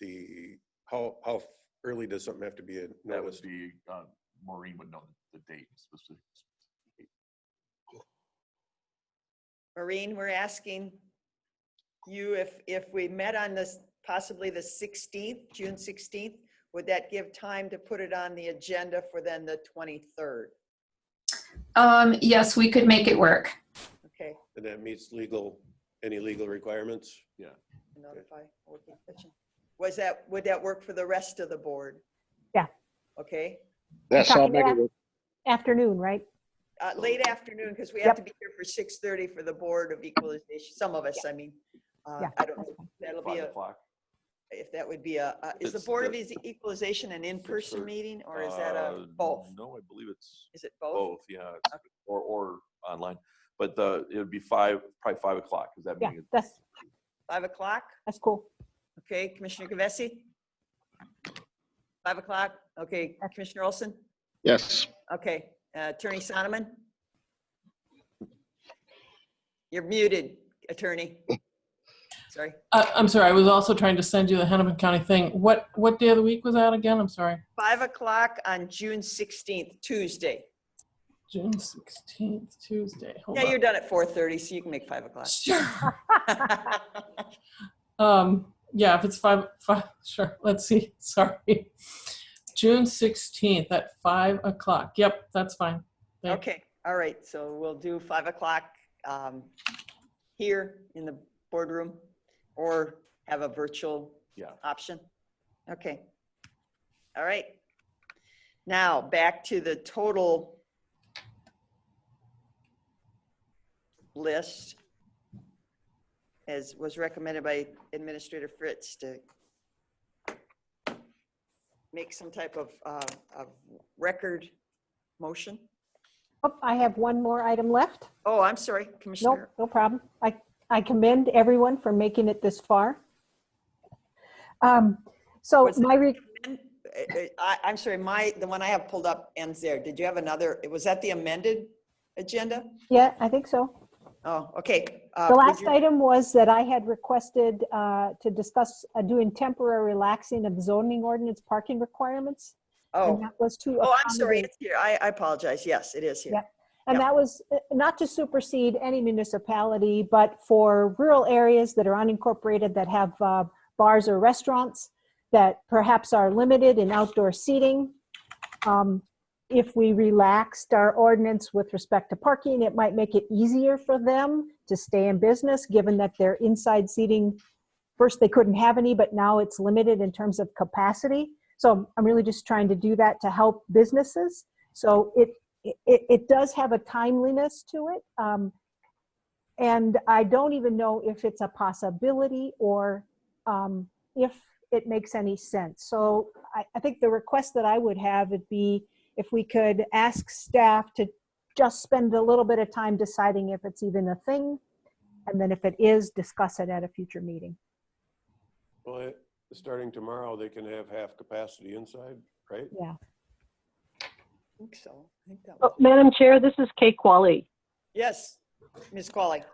how early does something have to be That would noticed? be, Maureen would know the date specific. Maureen, we're asking you if we met on this, possibly the 16th, June 16th, would that give time to put it on the agenda for then the 23rd? Yes, we could make it work. Okay, And that meets any legal requirements? Yeah. notify working session. Would that work for the rest of the board? Yeah. Okay, Yes, I'll talking make it about- work. Afternoon, right? late afternoon, because we have to be here for 6:30 for the Board of Equalization, some of us, I mean. Yeah, I don't know, that'll be 5 o'clock. if that would be is the It's Board of the- Equalization an in-person 6:30. meeting, or is that a both? No, I believe it's Is it both? both, yeah, or online. But it would be probably 5 o'clock, because that Yeah, meeting. that's 5 o'clock? cool. Okay, Commissioner Kavesi? 5 o'clock? Okay, Commissioner Olson? Yes. Okay, Attorney Sonoman? You're muted, Attorney. Sorry. I'm sorry, I was also trying to send you the Hennepin County thing. What day of the week was that again? I'm sorry. 5 o'clock on June 16th, Tuesday. June 16th, Tuesday. Hold Yeah, on. you're done at 4:30, so you can make 5 o'clock. Sure. Yeah, if it's five, sure. Let's see. Sorry. June 16th at 5 o'clock. Yep, that's fine. Thank- Okay, all right, so we'll do 5 o'clock here in the boardroom, or have a virtual Yeah. option. Okay. All right. Now, back to the total list as was recommended by Administrator Fritz to make some type of record motion. Oh, I have one more item left. Oh, I'm sorry, Nope, Commissioner. no problem. I commend everyone for making it this far. So Was my, I'm sorry, the one I have pulled up ends there. Did you have another, was that the amended agenda? yeah, I think so. Oh, okay. The last item was that I had requested to discuss doing temporary relaxing of zoning ordinance parking requirements. And Oh, that was to I'm sorry, accommodate- it's here. I apologize. Yes, it is here. Yeah. And Yep. that was not to supersede any municipality, but for rural areas that are unincorporated that have bars or restaurants that perhaps are limited in outdoor seating. If we relaxed our ordinance with respect to parking, it might make it easier for them to stay in business, given that their inside seating, first they couldn't have any, but now it's limited in terms of capacity. So I'm really just trying to do that to help businesses. So it does have a timeliness to it. And I don't even know if it's a possibility or if it makes any sense. So I think the request that I would have would be if we could ask staff to just spend a little bit of time deciding if it's even a thing. And then if it is, discuss it at a future meeting. Well, starting tomorrow, they can have half capacity inside, right? Yeah. I think so. I think that Oh, was, Madam Chair, this is Kay Qualley. yes, Ms. Qualley.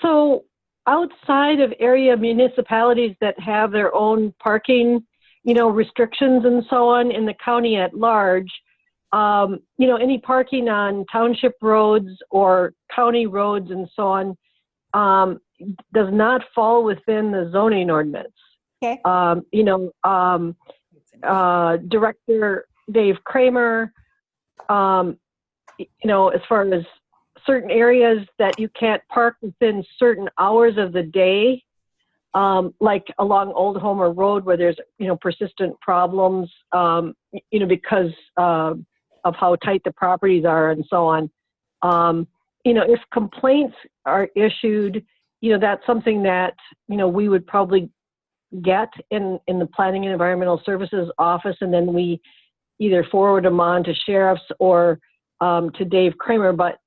So outside of area municipalities that have their own parking, restrictions and so on in the county at large, any parking on township roads or county roads and so on does not fall within the zoning ordinance. Okay. Director Dave Kramer, as far as certain areas that you can't park within certain hours of the day, like along Old Homer Road where there's, persistent problems, because of how tight the properties are and so on. If complaints are issued, that's something that, we would probably get in the Planning and Environmental Services office, and then we either forward them on to sheriffs or to Dave Kramer. But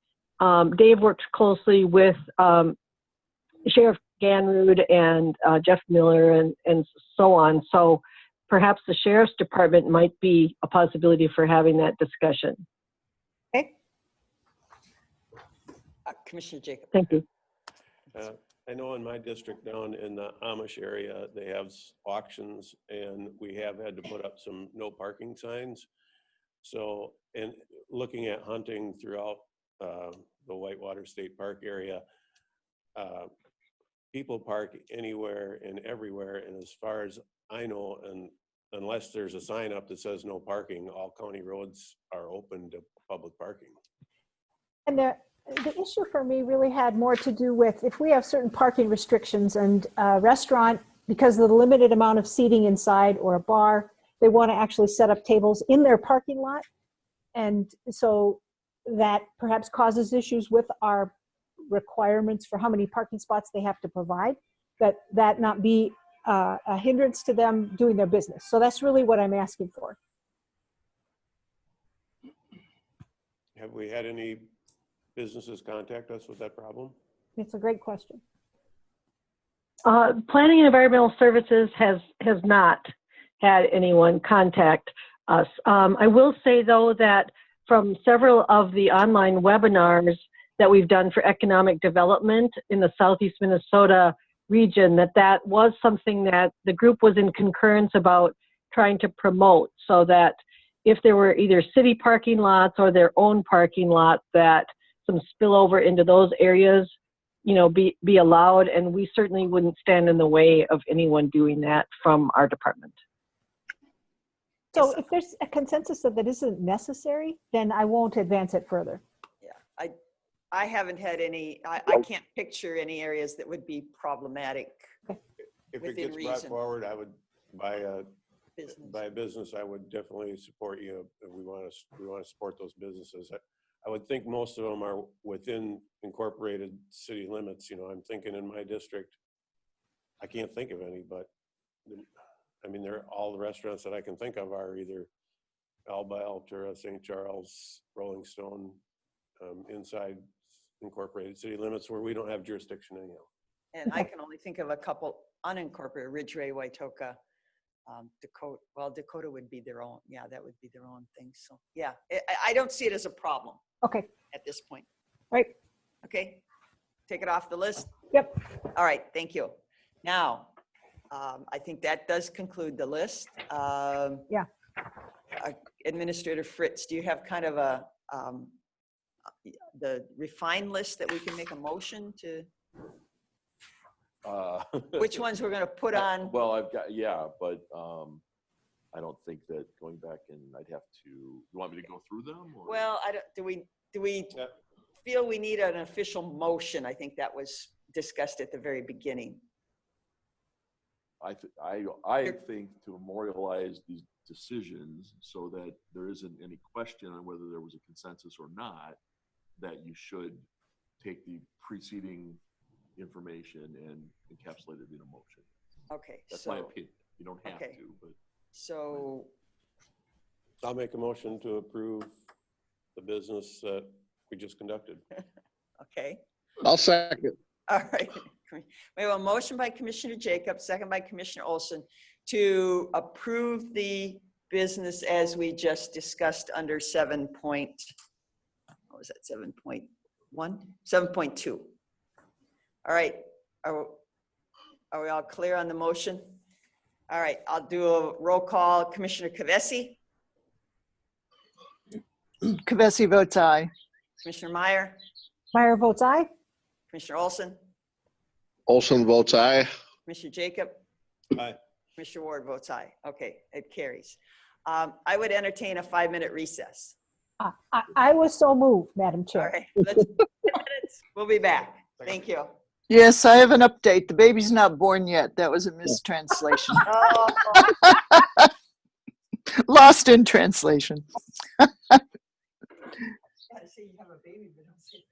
Dave works closely with Sheriff Ganrud and Jeff Miller and so on. So perhaps the sheriff's department might be a possibility for having that discussion. Okay. Commissioner Jacob. Thank you. I know in my district down in the Amish area, they have auctions, and we have had to put up some no parking signs. So, and looking at hunting throughout the Whitewater State Park area, people park anywhere and everywhere. And as far as I know, and unless there's a sign up that says no parking, all county roads are open to public parking. And the issue for me really had more to do with if we have certain parking restrictions and a restaurant, because of the limited amount of seating inside, or a bar, they want to actually set up tables in their parking lot. And so that perhaps causes issues with our requirements for how many parking spots they have to provide, that not be a hindrance to them doing their business. So that's really what I'm asking for. Have we had any businesses contact us with that problem? It's a great question. Planning and Environmental Services has not had anyone contact us. I will say, though, that from several of the online webinars that we've done for economic development in the Southeast Minnesota region, that was something that the group was in concurrence about trying to promote, so that if there were either city parking lots or their own parking lot, that some spillover into those areas, you know, be allowed. And we certainly wouldn't stand in the way of anyone doing that from our department. So if there's a consensus that isn't necessary, then I won't advance it further. Yeah, I haven't had any, I can't picture any areas that would be problematic. If it Within gets brought reason. forward, I would, by Business. a business, I would definitely support you. If we want to support those businesses. I would think most of them are within incorporated city limits. You know, I'm thinking in my district, I can't think of any, but I mean, all the restaurants that I can think of are either Alba, Altura, St. Charles, Rolling Stone, inside incorporated city limits where we don't have jurisdiction anyhow. And I can only think of a couple unincorporated, Ridgeway, Waitoka, Dakota. Well, Dakota would be their own. Yeah, that would be their own thing. So yeah, I don't see it as a problem. Okay. At this point. Right. Okay. Take it off the list. Yep. All right. Thank you. Now, I think that does conclude the list. Yeah. Administrator Fritz, do you have kind of a the refined list that we can make a motion to? Which ones we're going to put on? Well, I've got, yeah, but I don't think that going back and I'd have to, you want me to go through them? Or? Well, do we feel we need an official motion? I think that was discussed at the very beginning. I think to memorialize these decisions so that there isn't any question on whether there was a consensus or not, that you should take the preceding information and encapsulate it in a motion. Okay. That's my opinion. You don't have to, but. So I'll make a motion to approve the business that we just conducted. okay. I'll second. All right. We have a motion by Commissioner Jacob, second by Commissioner Olson, to approve the business as we just discussed under 7.2. All right. Are we all clear on the motion? All right. I'll do a roll call. Commissioner Kavesi? Kavesi votes aye. Commissioner Meyer? Meyer votes aye. Commissioner Olson? Olson votes aye. Commissioner Jacob? Aye. Commissioner Ward votes aye. Okay, it carries. I would entertain a 5-minute recess. I was so moved, Madam All Chair. right, we'll be back. Thank you. Yes, I have an update. The baby's not born yet. That was a mistranslation. Oh. Lost in translation. Yeah, see, you have a baby, but don't say it.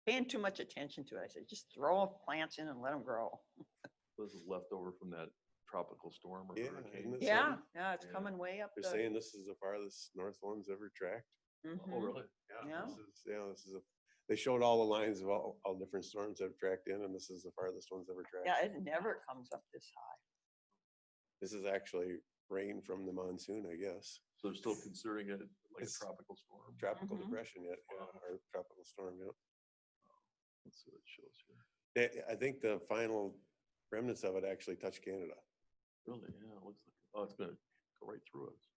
Paying too much attention to it. I said, just throw plants in and let them grow. This is left over from that tropical storm or Yeah, hurricane. isn't it Yeah, something? yeah, it's Yeah. coming way up. They're saying this is the farthest north one's ever tracked. Oh, really? Yeah. This is a, they showed all the lines of all different storms that have tracked in, and this is the farthest one's ever tracked. Yeah, it never comes up this high. This is actually rain from the monsoon, I guess. So they're still considering it like a It's- tropical storm. Tropical Mhm. depression yet, yeah, or tropical storm, yeah. Let's see what it shows here. I think the final remnants of it actually touch Canada. Really? Yeah, it looks like, oh, it's gonna go right through us.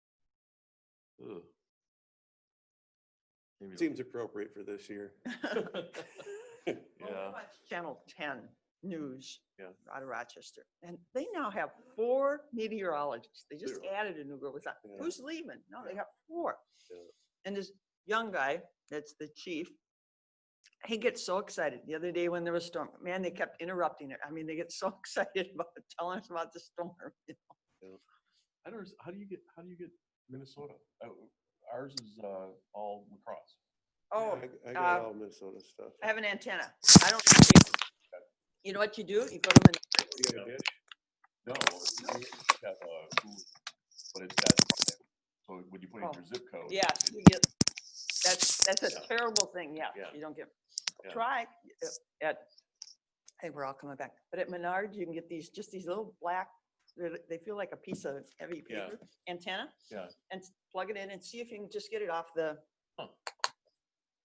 Ugh. Maybe it'll- Seems appropriate for this year. Yeah. Channel 10 News Yeah. out of Rochester. And they now have 4 meteorologists. They just Zero. added a new group. It's like, Yeah. who's leaving? No, they got 4. Yeah. And this young guy, that's the chief, he gets so excited. The other day when there was a storm, man, they kept interrupting it. I mean, they get so excited about telling us about the storm. I don't, how do you get Minnesota? Ours is all lacrosse. Oh, I got all Minnesota stuff. I have an antenna. I don't. You know what you do? You go to You got a dish? No, we have but it's got, so when you put in Oh, your zip code. yeah, it- you get, that's a terrible thing. Yeah, Yeah. you don't get. Yeah. Try at. I think we're all coming back, but at Menards you can get these little black. They feel like a piece of heavy Yeah. paper antenna. Yeah. And plug it in and see if you can just get it off the. Huh.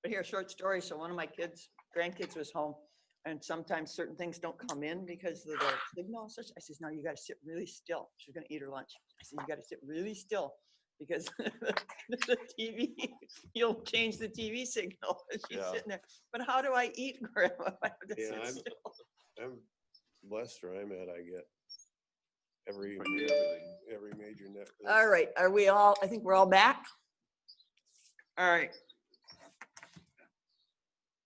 But here, short story. So one of my grandkids was home, and sometimes certain things don't come in because of the signal and such. I says, no, you got to sit really still. She's going to eat her lunch. I said, you got to sit really still because the TV, you'll change the TV signal. And she's Yeah. sitting there. But how do I eat, Grandma? if I have to Yeah, sit still? I'm blessed where I'm at. I get every major net. All right, are we all, I think we're all back? All right.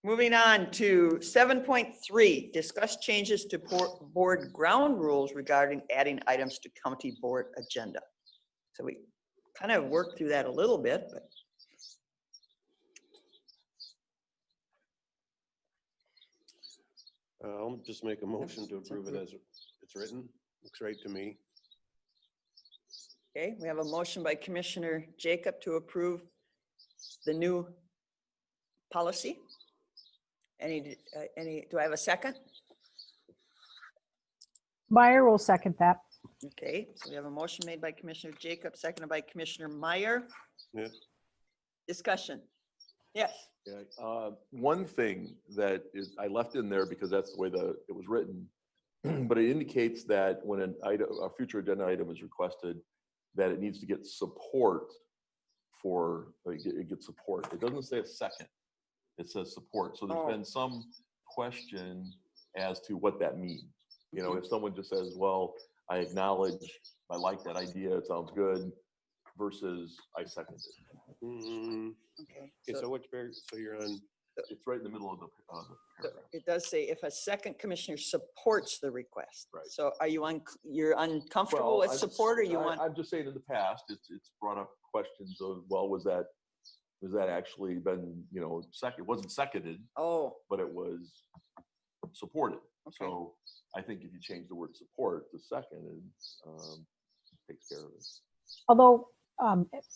Moving on to 7.3, discuss changes to board ground rules regarding adding items to county board agenda. So we kind of worked through that a little bit, but. I'll just make a motion to approve it as it's written. Looks right to me. Okay, we have a motion by Commissioner Jacob to approve the new policy. Do I have a second? Meyer will second that. Okay, so we have a motion made by Commissioner Jacob, seconded by Commissioner Meyer. Yeah. Discussion. Yes. Yeah, one thing that is, I left in there because that's the way it was written, but it indicates that when a future agenda item is requested, that it needs to get support it gets support. It doesn't say a second, it says support. So there's been some question as to what that means. You know, if someone just says, well, I acknowledge, I like that idea, it sounds good, versus I second it. Okay. Okay, so which paragraph, so you're on, It's right in the middle of the paragraph. It does say if a second commissioner supports the request. Right. So are you you're uncomfortable with support, or you want? I'm just saying in the past, it's brought up questions of, well, was that actually been, you know, it wasn't seconded, Oh, but it was supported. okay. So I think if you change the word support to second, it takes care of it. Although,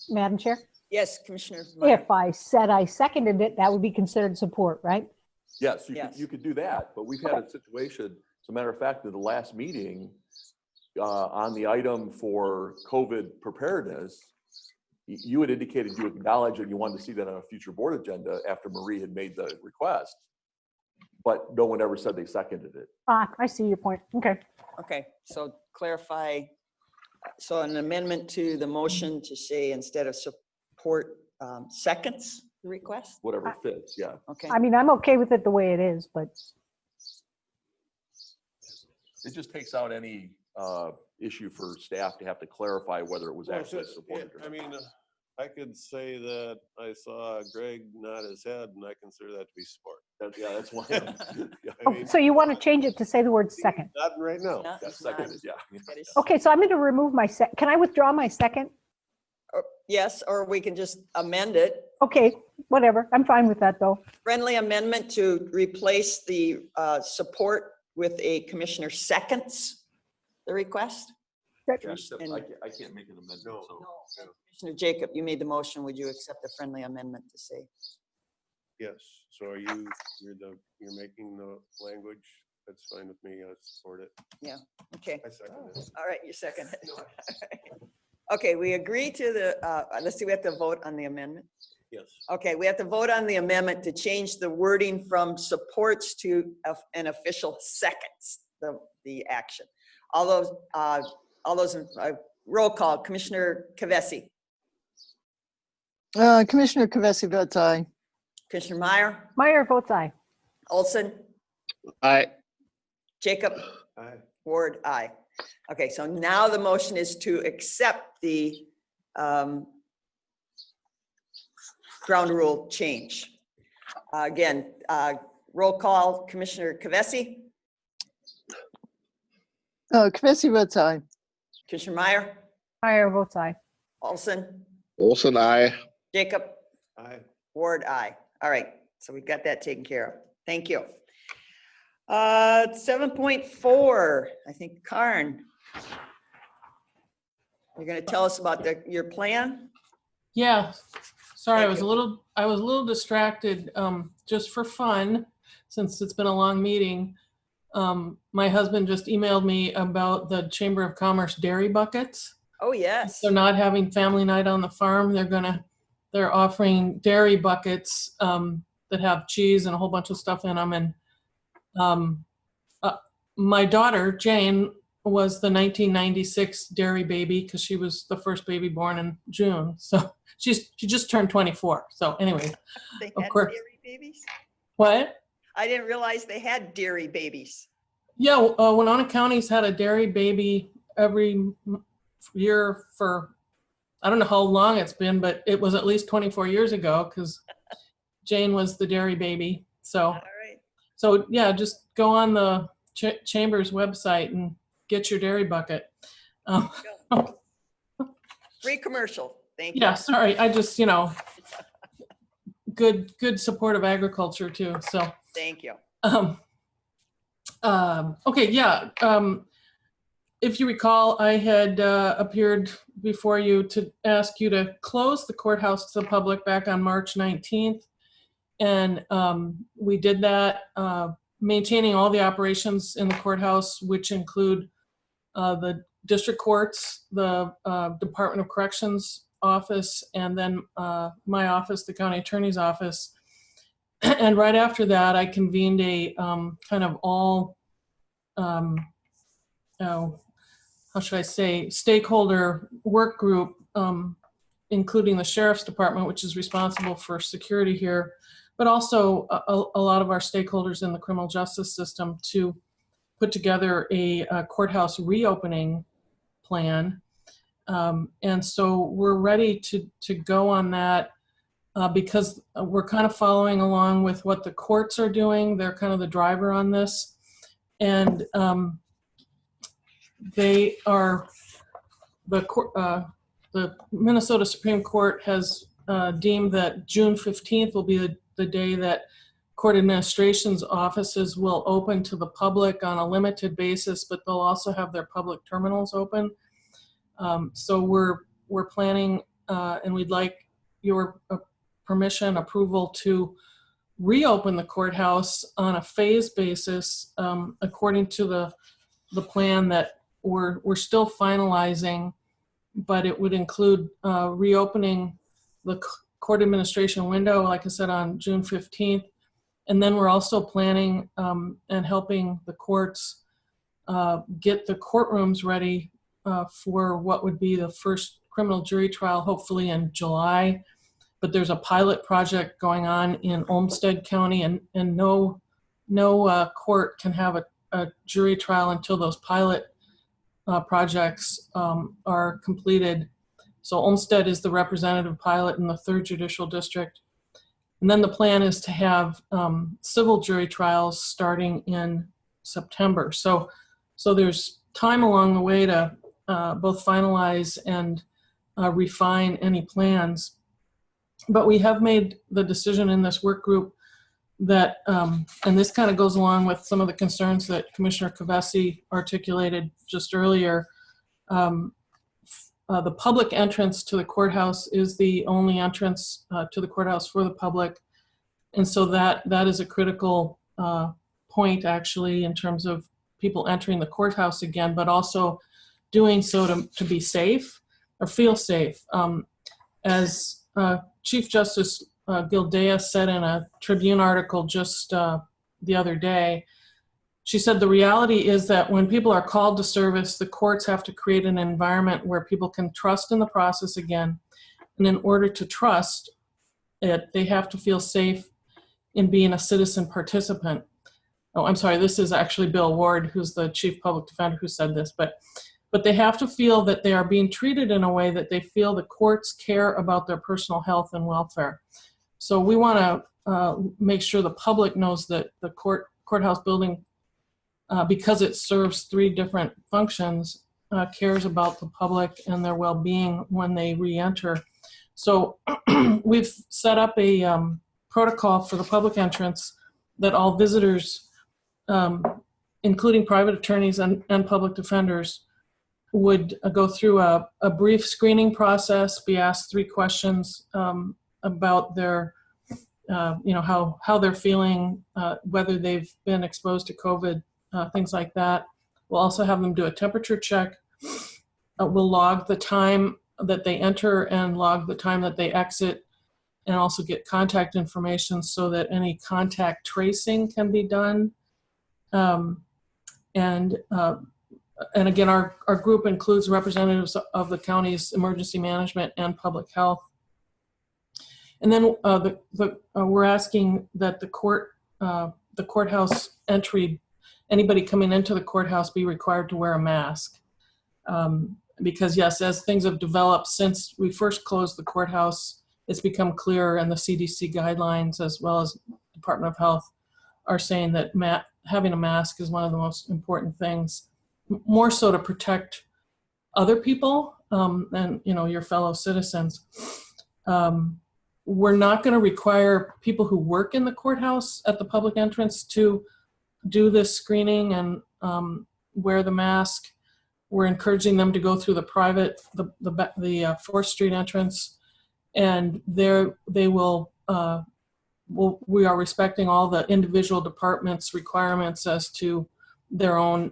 Madam Chair, Yes, Commissioner Meyer. if I said I seconded it, that would be considered support, right? Yes, Yes. you could do that, but we've had a situation, as a matter of fact, in the last meeting, on the item for COVID preparedness, you had indicated you acknowledged that you wanted to see that on a future board agenda after Marie had made the request, but no one ever said they seconded it. I see your point. Okay. Okay, so clarify, so an amendment to the motion to say instead of support, seconds the request? Whatever fits, yeah. Okay, I mean, I'm okay with it the way it is, but It just takes out any issue for staff to have to clarify whether it was Well, actually so, supported. I mean, I could say that I saw Greg nod his head and I consider that to be support. Yeah, that's why. Yeah, I mean, so you want to change it to say the word second? not right now. No, that's it's not. seconded, yeah. That is- Okay, so I'm going to remove my Can I withdraw my second? Yes, or we can just amend it. Okay, whatever. I'm fine with that, though. Friendly amendment to replace the support with a commissioner seconds the request. Yeah, except I can't make an amendment, No. so. Commissioner Jacob, you made the motion. Would you accept the friendly amendment to say? Yes, so you're making the language, that's fine with me, I support it. Okay, I second it. all right, you second it. Okay, we agree to the, let's see, we have to vote on the amendment. Yes. Okay, we have to vote on the amendment to change the wording from supports to an official seconds, the action. All those, roll call, Commissioner Kavesi, Commissioner Kavesi votes aye. Commissioner Meyer, Meyer votes aye. Olson, Aye. Jacob, Aye. Ward, aye. Okay, so now the motion is to accept the ground rule change. Again, roll call, Commissioner Kavesi, Kavesi votes aye. Commissioner Meyer, Meyer votes aye. Olson, Olson, aye. Jacob, Aye. Ward, aye. All right, so we've got that taken care of. Thank you. 7.4, I think, Karn. You're gonna tell us about your plan? Yeah, sorry, I Thank was a you. little distracted, just for fun, since it's been a long meeting. My husband just emailed me about the Chamber of Commerce dairy buckets. Oh, yes. They're not having family night on the farm. They're offering dairy buckets, that have cheese and a whole bunch of stuff in them. And, my daughter, Jane, was the 1996 dairy baby because she was the first baby born in June. So she just turned 24. So anyway, They of had course. dairy babies? what? I didn't realize they had dairy babies. Yeah, Winona County's had a dairy baby every year for, I don't know how long it's been, but it was at least 24 years ago because Jane was the dairy baby. All right. So yeah, just go on the Chamber's website and get your dairy bucket. Free commercial. Thank you. Yeah, sorry, I just, good support of agriculture too. So, Thank you. okay, yeah. If you recall, I had appeared before you to ask you to close the courthouse to the public back on March 19th. And we did that, maintaining all the operations in the courthouse, which include the district courts, the Department of Corrections office, and then my office, the county attorney's office. And right after that, I convened a kind of all, oh, how should I say, stakeholder work group, including the sheriff's department, which is responsible for security here, but also a lot of our stakeholders in the criminal justice system, to put together a courthouse reopening plan. And so we're ready to go on that because we're kind of following along with what the courts are doing. They're kind of the driver on this. And they are, the Minnesota Supreme Court has deemed that June 15th will be the day that court administration's offices will open to the public on a limited basis, but they'll also have their public terminals open. So we're planning, and we'd like your permission, approval to reopen the courthouse on a phased basis, according to the plan that we're still finalizing, but it would include reopening the court administration window, like I said, on June 15th. And then we're also planning and helping the courts get the courtrooms ready for what would be the first criminal jury trial, hopefully in July. But there's a pilot project going on in Olmsted County, and no court can have a jury trial until those pilot projects are completed. So Olmsted is the representative pilot in the 3rd Judicial District. And then the plan is to have civil jury trials starting in September. So there's time along the way to both finalize and refine any plans. But we have made the decision in this work group that, and this kind of goes along with some of the concerns that Commissioner Kavesi articulated just earlier. The public entrance to the courthouse is the only entrance to the courthouse for the public. And so that is a critical point, actually, in terms of people entering the courthouse again, but also doing so to be safe or feel safe. As Chief Justice Gildea said in a Tribune article just the other day, she said the reality is that when people are called to service, the courts have to create an environment where people can trust in the process again. And in order to trust it, they have to feel safe in being a citizen participant. Oh, I'm sorry, this is actually Bill Ward, who's the Chief Public Defender, who said this, but they have to feel that they are being treated in a way that they feel the courts care about their personal health and welfare. So we want to make sure the public knows that the courthouse building, because it serves 3 different functions, cares about the public and their well-being when they re-enter. So we've set up a protocol for the public entrance that all visitors, including private attorneys and public defenders, would go through a brief screening process, be asked 3 questions about their, how they're feeling, whether they've been exposed to COVID, things like that. We'll also have them do a temperature check. We'll log the time that they enter and log the time that they exit, and also get contact information so that any contact tracing can be done. And again, our group includes representatives of the county's emergency management and public health. And then we're asking that the courthouse entry, anybody coming into the courthouse, be required to wear a mask. Because yes, as things have developed since we first closed the courthouse, it's become clearer, and the CDC guidelines, as well as Department of Health, are saying that having a mask is one of the most important things, more so to protect other people and your fellow citizens. We're not going to require people who work in the courthouse at the public entrance to do this screening and wear the mask. We're encouraging them to go through the 4th Street entrance, and we are respecting all the individual departments' requirements as to their own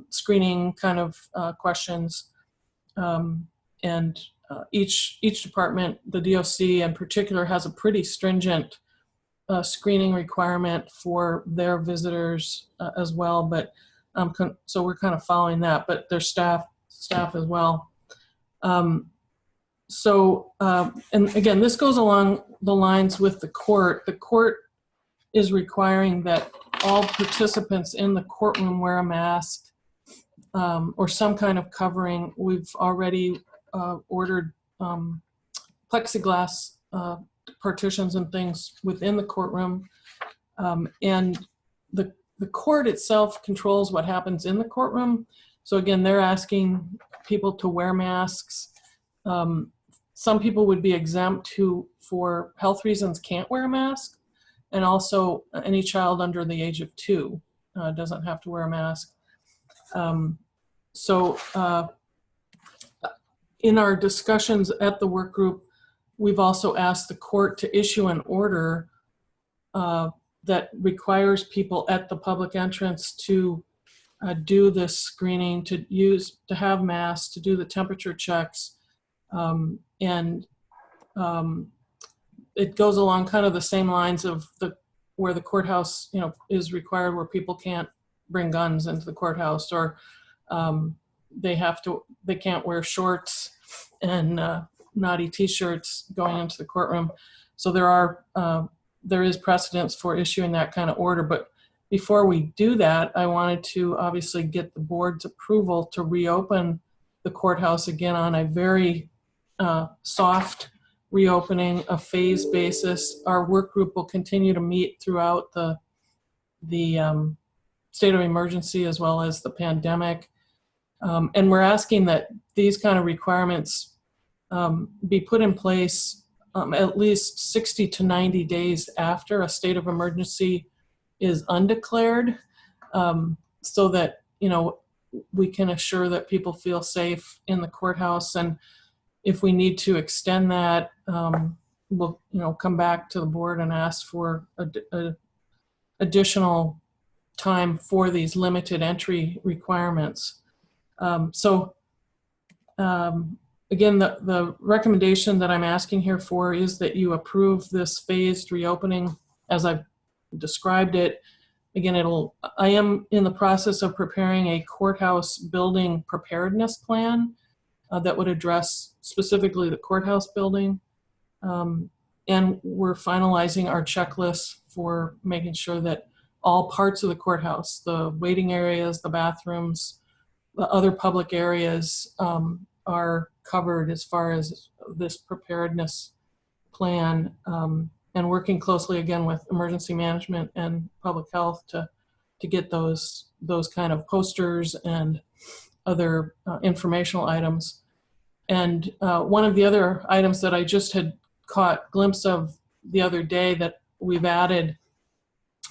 screening kind of questions. And each department, the DOC in particular, has a pretty stringent screening requirement for their visitors as well. But so we're kind of following that, but their staff as well. And again, this goes along the lines with the court. The court is requiring that all participants in the courtroom wear a mask or some kind of covering. We've already ordered plexiglass partitions and things within the courtroom. And the court itself controls what happens in the courtroom. So again, they're asking people to wear masks. Some people would be exempt who, for health reasons, can't wear a mask. And also any child under the age of 2 doesn't have to wear a mask. In our discussions at the work group, we've also asked the court to issue an order that requires people at the public entrance to do this screening, to have masks, to do the temperature checks. It goes along kind of the same lines of where the courthouse, is required, where people can't bring guns into the courthouse, or they can't wear shorts and naughty t-shirts going into the courtroom. So there is precedence for issuing that kind of order. But before we do that, I wanted to obviously get the board's approval to reopen the courthouse again on a very soft reopening, a phased basis. Our work group will continue to meet throughout the state of emergency as well as the pandemic. And we're asking that these kind of requirements be put in place at least 60 to 90 days after a state of emergency is undeclared, so that, we can assure that people feel safe in the courthouse. And if we need to extend that, we'll, come back to the board and ask for additional time for these limited entry requirements. Again, the recommendation that I'm asking here for is that you approve this phased reopening as I've described it. Again, I am in the process of preparing a courthouse building preparedness plan that would address specifically the courthouse building. And we're finalizing our checklist for making sure that all parts of the courthouse, the waiting areas, the bathrooms, the other public areas are covered as far as this preparedness plan, and working closely again with emergency management and public health to get those kind of posters and other informational items. And one of the other items that I just had caught glimpse of the other day that we've added,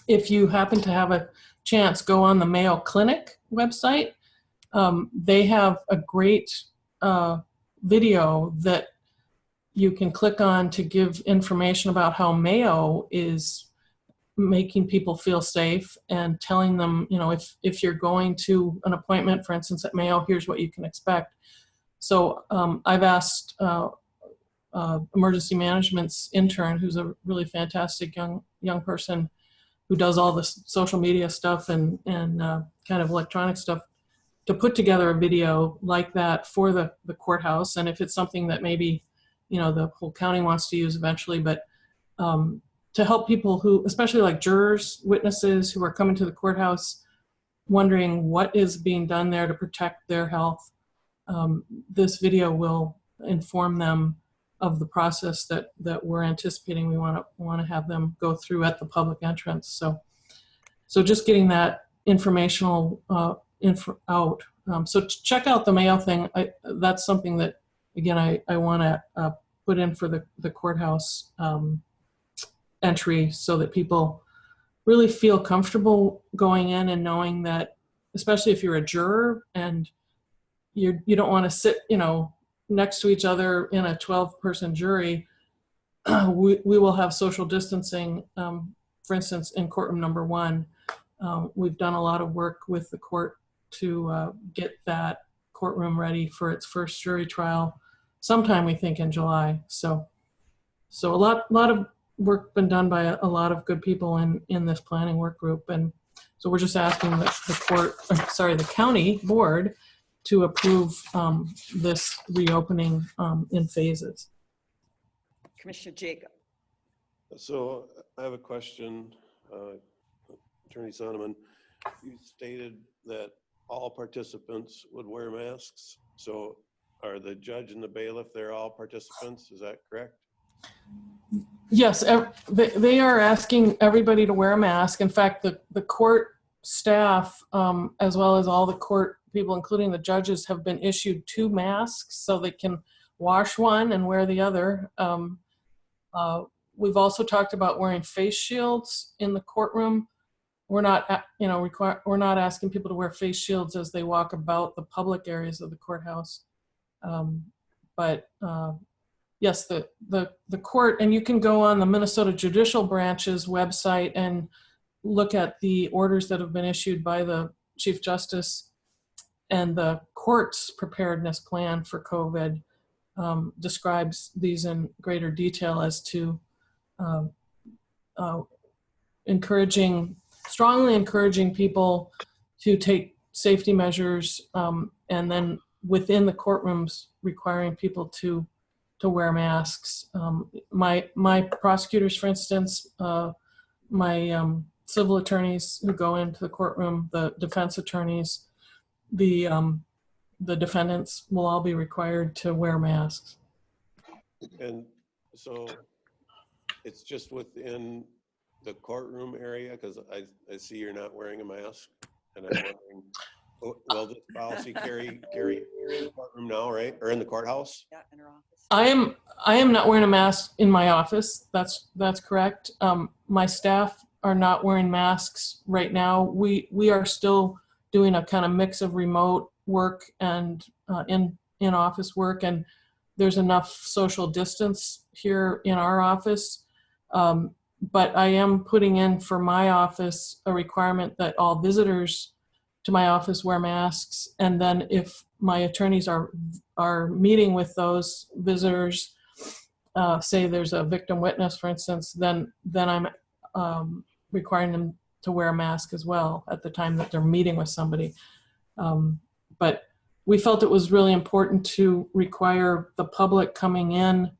if you happen to have a chance, go on the Mayo Clinic website. They have a great video that you can click on to give information about how Mayo is making people feel safe and telling them, if you're going to an appointment, for instance, at Mayo, here's what you can expect. So I've asked emergency management's intern, who's a really fantastic young person who does all the social media stuff and kind of electronic stuff, to put together a video like that for the courthouse. And if it's something that maybe, the whole county wants to use eventually, but to help people who, especially like jurors, witnesses who are coming to the courthouse, wondering what is being done there to protect their health. This video will inform them of the process that we're anticipating we want to have them go through at the public entrance. So just getting that informational info out. So check out the Mayo thing. That's something that, again, I want to put in for the courthouse entry, so that people really feel comfortable going in and knowing that, especially if you're a juror and you don't want to sit, next to each other in a 12-person jury, we will have social distancing, for instance, in courtroom number 1. We've done a lot of work with the court to get that courtroom ready for its first jury trial sometime, we think, in July. So a lot of work been done by a lot of good people in this planning work group. And so we're just asking the county board to approve this reopening in phases. Commissioner Jacob. So I have a question, Attorney Sonneman. You stated that all participants would wear masks. So are the judge and the bailiff, they're all participants? Is that correct? Yes, they are asking everybody to wear a mask. In fact, the court staff, as well as all the court people, including the judges, have been issued 2 masks so they can wash one and wear the other. We've also talked about wearing face shields in the courtroom. We're not, we're not asking people to wear face shields as they walk about the public areas of the courthouse. Yes, the court, and you can go on the Minnesota Judicial Branch's website and look at the orders that have been issued by the Chief Justice, and the court's preparedness plan for COVID describes these in greater detail as to strongly encouraging people to take safety measures, and then within the courtrooms requiring people to wear masks. My prosecutors, for instance, my civil attorneys who go into the courtroom, the defense attorneys, the defendants will all be required to wear masks. And so it's just within the courtroom area, because I see you're not wearing a mask, and I'm wondering, will this policy carry in the courtroom now, right? Or in the courthouse? Yeah, in her office. I am not wearing a mask in my office. That's correct. My staff are not wearing masks right now. We are still doing a kind of mix of remote work and in office work, and there's enough social distance here in our office. But I am putting in for my office a requirement that all visitors to my office wear masks, and then if my attorneys are meeting with those visitors, say there's a victim witness, for instance, then I'm requiring them to wear a mask as well at the time that they're meeting with somebody. But we felt it was really important to require the public coming in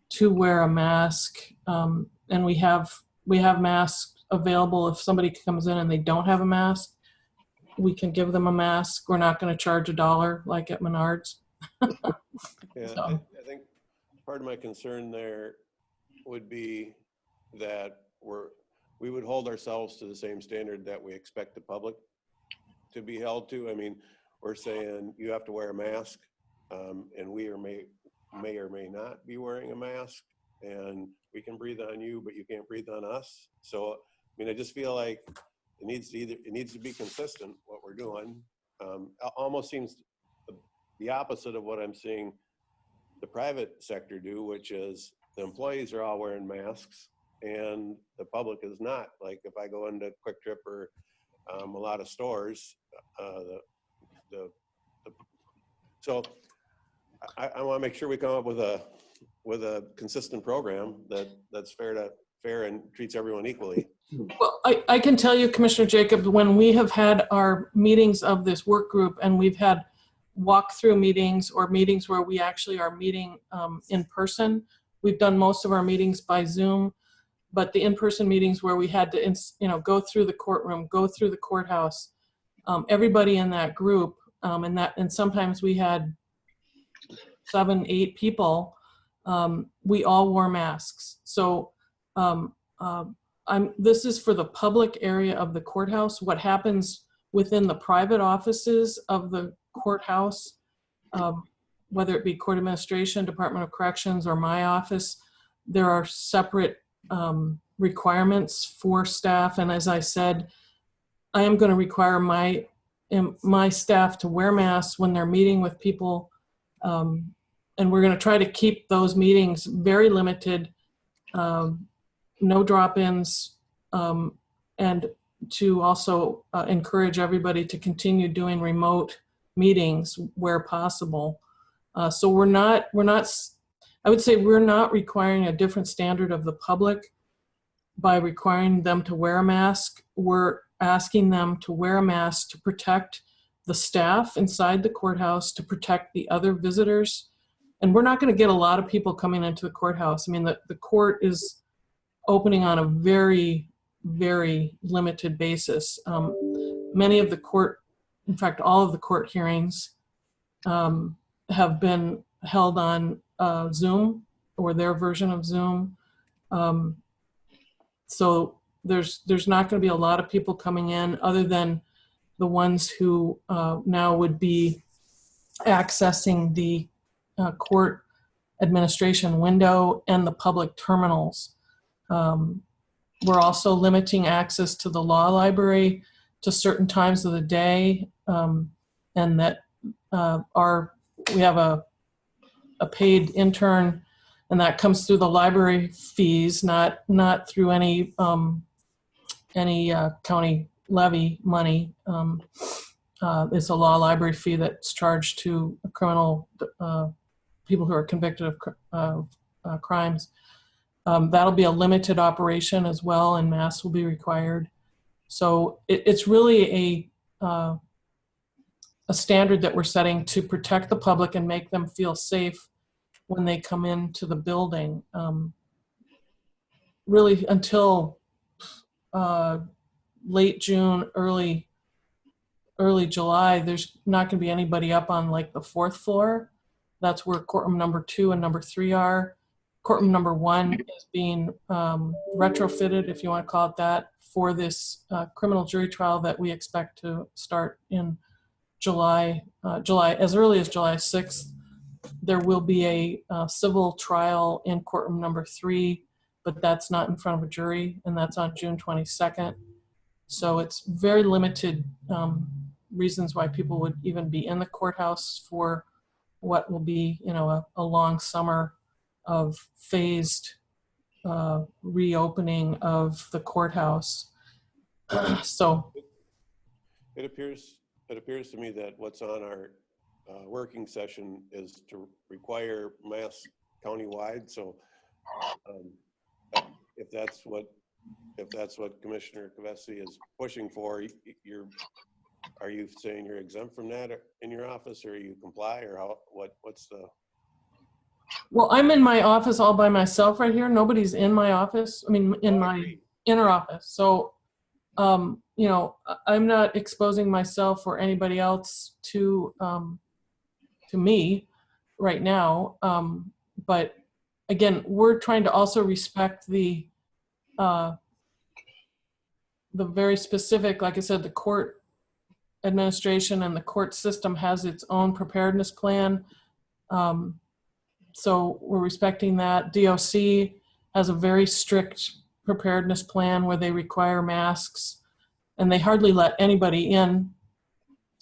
to wear a mask, and we have masks available. If somebody comes in and they don't have a mask, we can give them a mask. We're not going to charge $1 like at Menards. Yeah, So. I think part of my concern there would be that we would hold ourselves to the same standard that we expect the public to be held to. I mean, we're saying you have to wear a mask, and we may or may not be wearing a mask, and we can breathe on you, but you can't breathe on us. So, I mean, I just feel like it needs to be consistent what we're doing. Almost seems the opposite of what I'm seeing the private sector do, which is the employees are all wearing masks and the public is not. Like if I go into Quick Trip or a lot of stores, so I want to make sure we come up with a consistent program that's fair and treats everyone equally. Well, I can tell you, Commissioner Jacob, when we have had our meetings of this work group and we've had walkthrough meetings or meetings where we actually are meeting in person, we've done most of our meetings by Zoom, but the in-person meetings where we had to, go through the courtroom, go through the courthouse, everybody in that group, and sometimes we had 7, 8 people, we all wore masks. So this is for the public area of the courthouse. What happens within the private offices of the courthouse, whether it be court administration, Department of Corrections, or my office, there are separate requirements for staff. And as I said, I am going to require my staff to wear masks when they're meeting with people. And we're going to try to keep those meetings very limited, no drop-ins, and to also encourage everybody to continue doing remote meetings where possible. So we're not, I would say we're not requiring a different standard of the public by requiring them to wear a mask. We're asking them to wear a mask to protect the staff inside the courthouse, to protect the other visitors. And we're not going to get a lot of people coming into the courthouse. I mean, the court is opening on a very, very limited basis. Many of the court, in fact, all of the court hearings have been held on Zoom or their version of Zoom. So there's not going to be a lot of people coming in other than the ones who now would be accessing the court administration window and the public terminals. We're also limiting access to the law library to certain times of the day, and that we have a paid intern, and that comes through the library fees, not through any county levy money. It's a law library fee that's charged to criminal people who are convicted of crimes. That'll be a limited operation as well, and masks will be required. So it's really a standard that we're setting to protect the public and make them feel safe when they come into the building. Really until late June, early July, there's not going to be anybody up on like the 4th floor. That's where courtroom number 2 and number 3 are. Courtroom number 1 is being retrofitted, if you want to call it that, for this criminal jury trial that we expect to start in July, as early as July 6th. There will be a civil trial in courtroom number 3, but that's not in front of a jury, and that's on June 22nd. So it's very limited reasons why people would even be in the courthouse for what will be, a long summer of phased reopening of the courthouse. So It appears to me that what's on our working session is to require masks countywide. So if that's what Commissioner Kavesi is pushing for, are you saying you're exempt from that in your office, or you comply, or what's the? Well, I'm in my office all by myself right here. Nobody's in my office. I mean, in my inner office. So, I'm not exposing myself or anybody else to me right now. But again, we're trying to also respect the very specific, like I said, the court administration and the court system has its own preparedness plan. So we're respecting that. DOC has a very strict preparedness plan where they require masks, and they hardly let anybody in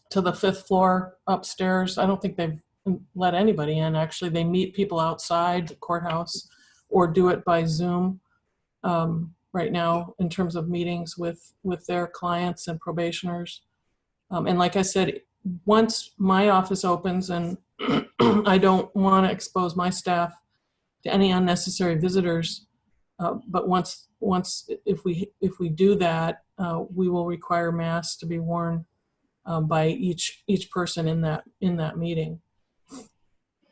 to the 5th floor upstairs. I don't think they've let anybody in. Actually, they meet people outside the courthouse or do it by Zoom right now in terms of meetings with their clients and probationers. And like I said, once my office opens, and I don't want to expose my staff to any unnecessary visitors, but once if we do that, we will require masks to be worn by each person in that meeting.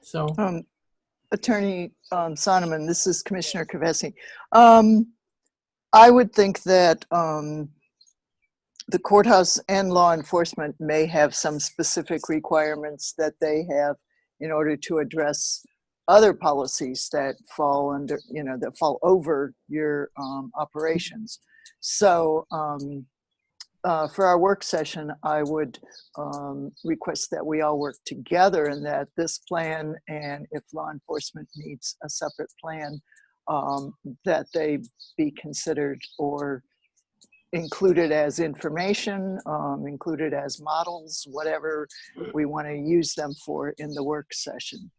So, Attorney Sonneman, this is Commissioner Kavesi. I would think that the courthouse and law enforcement may have some specific requirements that they have in order to address other policies that fall under, that fall over your operations. So for our work session, I would request that we all work together, and that this plan, and if law enforcement needs a separate plan, that they be considered or included as information, included as models, whatever we want to use them for in the work session.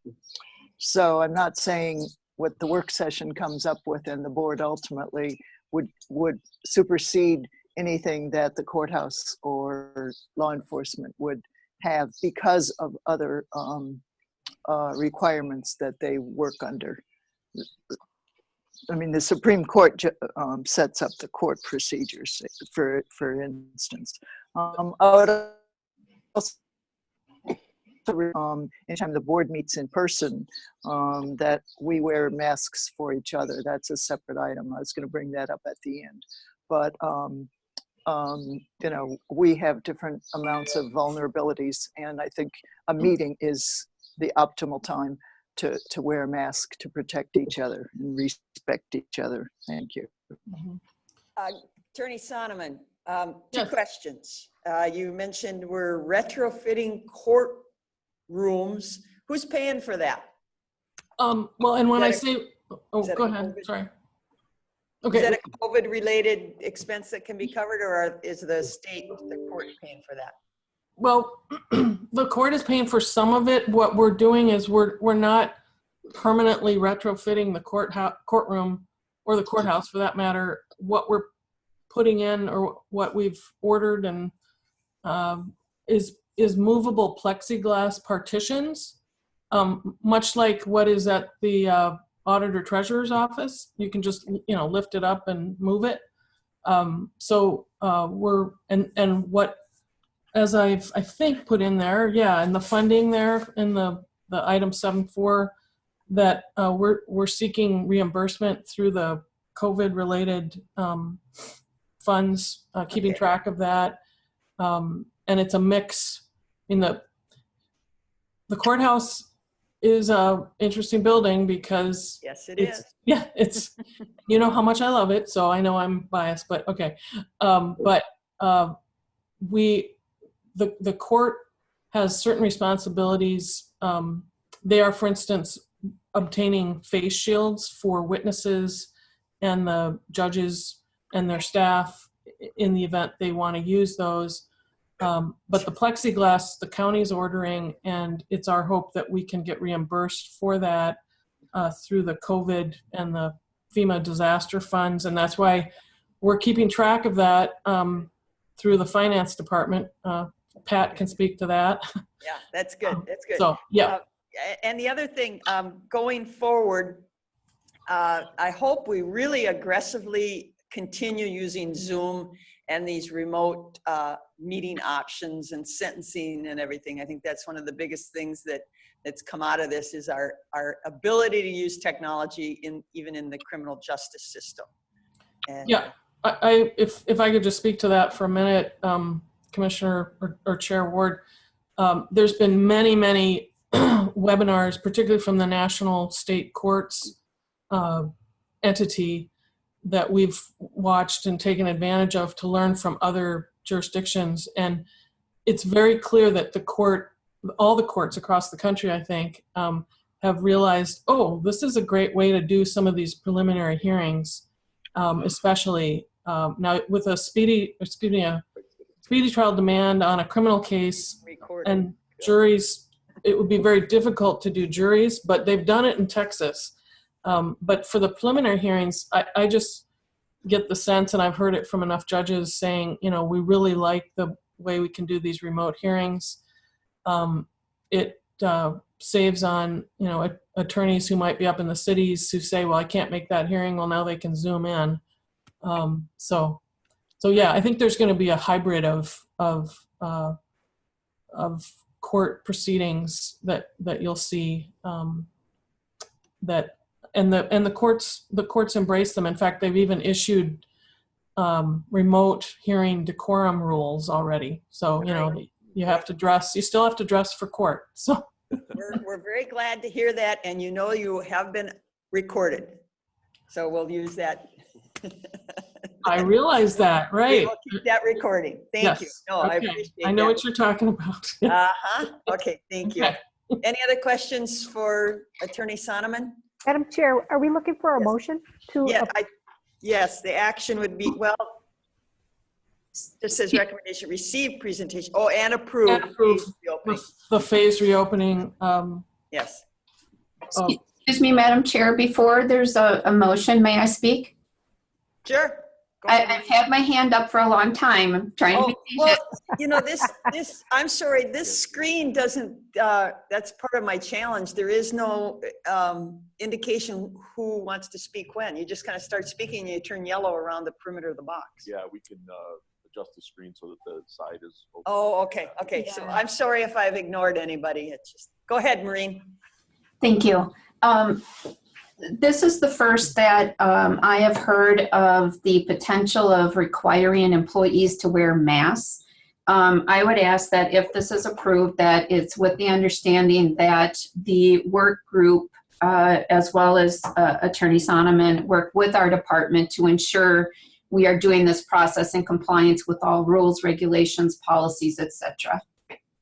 So I'm not saying what the work session comes up with and the board ultimately would supersede anything that the courthouse or law enforcement would have because of other requirements that they work under. I mean, the Supreme Court sets up the court procedures, for instance. Anytime the board meets in person, that we wear masks for each other. That's a separate item. I was going to bring that up at the end. But, you know, we have different amounts of vulnerabilities, and I think a meeting is the optimal time to wear a mask to protect each other and respect each other. Thank you. Attorney Sonneman, two Yes. questions. You mentioned we're retrofitting court rooms. Who's paying for that? Well, and when I Is that say, oh, is that go a ahead, COVID? sorry. Is Okay, that a COVID-related expense that can be covered, or is the state, the court paying for that? well, the court is paying for some of it. What we're doing is we're not permanently retrofitting the courtroom or the courthouse for that matter. What we're putting in or what we've ordered and is movable plexiglass partitions, much like what is at the auditor treasurer's office. You can just, you know, lift it up and move it. So we're, and what, as I think put in there, yeah, and the funding there in the item 7.4, that we're seeking reimbursement through the COVID related funds, keeping track of that. And it's a mix. In the courthouse is a interesting building because Yes, it it's, is. yeah, it's, you know how much I love it, so I know I'm biased, but okay. But the court has certain responsibilities. They are, for instance, obtaining face shields for witnesses and the judges and their staff in the event they want to use those. But the plexiglass, the county's ordering, and it's our hope that we can get reimbursed for that through the COVID and the FEMA disaster funds. And that's why we're keeping track of that through the finance department. Pat can speak to that. Yeah, that's good. That's good. So, yeah. And the other thing, going forward, I hope we really aggressively continue using Zoom and these remote meeting options and sentencing and everything. I think that's one of the biggest things that's come out of this is our ability to use technology even in the criminal justice system. And, yeah, if I could just speak to that for a minute, Commissioner or Chair Ward, there's been many webinars, particularly from the National State Courts entity that we've watched and taken advantage of to learn from other jurisdictions. And it's very clear that all the courts across the country, I think, have realized, oh, this is a great way to do some of these preliminary hearings, especially now with a speedy trial demand on a criminal case and juries. It would be very difficult to do juries, but they've done it in Texas. But for the preliminary hearings, I just get the sense, and I've heard it from enough judges saying, you know, we really like the way we can do these remote hearings. It saves on, you know, attorneys who might be up in the cities who say, well, I can't make that hearing. Well, now they can Zoom in. So yeah, I think there's going to be a hybrid of court proceedings that you'll see that. And the courts embrace them. In fact, they've even issued remote hearing decorum rules already. So, you know, you have to dress, you still have to dress for court. So we're very glad to hear that. And you know, you have been recorded. So we'll use that. I realize that, right. We'll keep that recording. Thank you. No, I appreciate that. I know what you're talking about. Okay, thank you. Okay. Any other questions for Attorney Sonneman? Madam Chair, are we looking for a motion to? Yeah, yes, the action would be, well, it says recommendation, receive presentation, and approve. And approve the phase reopening. Yes. Excuse me, Madam Chair, before there's a motion, may I speak? Sure. Go ahead. I've had my hand up for a long time. I'm trying to be Oh, patient. well, you know, I'm sorry, this screen doesn't, that's part of my challenge. There is no indication who wants to speak when. You just kind of start speaking and you turn yellow around the perimeter of the box. Yeah, we can adjust the screen so that the side is open. Oh, okay, okay. So I'm sorry if I've ignored anybody. It's just, go ahead, Maureen. Thank you. This is the first that I have heard of the potential of requiring employees to wear masks. I would ask that if this is approved, that it's with the understanding that the work group, as well as Attorney Sonneman, work with our department to ensure we are doing this process in compliance with all rules, regulations, policies, etc.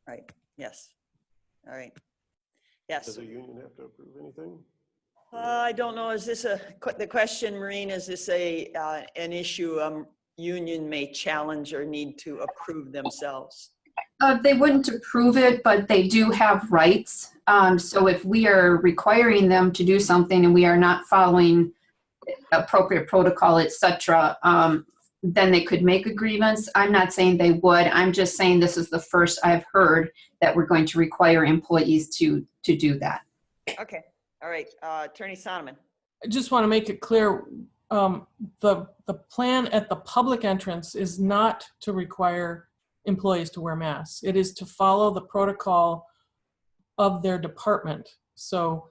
Right, yes. All right. Yes. Does the union have to approve anything? I don't know, is this the question, Maureen, is this an issue union may challenge or need to approve themselves? They wouldn't approve it, but they do have rights. So if we are requiring them to do something and we are not following appropriate protocol, etc., then they could make a grievance. I'm not saying they would. I'm just saying this is the first I've heard that we're going to require employees to do that. Okay, all right, Attorney Sonneman. I just want to make it clear, the plan at the public entrance is not to require employees to wear masks. It is to follow the protocol of their department. So,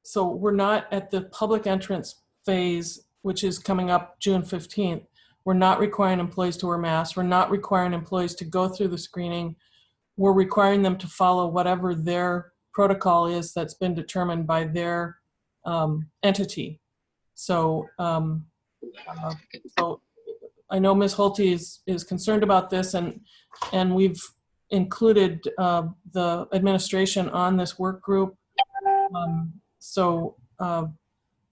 so we're not at the public entrance phase, which is coming up June 15th. We're not requiring employees to wear masks. We're not requiring employees to go through the screening. We're requiring them to follow whatever their protocol is that's been determined by their entity. So, so I know Ms. Holte is concerned about this, and we've included the administration on this work group.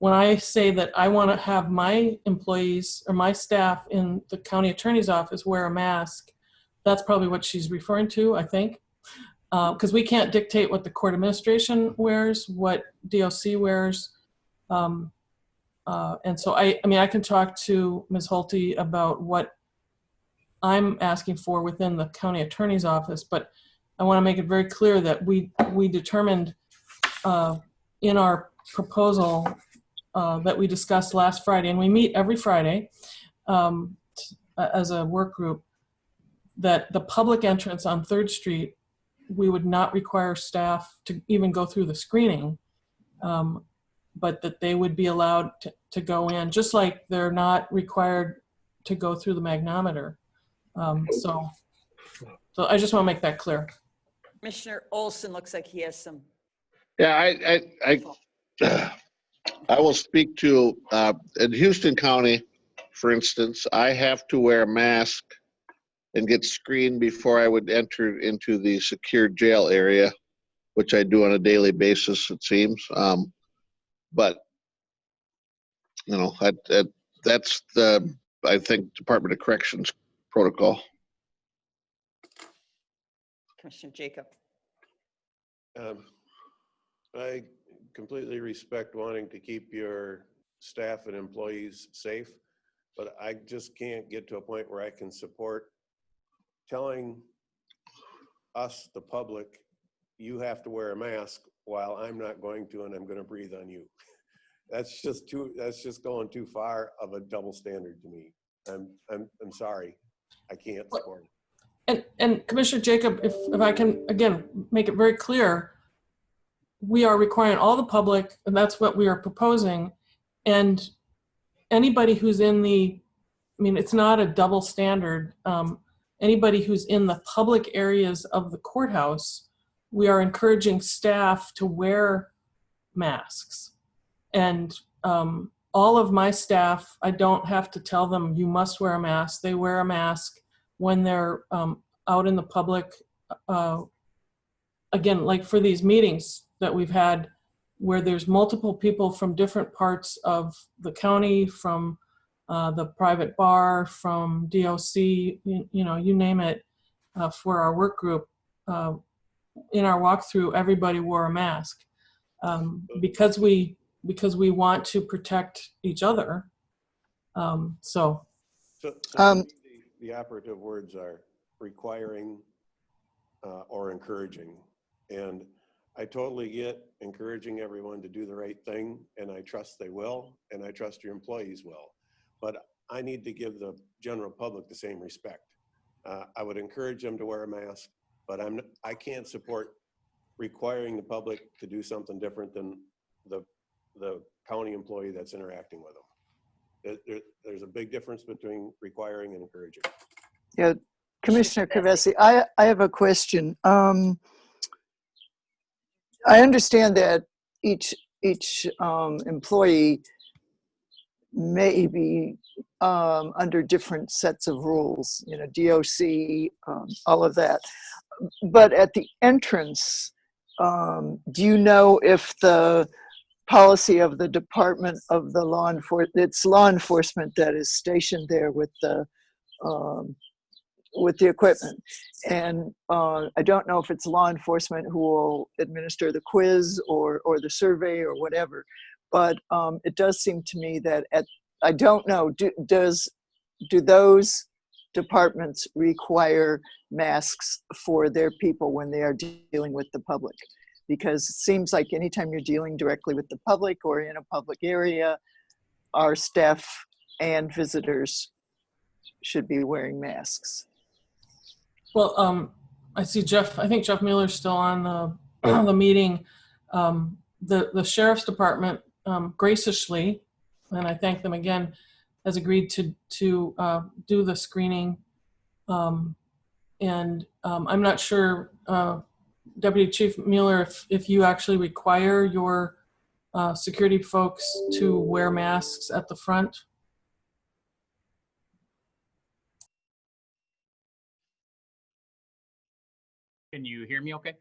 When I say that I want to have my employees or my staff in the county attorney's office wear a mask, that's probably what she's referring to, I think. Because we can't dictate what the court administration wears, what DOC wears. And so I mean, I can talk to Ms. Holte about what I'm asking for within the county attorney's office, but I want to make it very clear that we determined in our proposal that we discussed last Friday, and we meet every Friday as a work group, that the public entrance on 3rd Street, we would not require staff to even go through the screening, but that they would be allowed to go in, just like they're not required to go through the magnometer. So I just want to make that clear. Commissioner Olson looks like he has some. Yeah, I will speak to, in Houston County, for instance, I have to wear a mask and get screened before I would enter into the secure jail area, which I do on a daily basis, it seems. But, you know, that's the, I think, Department of Corrections protocol. Commissioner Jacob. I completely respect wanting to keep your staff and employees safe, but I just can't get to a point where I can support telling us, the public, you have to wear a mask while I'm not going to, and I'm going to breathe on you. That's just going too far of a double standard to me. I'm sorry, I can't support it. And Commissioner Jacob, if I can, again, make it very clear, we are requiring all the public, and that's what we are proposing. And anybody who's in the, I mean, it's not a double standard. Anybody who's in the public areas of the courthouse, we are encouraging staff to wear masks. And all of my staff, I don't have to tell them you must wear a mask. They wear a mask when they're out in the public. Again, like for these meetings that we've had where there's multiple people from different parts of the county, from the private bar, from DOC, you know, you name it, for our work group. In our walkthrough, everybody wore a mask. Because we because we want to protect each other. So So Um, the operative words are requiring or encouraging. And I totally get encouraging everyone to do the right thing, and I trust they will, and I trust your employees will. But I need to give the general public the same respect. I would encourage them to wear a mask, but I can't support requiring the public to do something different than the county employee that's interacting with them. There's a big difference between requiring and encouraging. yeah, Commissioner Kavesi, I have a question. I understand that each employee may be under different sets of rules, you know, DOC, all of that. But at the entrance, do you know if the policy of the Department of the Law Enforcement, it's law enforcement that is stationed there with the equipment. And I don't know if it's law enforcement who will administer the quiz or the survey or whatever, but it does seem to me that I don't know, do those departments require masks for their people when they are dealing with the public? Because it seems like anytime you're dealing directly with the public or in a public area, our staff and visitors should be wearing masks. well, I see Jeff. I think Jeff Mueller's still on the meeting. The sheriff's department graciously, and I thank them again, has agreed to do the screening. And I'm not sure, Deputy Chief Mueller, if you actually require your security folks to wear masks at the front. Can you hear me okay?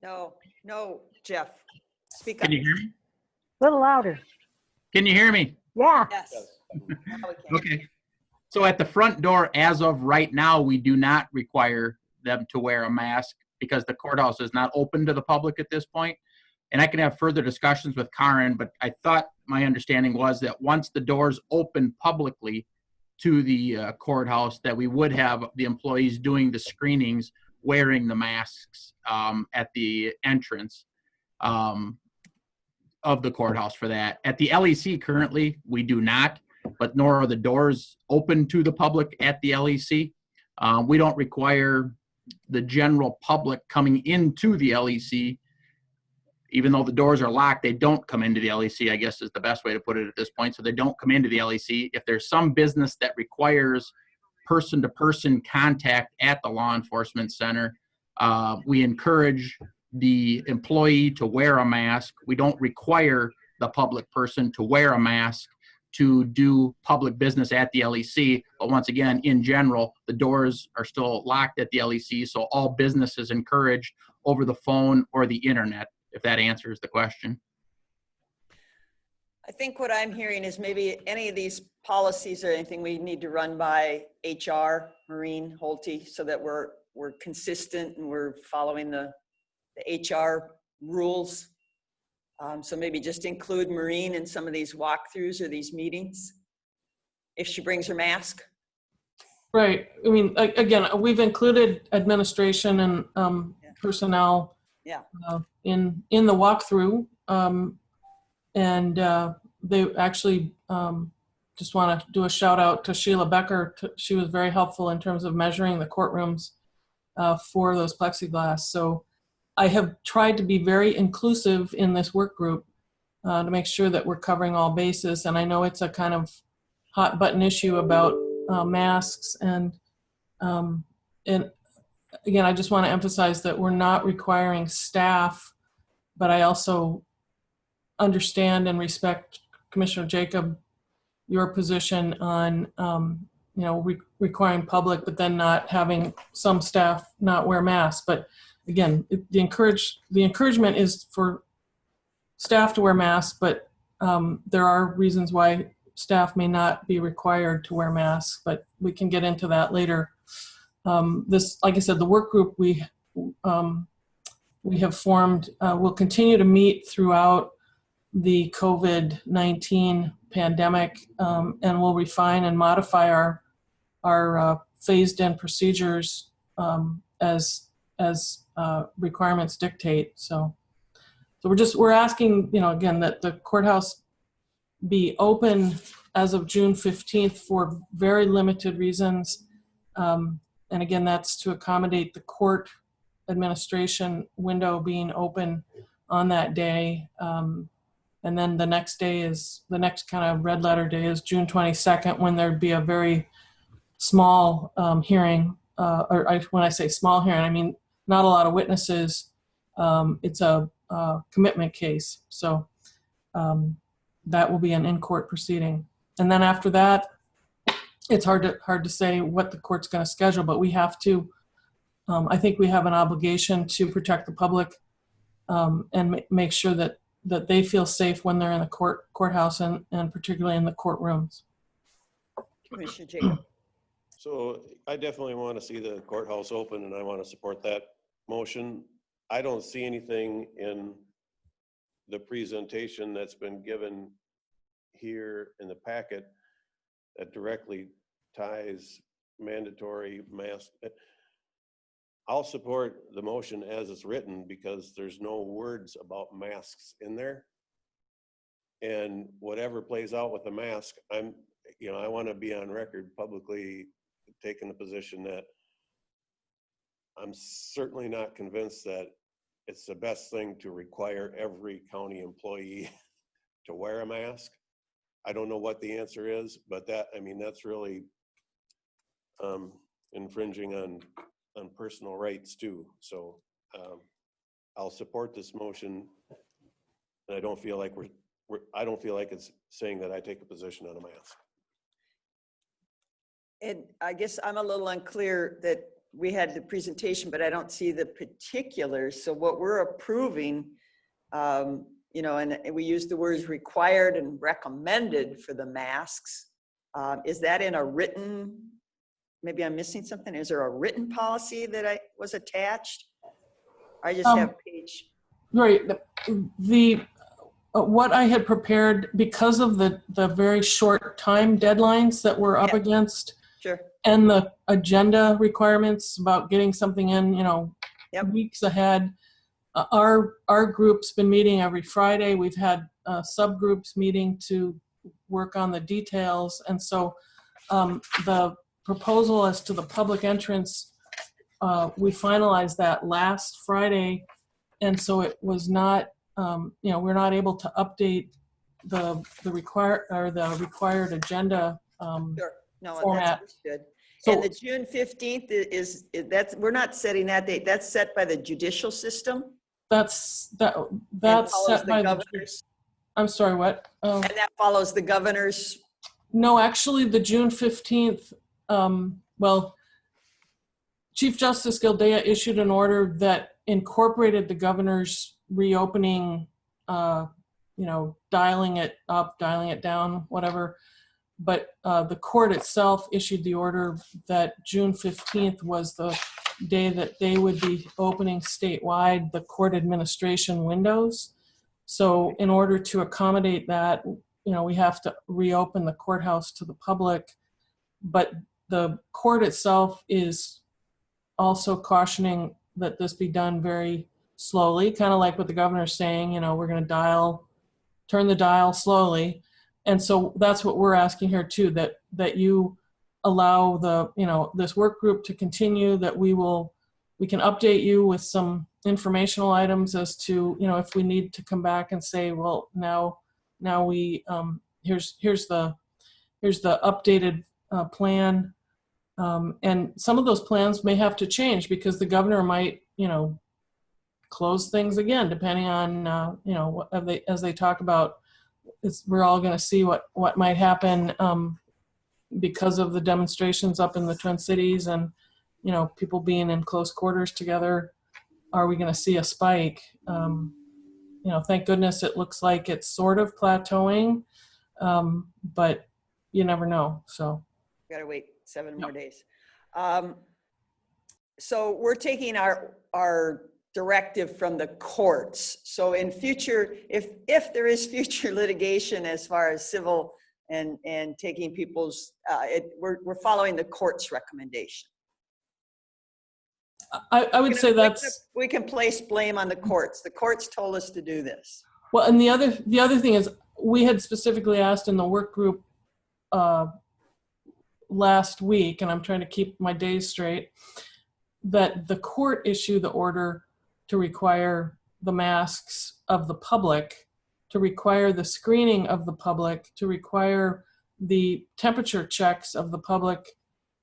No, Jeff, speak up. Can you hear me? A little louder. Can you hear me? Yeah. Yes. Now we can. Okay. So at the front door, as of right now, we do not require them to wear a mask because the courthouse is not open to the public at this point. And I can have further discussions with Karen, but I thought my understanding was that once the doors open publicly to the courthouse, that we would have the employees doing the screenings wearing the masks at the entrance of the courthouse for that. At the LEC currently, we do not, but nor are the doors open to the public at the LEC. We don't require the general public coming into the LEC. Even though the doors are locked, they don't come into the LEC, I guess is the best way to put it at this point. So they don't come into the LEC. If there's some business that requires person-to-person contact at the law enforcement center, we encourage the employee to wear a mask. We don't require the public person to wear a mask to do public business at the LEC. But once again, in general, the doors are still locked at the LEC, so all business is encouraged over the phone or the internet, if that answers the question. I think what I'm hearing is maybe any of these policies or anything we need to run by HR, Maureen Holte, so that we're consistent and we're following the HR rules. So maybe just include Maureen in some of these walkthroughs or these meetings, if she brings her mask. Right. I mean, again, we've included administration and personnel in the walkthrough. And they actually just want to do a shout out to Sheila Becker. She was very helpful in terms of measuring the courtrooms for those plexiglass. So I have tried to be very inclusive in this work group to make sure that we're covering all bases. And I know it's a kind of hot button issue about masks. And again, I just want to emphasize that we're not requiring staff, but I also understand and respect, Commissioner Jacob, your position on requiring public, but then not having some staff not wear masks. But again, the encouragement is for staff to wear masks, but there are reasons why staff may not be required to wear masks, but we can get into that later. This, like I said, the work group, we we have formed, we'll continue to meet throughout the COVID-19 pandemic, and we'll refine and modify our phased-in procedures as requirements dictate. So we're asking, again, that the courthouse be open as of June 15th for very limited reasons. And again, that's to accommodate the court administration window being open on that day. And then the next day is, the next kind of red letter day is June 22nd, when there'd be a very small hearing. When I say small hearing, I mean not a lot of witnesses. It's a commitment case. So that will be an in-court proceeding. And then after that, it's hard to say what the court's going to schedule, but we have to, I think we have an obligation to protect the public and make sure that they feel safe when they're in the courthouse and particularly in the courtrooms. Commissioner Jacob. So I definitely want to see the courthouse open, and I want to support that motion. I don't see anything in the presentation that's been given here in the packet that directly ties mandatory mask. I'll support the motion as it's written because there's no words about masks in there. And whatever plays out with the mask, I want to be on record publicly taking the position that I'm certainly not convinced that it's the best thing to require every county employee to wear a mask. I don't know what the answer is, but that's really infringing on personal rights too. So I'll support this motion, and I don't feel like I don't feel like it's saying that I take a position on a mask. And I guess I'm a little unclear that we had the presentation, but I don't see the particulars. So what we're approving, and we use the words required and recommended for the masks. Is that in a written, maybe I'm missing something. Is there a written policy that was attached? I just have page. Right. What I had prepared, because of the very short time deadlines that we're up against, Sure. and the agenda requirements about getting something in, weeks ahead. Our group's been meeting every Friday. We've had subgroups meeting to work on the details. And so the proposal as to the public entrance, we finalized that last Friday. And so it was not, we're not able to update the required agenda Sure. No, format. that's good. So, And the June 15th we're not setting that date. That's set by the judicial system. that's Follows set by the governor's. I'm sorry, what? And that follows the governor's. No, actually, the June 15th, Chief Justice Gildea issued an order that incorporated the governor's reopening, dialing it up, dialing it down, whatever. But the court itself issued the order that June 15th was the day that they would be opening statewide the court administration windows. So in order to accommodate that, we have to reopen the courthouse to the public. But the court itself is also cautioning that this be done very slowly, kind of like what the governor's saying, we're going to turn the dial slowly. And so that's what we're asking here too, that you allow this work group to continue, that we can update you with some informational items as to, if we need to come back and say, well, now we, here's the updated plan. And some of those plans may have to change because the governor might, close things again, depending on, as they talk about. We're all going to see what might happen because of the demonstrations up in the Twin Cities and, people being in close quarters together. Are we going to see a spike? Thank goodness it looks like it's sort of plateauing, but you never know. So Got to wait 7 more days. So we're taking our directive from the courts. So in future, if there is future litigation as far as civil and taking people's, we're following the court's recommendation. I would say that's, We can place blame on the courts. The courts told us to do this. well, and the other thing is, we had specifically asked in the work group last week, and I'm trying to keep my days straight, that the court issue the order to require the masks of the public, to require the screening of the public, to require the temperature checks of the public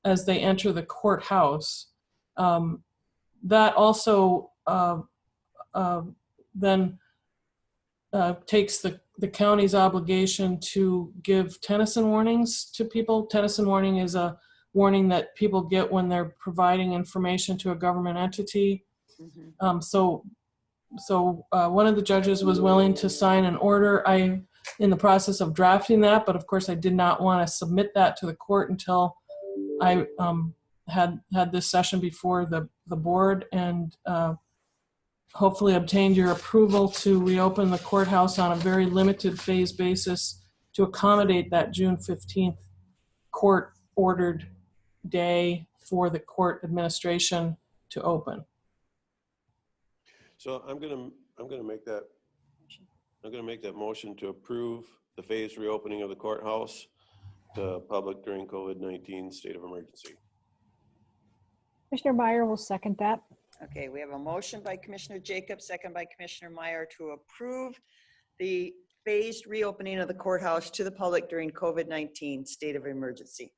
as they enter the courthouse. That also then takes the county's obligation to give Tennyson warnings to people. Tennyson warning is a warning that people get when they're providing information to a government entity. So one of the judges was willing to sign an order. I'm in the process of drafting that, but of course I did not want to submit that to the court until I had this session before the board, and hopefully obtained your approval to reopen the courthouse on a very limited phase basis to accommodate that June 15th court ordered day for the court administration to open. So I'm gonna make that motion to approve the phased reopening of the courthouse to public during COVID-19 state of emergency. Commissioner Meyer will second that. Okay, we have a motion by Commissioner Jacob, second by Commissioner Meyer to approve the phased reopening of the courthouse to the public during COVID-19 state of emergency.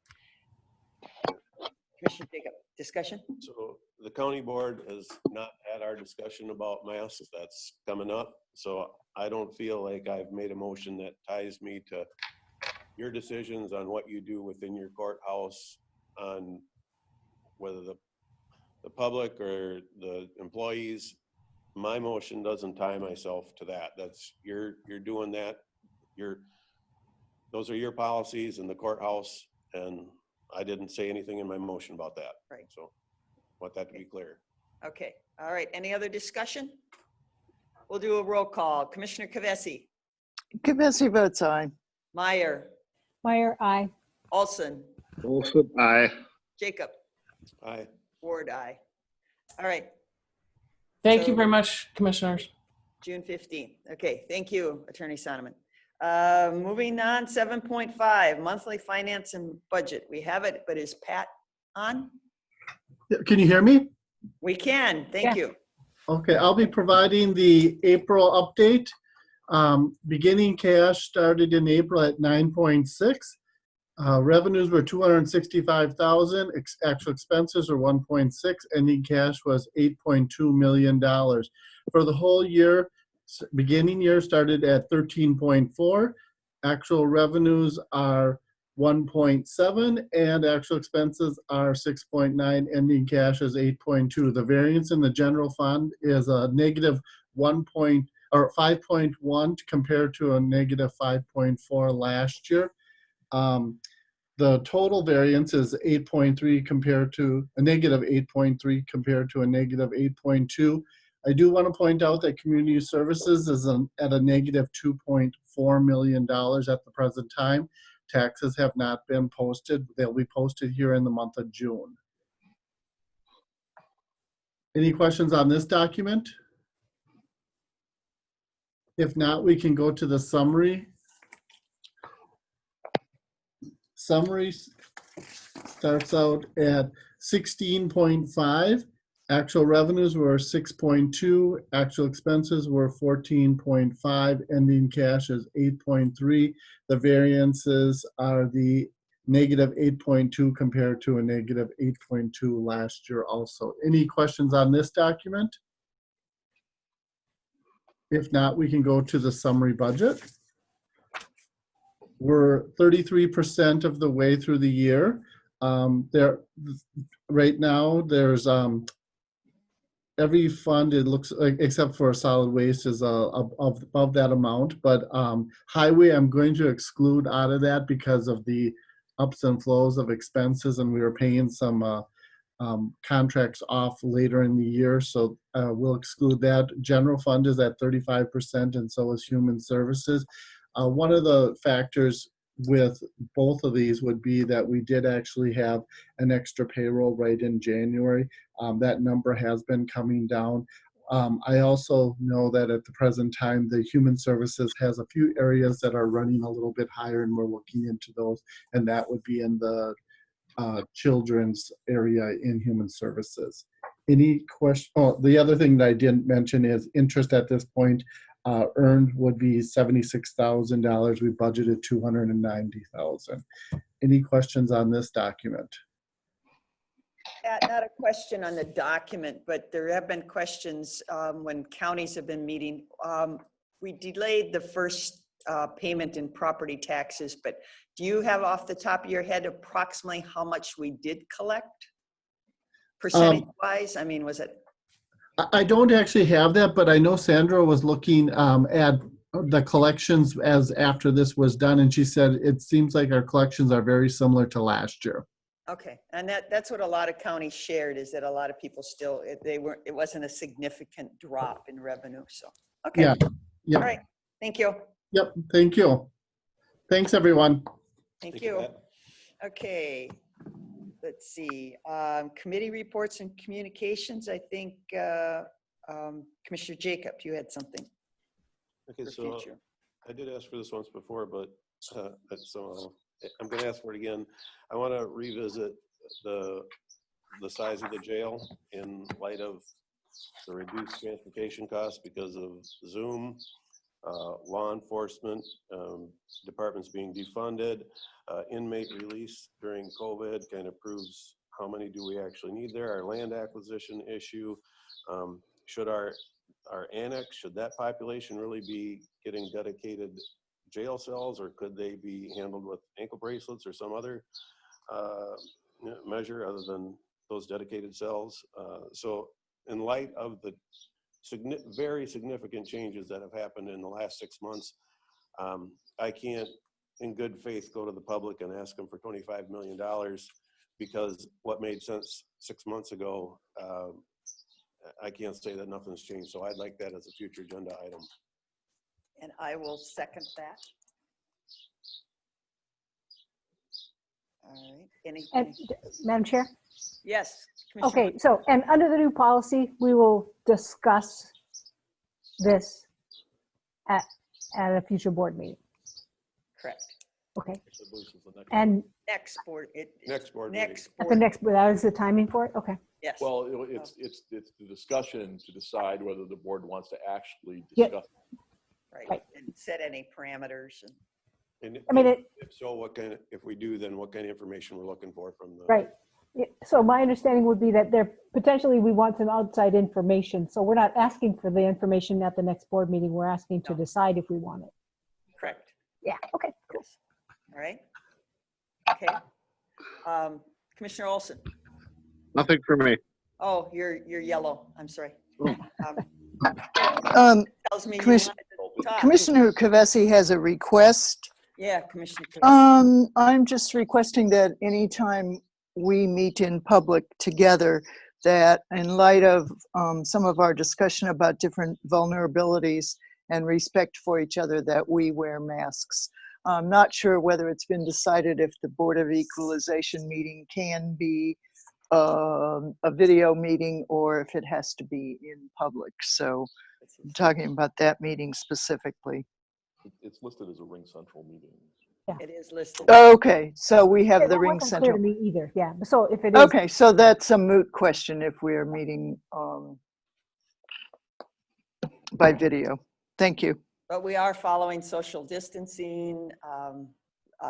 Commissioner Jacob, discussion? So the county board has not had our discussion about masks. That's coming up. So I don't feel like I've made a motion that ties me to your decisions on what you do within your courthouse, on whether the public or the employees. My motion doesn't tie myself to that. That's you're doing that. Those are your policies in the courthouse, and I didn't say anything in my motion about that. Right. So want that to be clear. Okay, all right. Any other discussion? We'll do a roll call. Commissioner Kavesi, Kavesi votes aye. Meyer, Meyer, aye. Olson, Olson, aye. Jacob, Aye. Ward, aye. All right, Thank you So- very much, commissioners. June 15th. Okay, thank you, Attorney Sonneman. Moving on, 7.5, monthly finance and budget. We have it, but is Pat on? Can you hear me? We can, thank you. Okay, I'll be providing the April update. Beginning cash started in April at 9.6. Revenues were 265,000. Actual expenses were 1.6. Ending cash was $8.2 million. For the whole year, beginning year started at 13.4. Actual revenues are 1.7 and actual expenses are 6.9. Ending cash is 8.2. The variance in the general fund is a negative 5.1 compared to a negative 5.4 last year. The total variance is 8.3 compared to a negative 8.3 compared to a negative 8.2. I do want to point out that community services is at a negative $2.4 million at the present time. Taxes have not been posted. They'll be posted here in the month of June. Any questions on this document? If not, we can go to the summary. Summary starts out at 16.5. Actual revenues were 6.2. Actual expenses were 14.5. Ending cash is 8.3. The variances are the negative 8.2 compared to a negative 8.2 last year also. Any questions on this document? If not, we can go to the summary budget. We're 33% of the way through the year. Right now, there's every fund, it looks like, except for solid waste, is above that amount. But highway, I'm going to exclude out of that because of the ups and flows of expenses, and we were paying some contracts off later in the year, so we'll exclude that. General fund is at 35%, and so is human services. One of the factors with both of these would be that we did actually have an extra payroll right in January. That number has been coming down. I also know that at the present time, the human services has a few areas that are running a little bit higher, and we're looking into those, and that would be in the children's area in human services. Any question? Oh, the other thing that I didn't mention is interest at this point. Earned would be $76,000. We budgeted $290,000. Any questions on this document? Not a question on the document, but there have been questions when counties have been meeting. We delayed the first payment in property taxes, but do you have off the top of your head approximately how much we did collect? Percentage wise? I mean, was it? I don't actually have that, but I know Sandra was looking at the collections as after this was done, and she said it seems like our collections are very similar to last year. Okay, and that's what a lot of counties shared, is that a lot of people still, it wasn't a significant drop in revenue, so. Okay. Yeah. Yep. All right, thank you. Yep, thank you. Thanks, everyone. Thank you. Okay, let's see. Committee reports and communications. I think Commissioner Jacob, you had something. Okay, for so future. I did ask for this once before, but so I'm going to ask for it again. I want to revisit the size of the jail in light of the reduced transportation costs because of Zoom, law enforcement departments being defunded, inmate release during COVID kind of proves how many do we actually need there. Our land acquisition issue, should our annex, should that population really be getting dedicated jail cells, or could they be handled with ankle bracelets or some other measure other than those dedicated cells? So in light of the very significant changes that have happened in the last 6 months, I can't in good faith go to the public and ask them for $25 million because what made sense 6 months ago, I can't say that nothing's changed. So I'd like that as a future agenda item. And I will second that. All right. And Madam Chair? Yes. Commissioner Okay, so, and under the new policy, we will discuss this at a future board meeting. Correct. Okay, I believe this is the next and Next board. Next board Next at the board. next, that is the timing for it? Okay. Yes. Well, it's the discussion to decide whether the board wants to actually Yeah. discuss. Right. And set any parameters. And I mean, if so, what kind of, if we do, then what kind of information we're looking for from the. right. Yeah, so my understanding would be that there, potentially we want some outside information. So we're not asking for the information at the next board meeting. We're asking to decide if we want it. Correct. Yeah, okay, cool. Yes. All right. Okay. Commissioner Olson. Nothing for me. Oh, you're yellow. I'm sorry. Tells me you Commission- wanted to talk. Commissioner Kavesi has a request. Yeah, Commissioner. Kavesi. I'm just requesting that anytime we meet in public together, that in light of some of our discussion about different vulnerabilities and respect for each other, that we wear masks. I'm not sure whether it's been decided if the Board of Equalization meeting can be a video meeting or if it has to be in public. So I'm talking about that meeting specifically. It's listed as a Ring Central meeting. It is listed. Okay, so we have the It Ring wasn't clear to Central. me either, yeah. So if it is. Okay, so that's a moot question if we're meeting by video. Thank you. But we are following social distancing,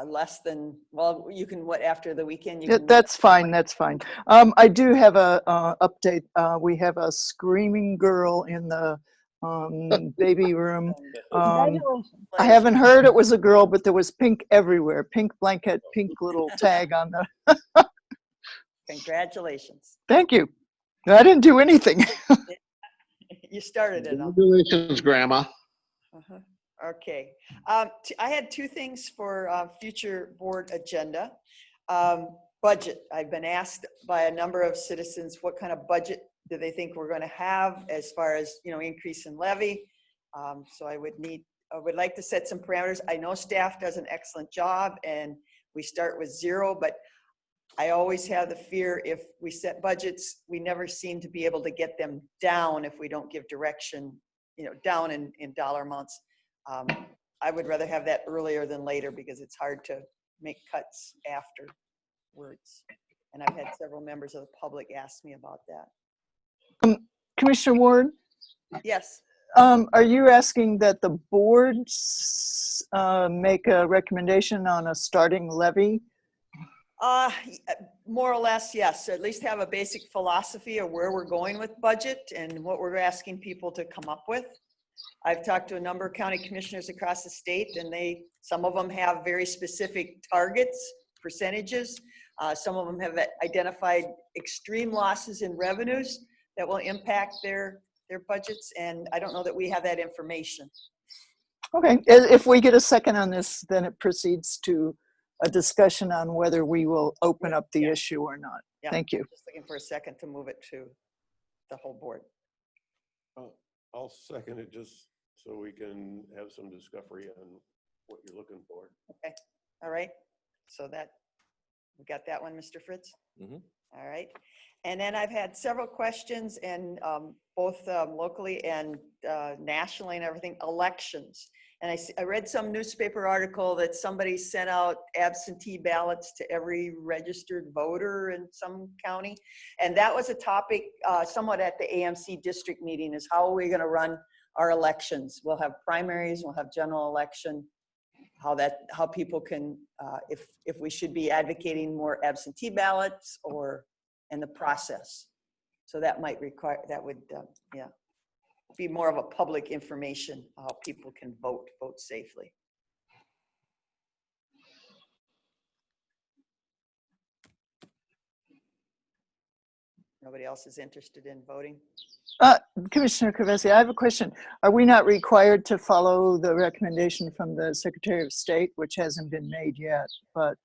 less than, well, you can, after the weekend? You Yeah, can. that's fine, that's fine. I do have a update. We have a screaming girl in the baby room. Congratulations. I haven't heard it was a girl, but there was pink everywhere. Pink blanket, pink little tag on the. Congratulations. Thank you. I didn't do anything. You started it. Congratulations, Grandma. Okay. I had two things for future board agenda. budget. I've been asked by a number of citizens, what kind of budget do they think we're going to have as far as, increase in levy? So I would like to set some parameters. I know staff does an excellent job and we start with 0, but I always have the fear if we set budgets, we never seem to be able to get them down if we don't give direction, down in dollar amounts. I would rather have that earlier than later because it's hard to make cuts afterwards. And I've had several members of the public ask me about that. Commissioner Ward, Yes. are you asking that the boards make a recommendation on a starting levy? More or less, yes. At least have a basic philosophy of where we're going with budget and what we're asking people to come up with. I've talked to a number of county commissioners across the state, and some of them have very specific targets, percentages. Some of them have identified extreme losses in revenues that will impact their budgets, and I don't know that we have that information. Okay, if we get a second on this, then it proceeds to a discussion on whether we will open up the issue or not. Yeah, Thank you. Just looking for a second to move it to the whole board. I'll second it just so we can have some discovery on what you're looking for. Okay, all right. So we got that one, Mr. Fritz? Mm-hmm. All right. And then I've had several questions, and both locally and nationally and everything, elections. And I read some newspaper article that somebody sent out absentee ballots to every registered voter in some county. And that was a topic somewhat at the AMC district meeting, is how are we going to run our elections? We'll have primaries, we'll have general election, how people can, if we should be advocating more absentee ballots and the process. So that might require, that would, be more of a public information, how people can vote safely. Nobody else is interested in voting? Commissioner Kavesi, I have a question. Are we not required to follow the recommendation from the Secretary of State, which hasn't been made yet, but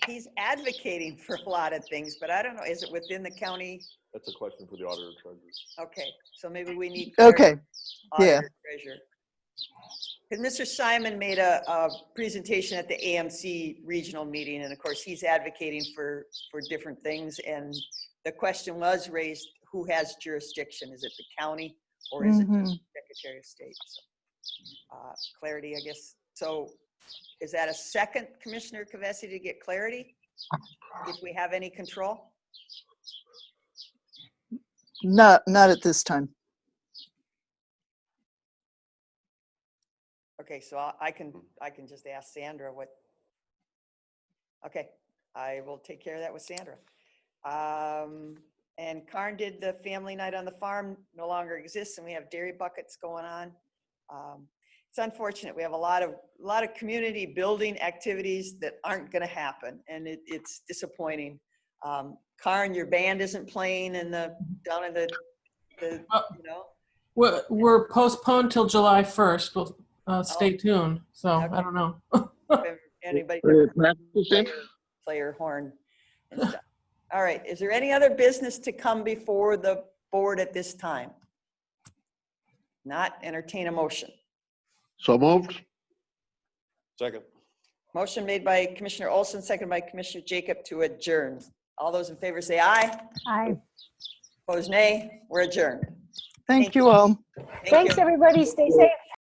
He's advocating for a lot of things, but I don't know, is it within the county? That's a question for the auditor treasurer. Okay, so maybe we need okay, yeah. auditor treasurer. Because Mr. Simon made a presentation at the AMC regional meeting, and of course he's advocating for different things, and the question was raised, who has jurisdiction? Is it the county or is it the Secretary of State? So, clarity, I guess. So is that a second, Commissioner Kavesi, to get clarity? If we have any control? Not at this time. Okay, so I can just ask Sandra what. Okay, I will take care of that with Sandra. And Karn did the family night on the farm, no longer exists, and we have dairy buckets going on. It's unfortunate. We have a lot of community building activities that aren't going to happen, and it's disappointing. Karn, your band isn't playing down in the you know. We're postponed till July 1st. We'll stay tuned. So Okay. I don't know. If anybody play your horn and stuff. All right. Is there any other business to come before the board at this time? Not, entertain a motion. So moved. Second. Motion made by Commissioner Olson, seconded by Commissioner Jacob to adjourn. All those in favor say aye. Aye. Opposed, nay. We're adjourned. Thank you all. Thank Thanks, you. everybody. Stay safe.